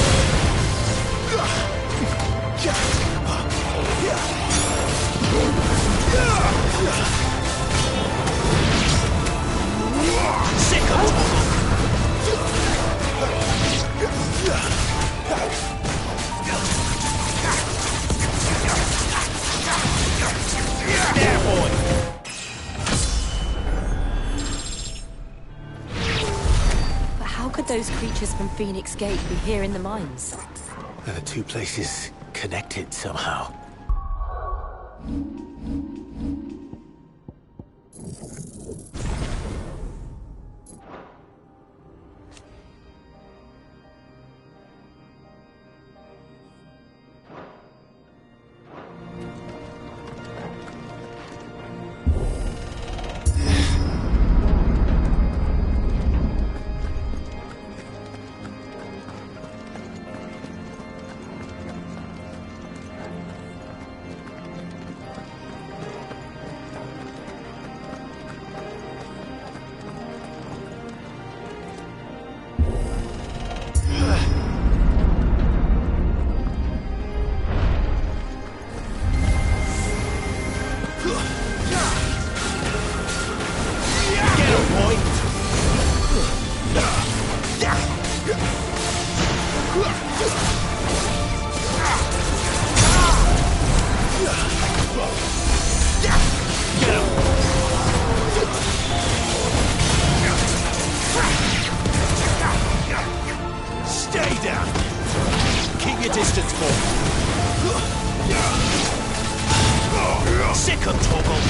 Sick of there, boy! But how could those creatures from Phoenix Gate be here in the mines? Are the two places connected somehow? Stay down! Keep your distance, boy. Sick of Toggle!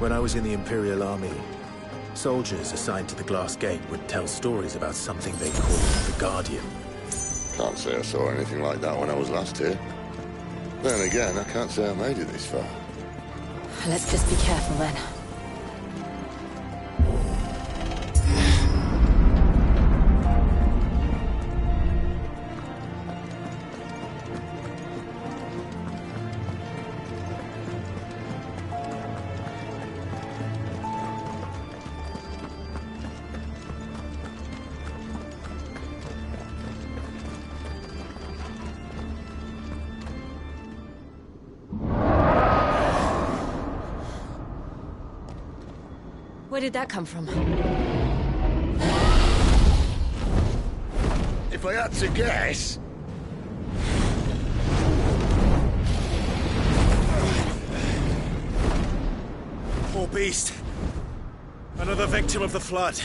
When I was in the Imperial Army, soldiers assigned to the Glass Gate would tell stories about something they called the Guardian. Can't say I saw anything like that when I was last here. Then again, I can't say I made it this far. Let's just be careful then. Where did that come from? If I had to guess... Poor beast. Another victim of the Flood.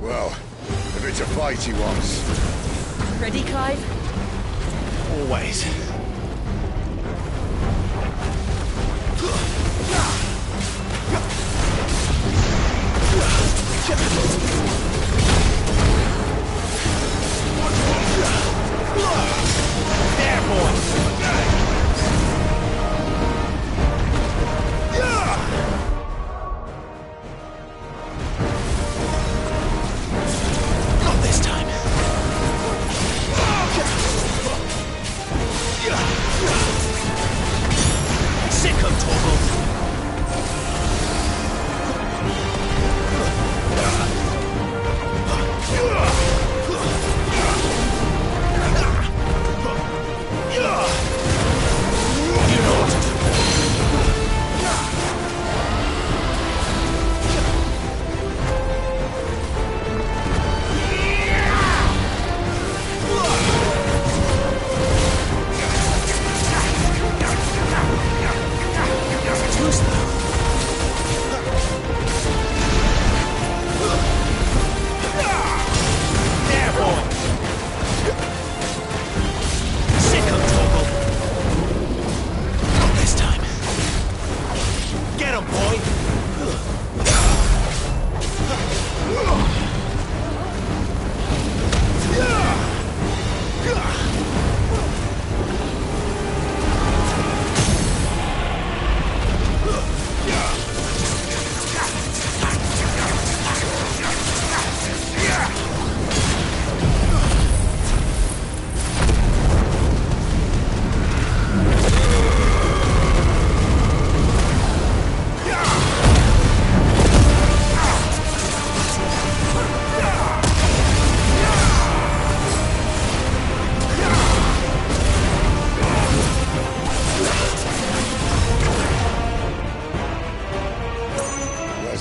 Well, if it's a fight he wants. Ready, Clive? Always. There, boy! Not this time. Sick of Torgal.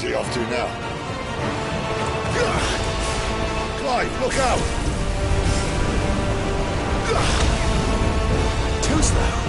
Where's he off to now? Clive, look out! Too slow.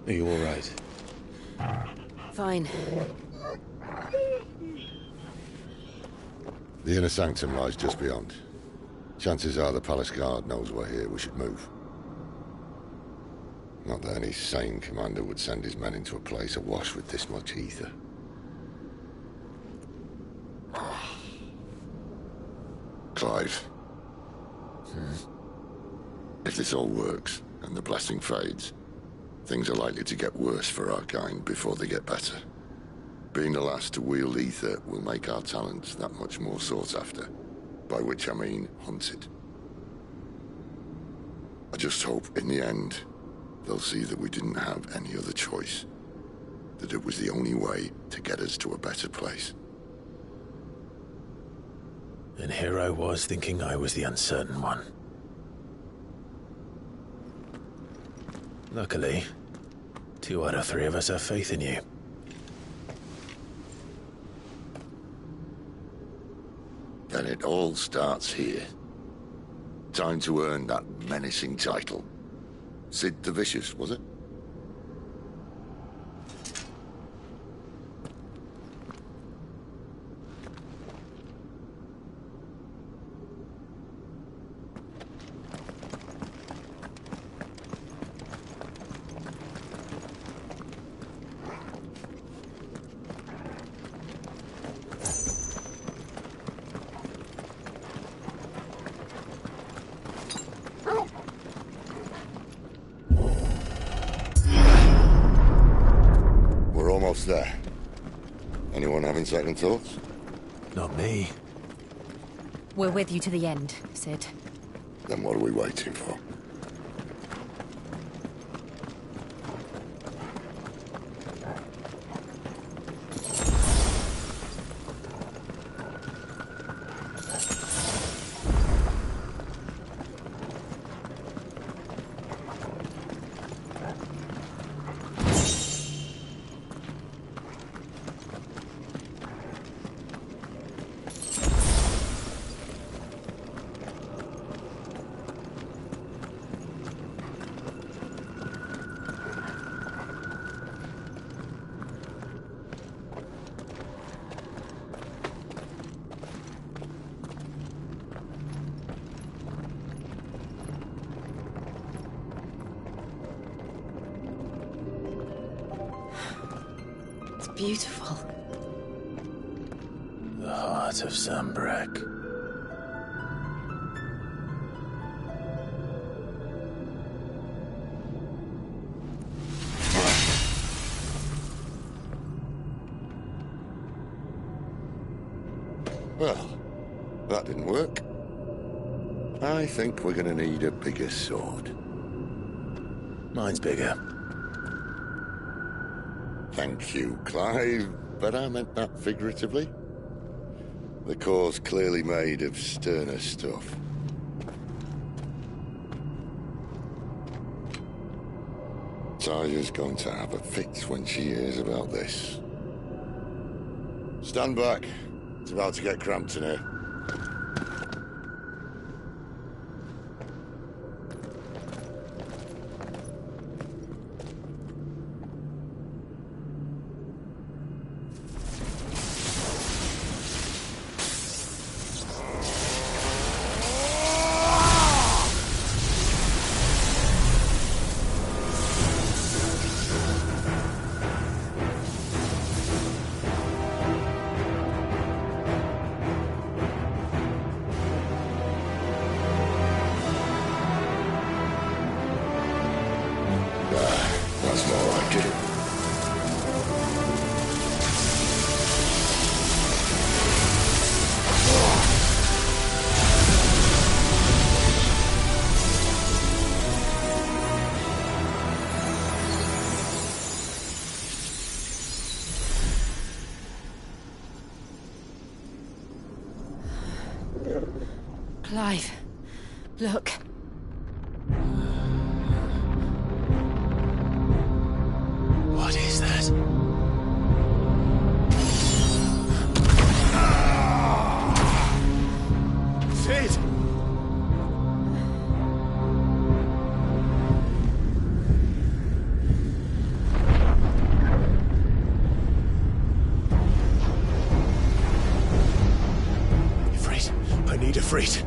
Are you all right? Fine. The inner sanctum lies just beyond. Chances are the palace guard knows we're here. We should move. Not that any sane commander would send his men into a place awash with this much ether. Clive. If this all works, and the blessing fades, things are likely to get worse for our kind before they get better. Being the last to wield ether will make our talents that much more sought after. by which I mean hunted. I just hope in the end they'll see that we didn't have any other choice, that it was the only way to get us to a better place. And here I was thinking I was the uncertain one. Luckily, 2 out of 3 of us have faith in you. Then it all starts here. Time to earn that menacing title. Sid the Vicious, was it? There. Anyone having second thoughts? Not me. We're with you to the end, Sid. Then what are we waiting for? Beautiful. The heart of Sanbraque. Well, that didn't work. I think we're gonna need a bigger sword. Mine's bigger. Thank you, Clive, but I meant that figuratively. The core's clearly made of sterner stuff. Taya's going to have a fit when she hears about this. Stand back. It's about to get cramped in here. That's more like it. Clive, look. What is that? Sid! Ifrit, I need Ifrit.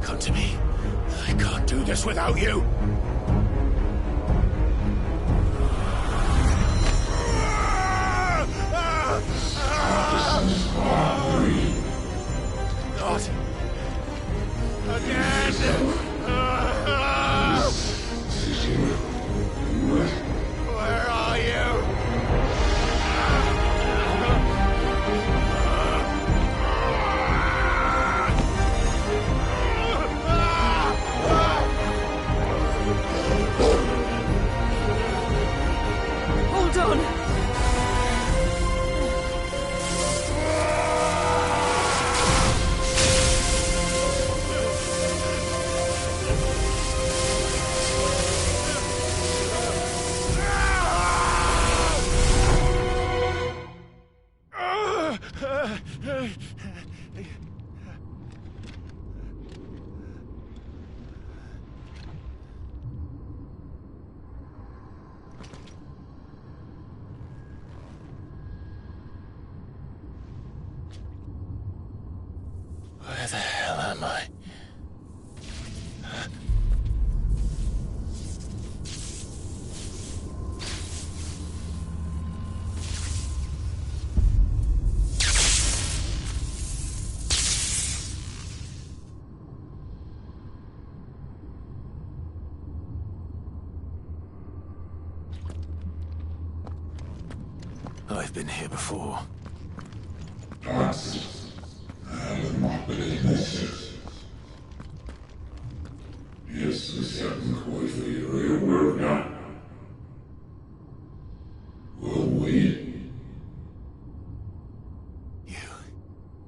Come to me. I can't do this without you. Not again. Where are you? Where the hell am I? I've been here before.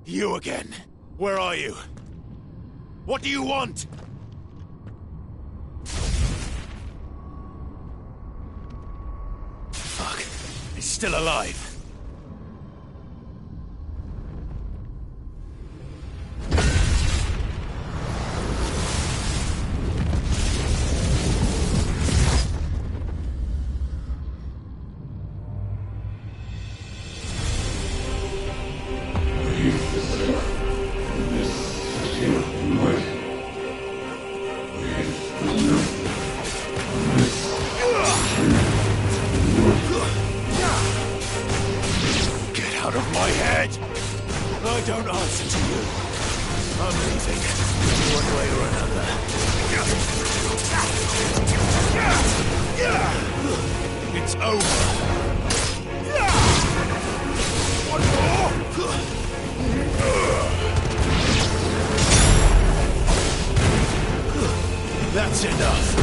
You again? Where are you? What do you want? Fuck. He's still alive. That's enough.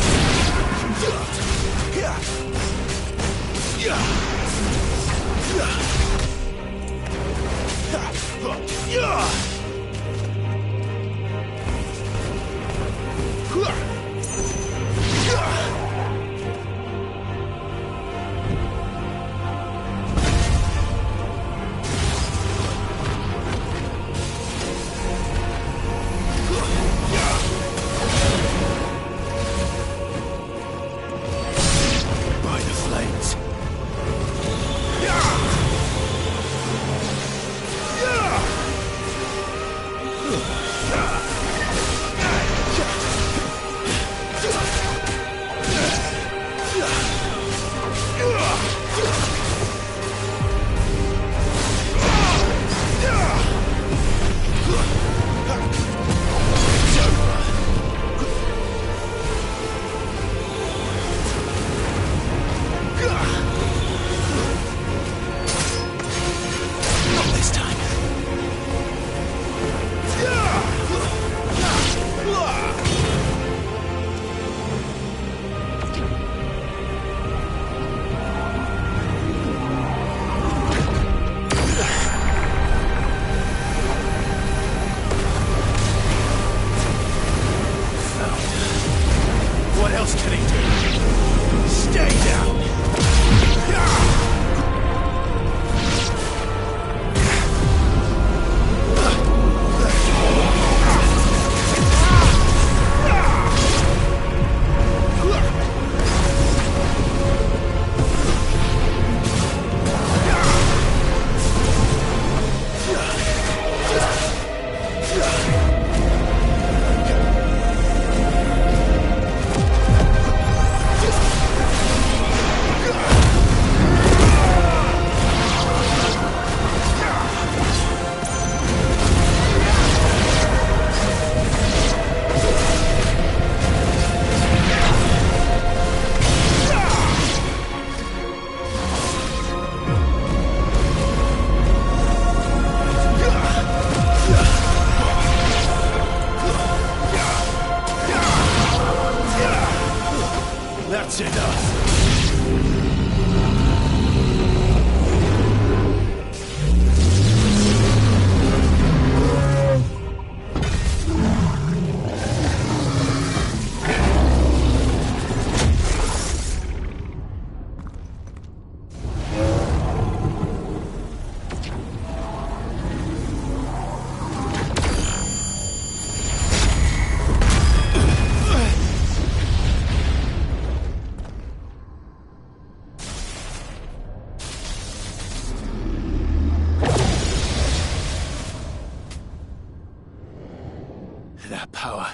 That power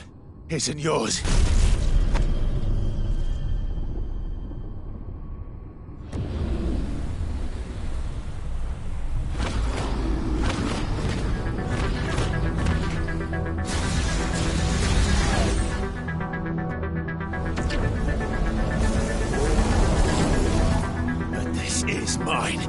isn't yours. But this is mine.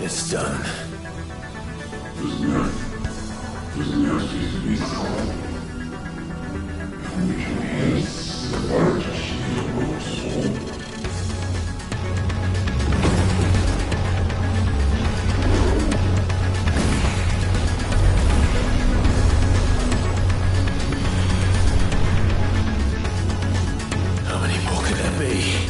It's done. How many more could there be?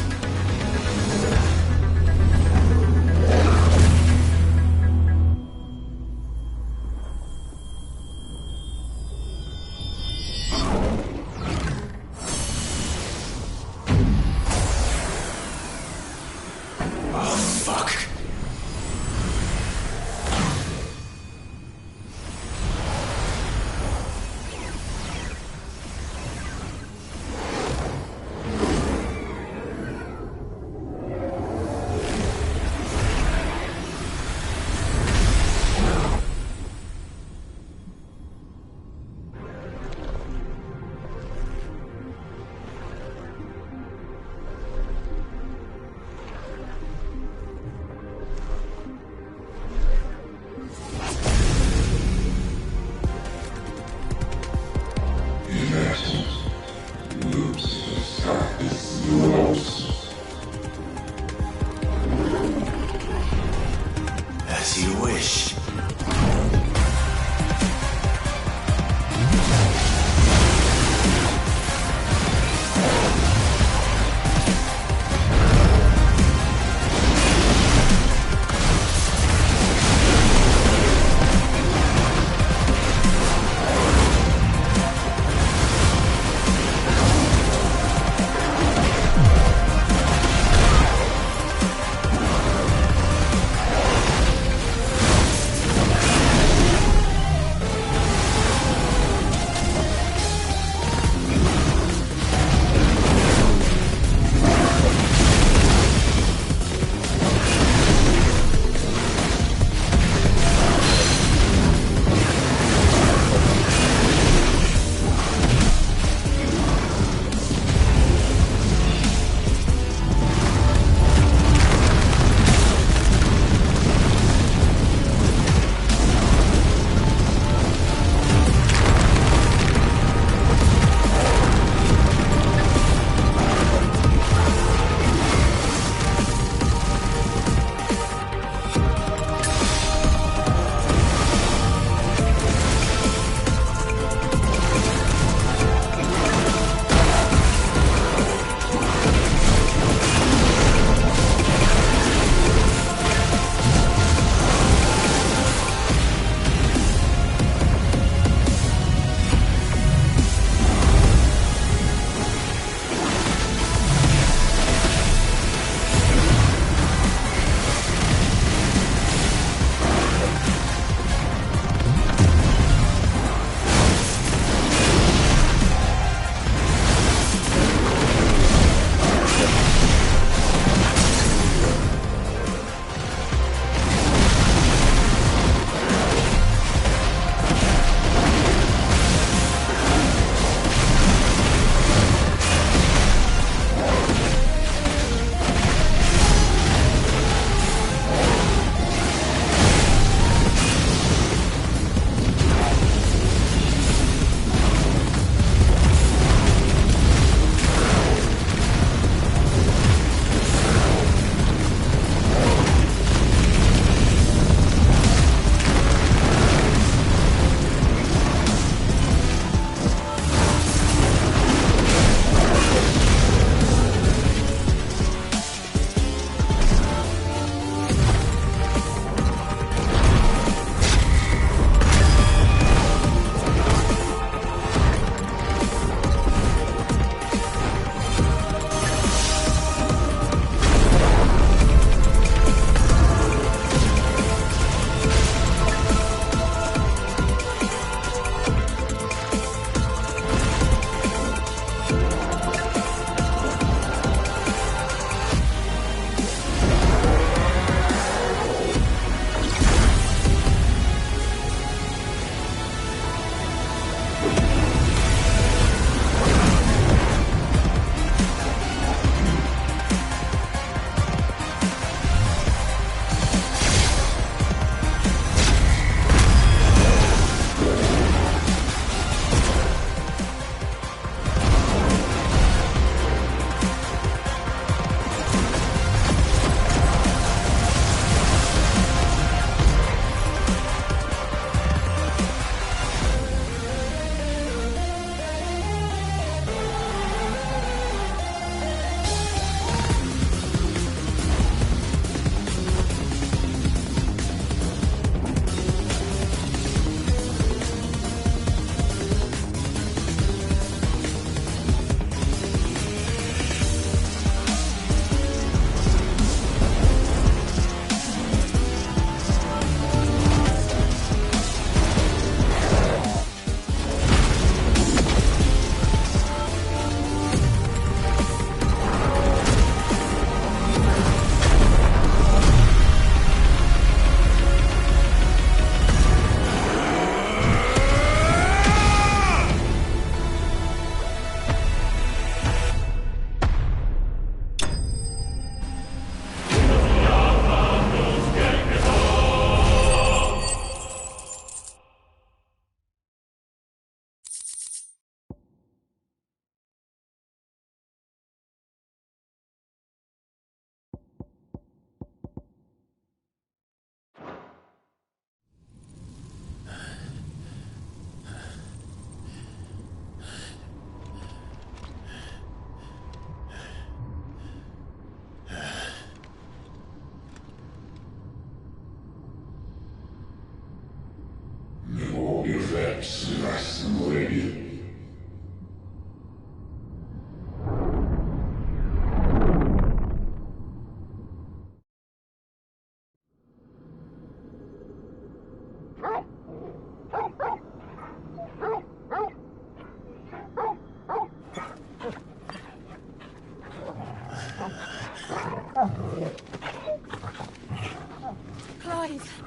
Clive.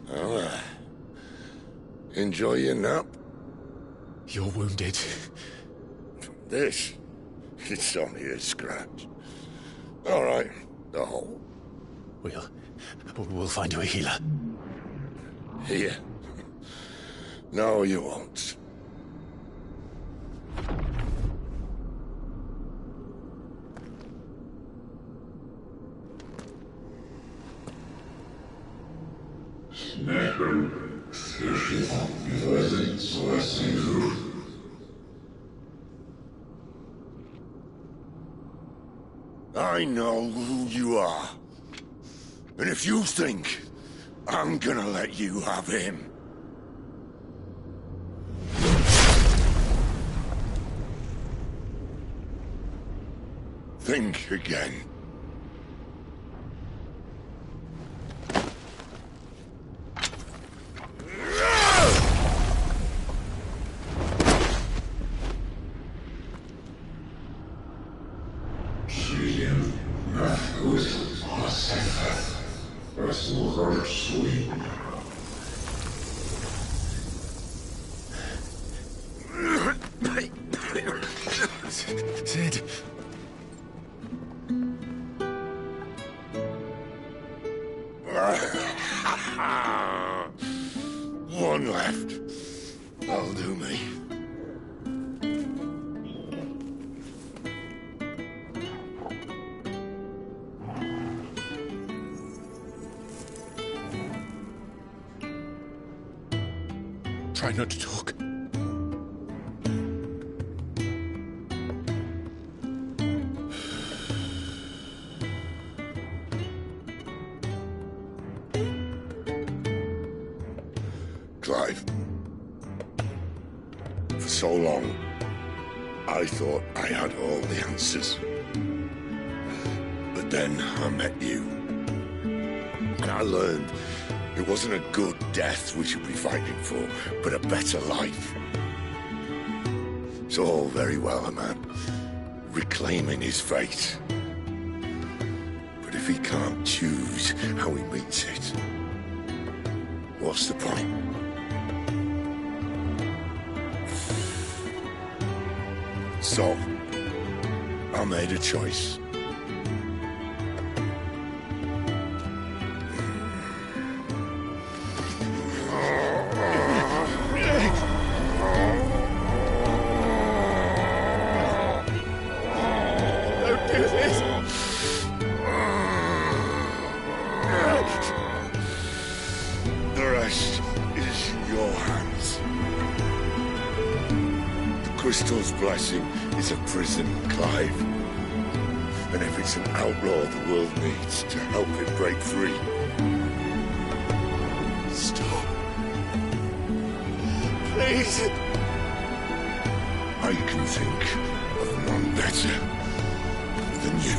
Well, enjoy your nap? You're wounded. This? It's only a scratch. All right, the hole. We'll find you a healer. Here? No, you won't. I know who you are. And if you think I'm gonna let you have him... think again. Sid. One left. That'll do me. Try not to talk. Clive. For so long, I thought I had all the answers. But then I met you. And I learned it wasn't a good death we should be fighting for, but a better life. It's all very well, a man reclaiming his fate. But if he can't choose how he meets it, what's the point? So, I made a choice. Don't do this! The rest is in your hands. The crystal's blessing is a prison, Clive. And if it's an outlaw the world needs to help it break free... Stop. Please. I can think of none better than you.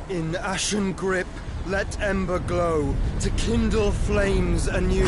In ashen grip, let ember glow, to kindle flames anew.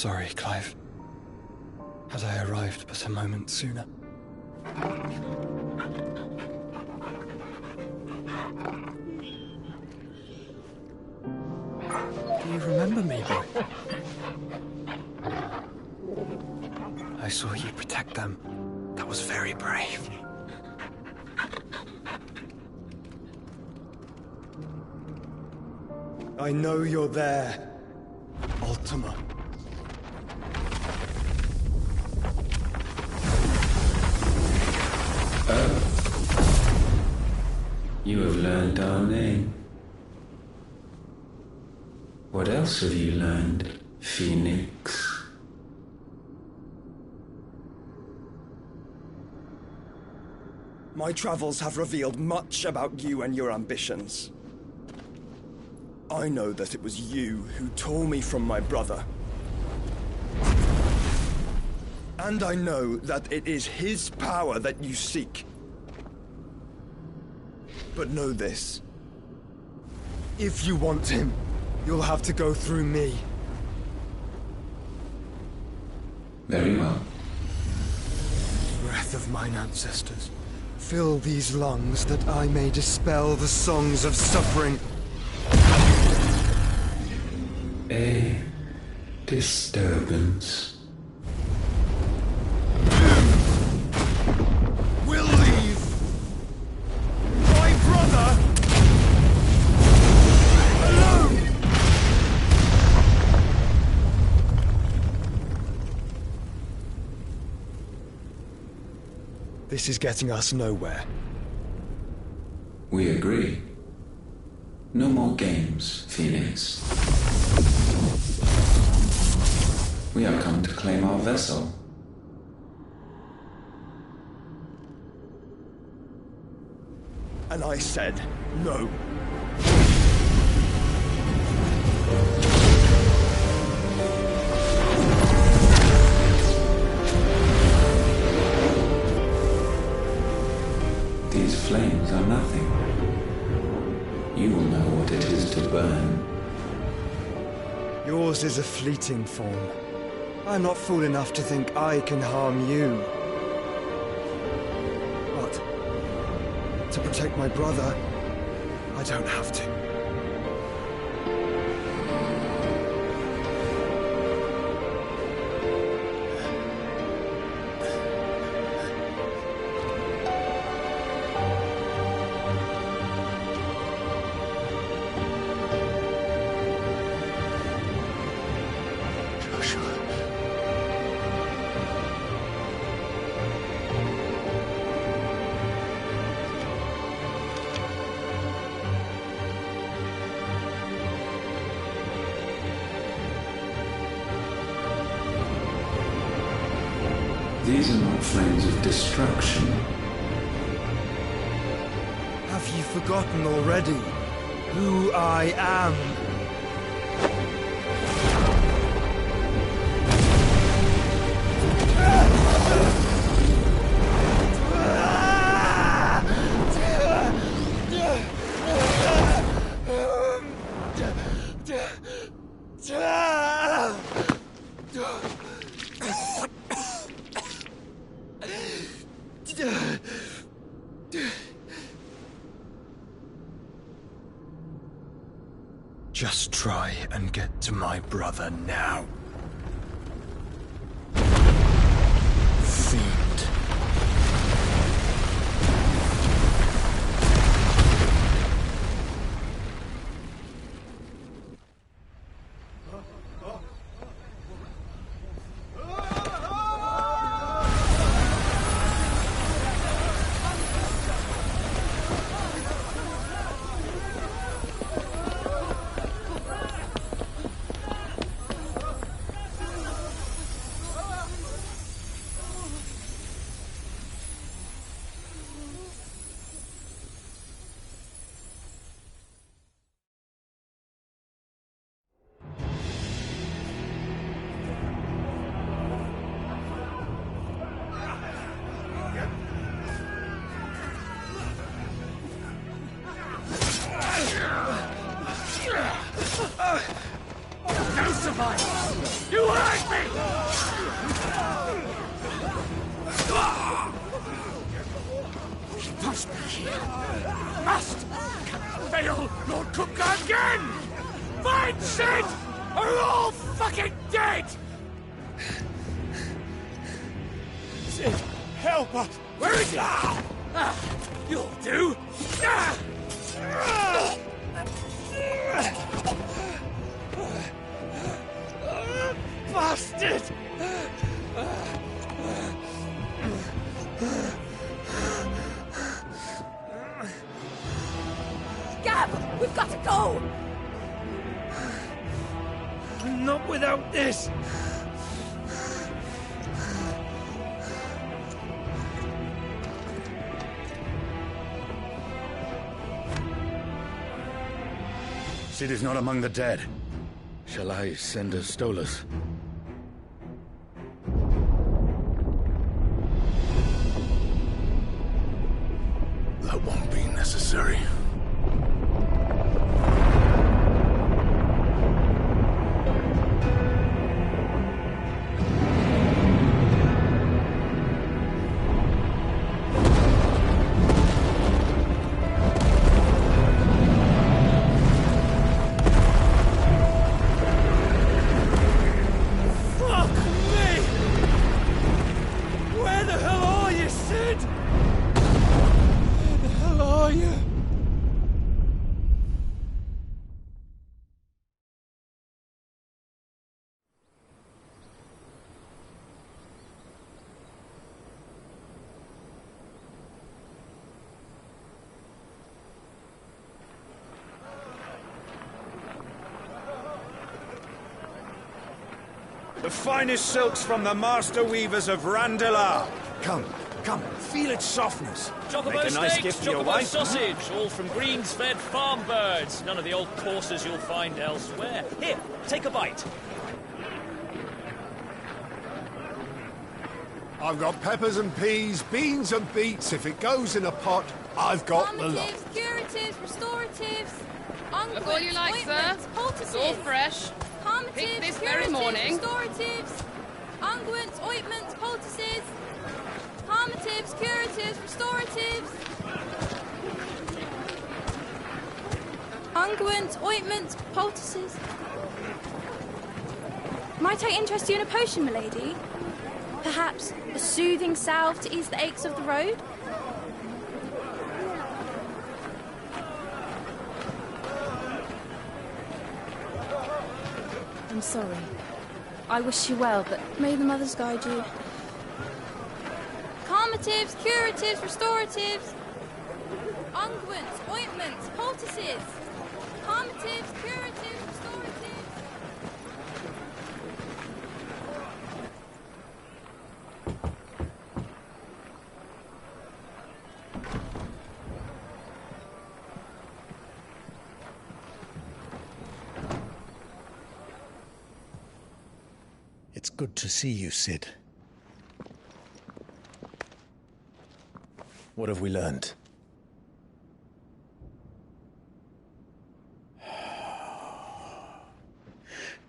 sorry, Clive. Had I arrived but a moment sooner. Do you remember me, boy? I saw you protect them. That was very brave. I know you're there, Ultima. You have learned our name. What else have you learned, Phoenix? My travels have revealed much about you and your ambitions. I know that it was you who tore me from my brother. And I know that it is his power that you seek. But know this. If you want him, you'll have to go through me. Very well. Breath of mine ancestors, fill these lungs that I may dispel the songs of suffering. A disturbance. We'll leave. My brother alone. This is getting us nowhere. We agree. No more games, Phoenix. We have come to claim our vessel. And I said no. These flames are nothing. You will know what it is to burn. Yours is a fleeting form. I'm not fool enough to think I can harm you. But to protect my brother, I don't have to. These are not flames of destruction. Have you forgotten already who I am? Just try and get to my brother now. Fiend. must be here. Must! Cannot fail, Lord Cookgar again! Find Sid! Or we're all fucking dead! Sid, help us! Where is he? You'll do! Bastard! Gab, we've got to go! Not without this! Sid is not among the dead. Shall I send a Stolas? That won't be necessary. The finest silks from the master weavers of Randalar. Come, feel its softness. Chocobo Make a nice steaks, gift for your chocobo wife. sausage, all from greens-fed farm birds. None of the old courses you'll find elsewhere. Here, take a bite. I've got peppers and peas, beans and beets. If it goes in a pot, I've got the lot. Calmatives, curatives, restoratives, unguents, Look all you like, sir. ointments, poultices. It's all fresh. Calmatives, Picked this very curatives, morning. restoratives, unguents, ointments, poultices. Calmatives, curatives, restoratives. Unguents, ointments, poultices. Might I interest you in a potion, milady? Perhaps a soothing salve to ease the aches of the road? I'm sorry. I wish you well, but may the mothers guide you. Calmatives, curatives, restoratives. Unguents, ointments, poultices. Calmatives, curatives, restoratives. It's good to see you, Sid. What have we learned?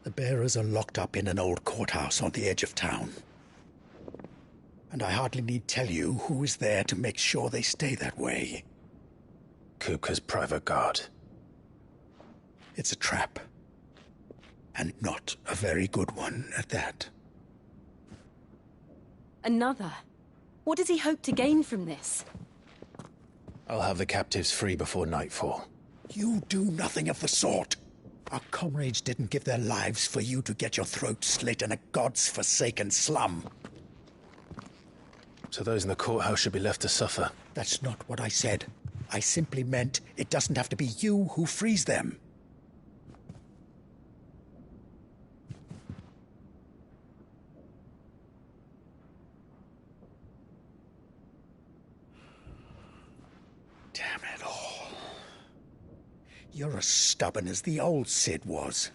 The bearers are locked up in an old courthouse on the edge of town. And I hardly need tell you who is there to make sure they stay that way. Kupka's private guard. It's a trap. And not a very good one at that. Another? What does he hope to gain from this? I'll have the captives free before nightfall. You do nothing of the sort. Our comrades didn't give their lives for you to get your throat slit in a god's forsaken slum. So those in the courthouse should be left to suffer. That's not what I said. I simply meant it doesn't have to be you who frees them. Damn it all. You're as stubborn as the old Sid was.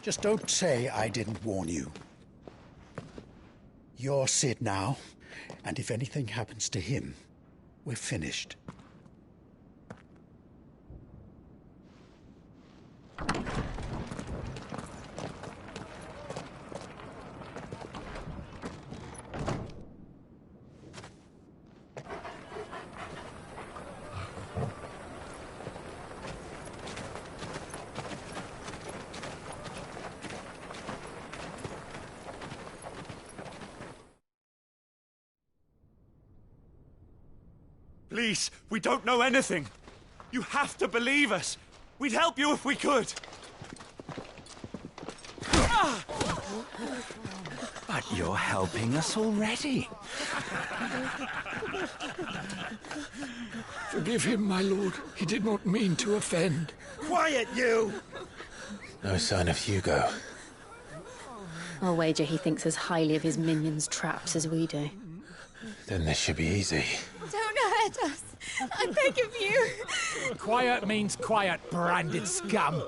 Just don't say I didn't warn you. You're Sid now, and if anything happens to him, we're finished. police. We don't know anything. You have to believe us. We'd help you if we could. But you're helping us already. Forgive him, my lord. He did not mean to offend. Quiet, you! No sign of Hugo. I'll wager he thinks as highly of his minions' traps as we do. Then this should be easy. Don't hurt us. I beg of you. Quiet means quiet, branded scum.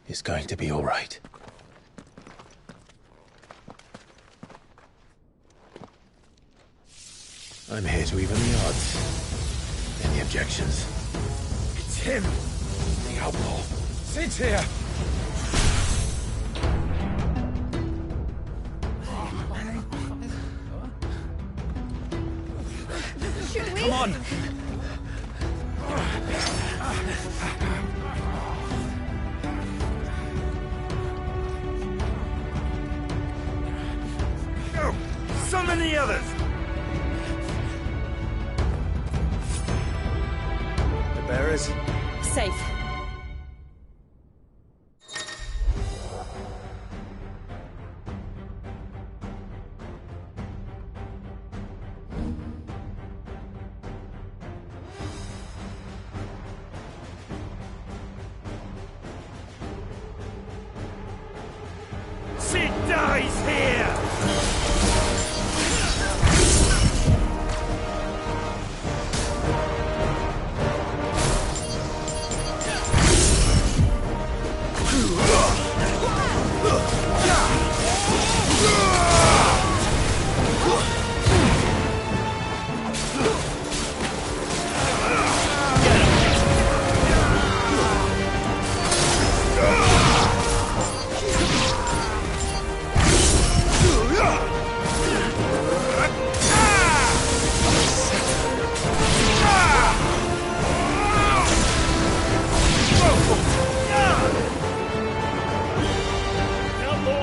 It's going to be all right. I'm here to even the odds. Any objections? It's him, the outlaw. Sit here. Should we? Come on. Go! Summon the others! The bearers? Safe. Sid dies here!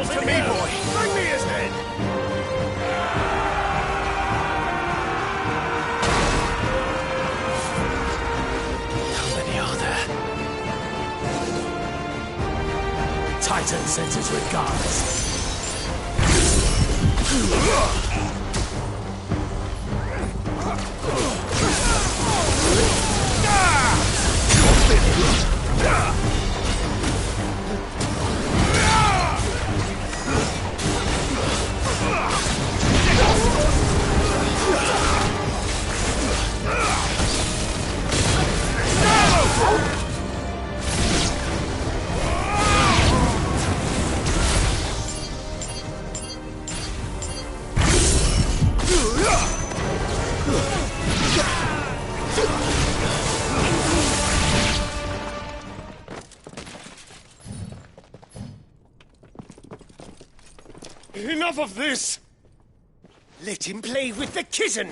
To me, boy! Bring me his head! How many are there? Titan sends his regards. Enough of this! Let him play with the kitten!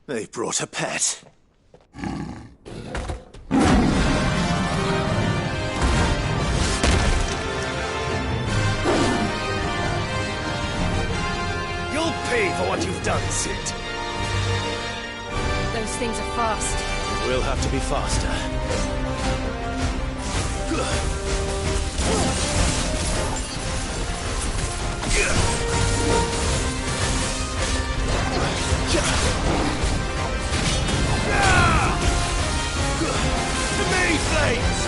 They brought a pet. You'll pay for what you've done, Sid. Those things are fast. We'll have to be faster. To me, flames!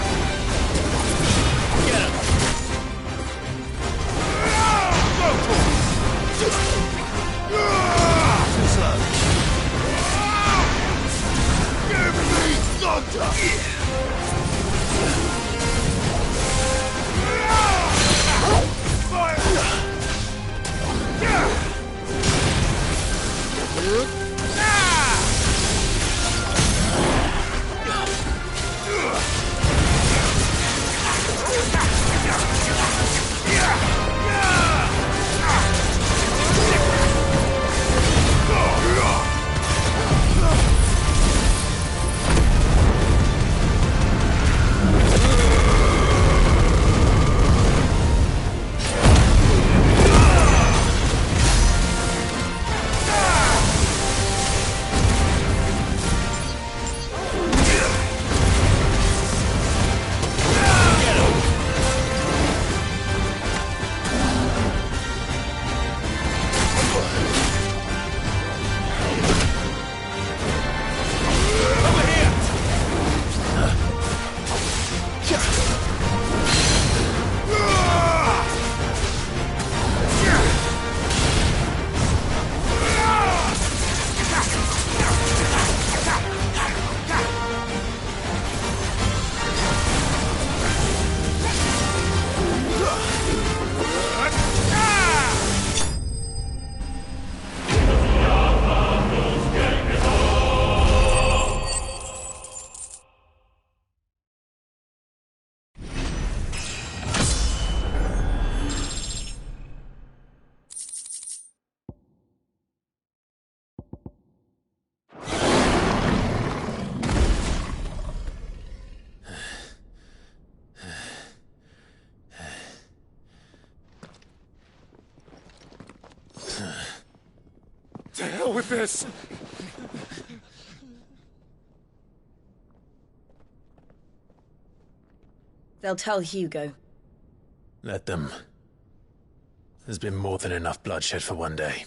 Get him! Too slow. Give me thunder! Fire! with this! They'll tell Hugo. Let them. There's been more than enough bloodshed for one day.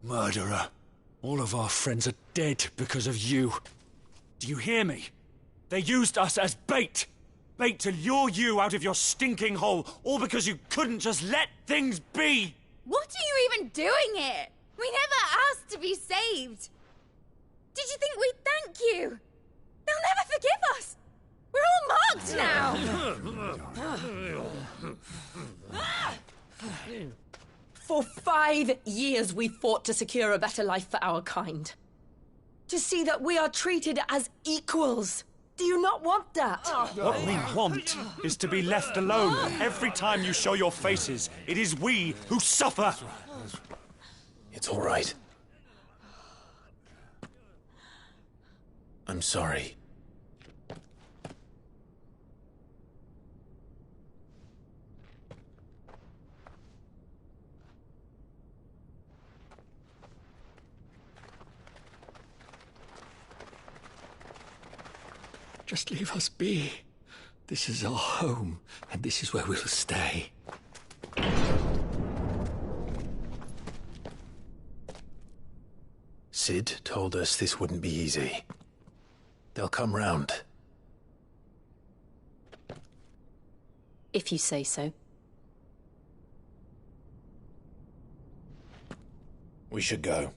Murderer. All of our friends are dead because of you. Do you hear me? They used us as bait. Bait to lure you out of your stinking hole, all because you couldn't just let things be. What are you even doing here? We never asked to be saved. Did you think we'd thank you? They'll never forgive us. We're all marked now. For 5 years we fought to secure a better life for our kind. To see that we are treated as equals. Do you not want that? What we want is to be left alone. Every time you show your faces, it is we who suffer. It's all right. I'm sorry. Just leave us be. This is our home, and this is where we'll stay. Sid told us this wouldn't be easy. They'll come round. If you say so. We should go.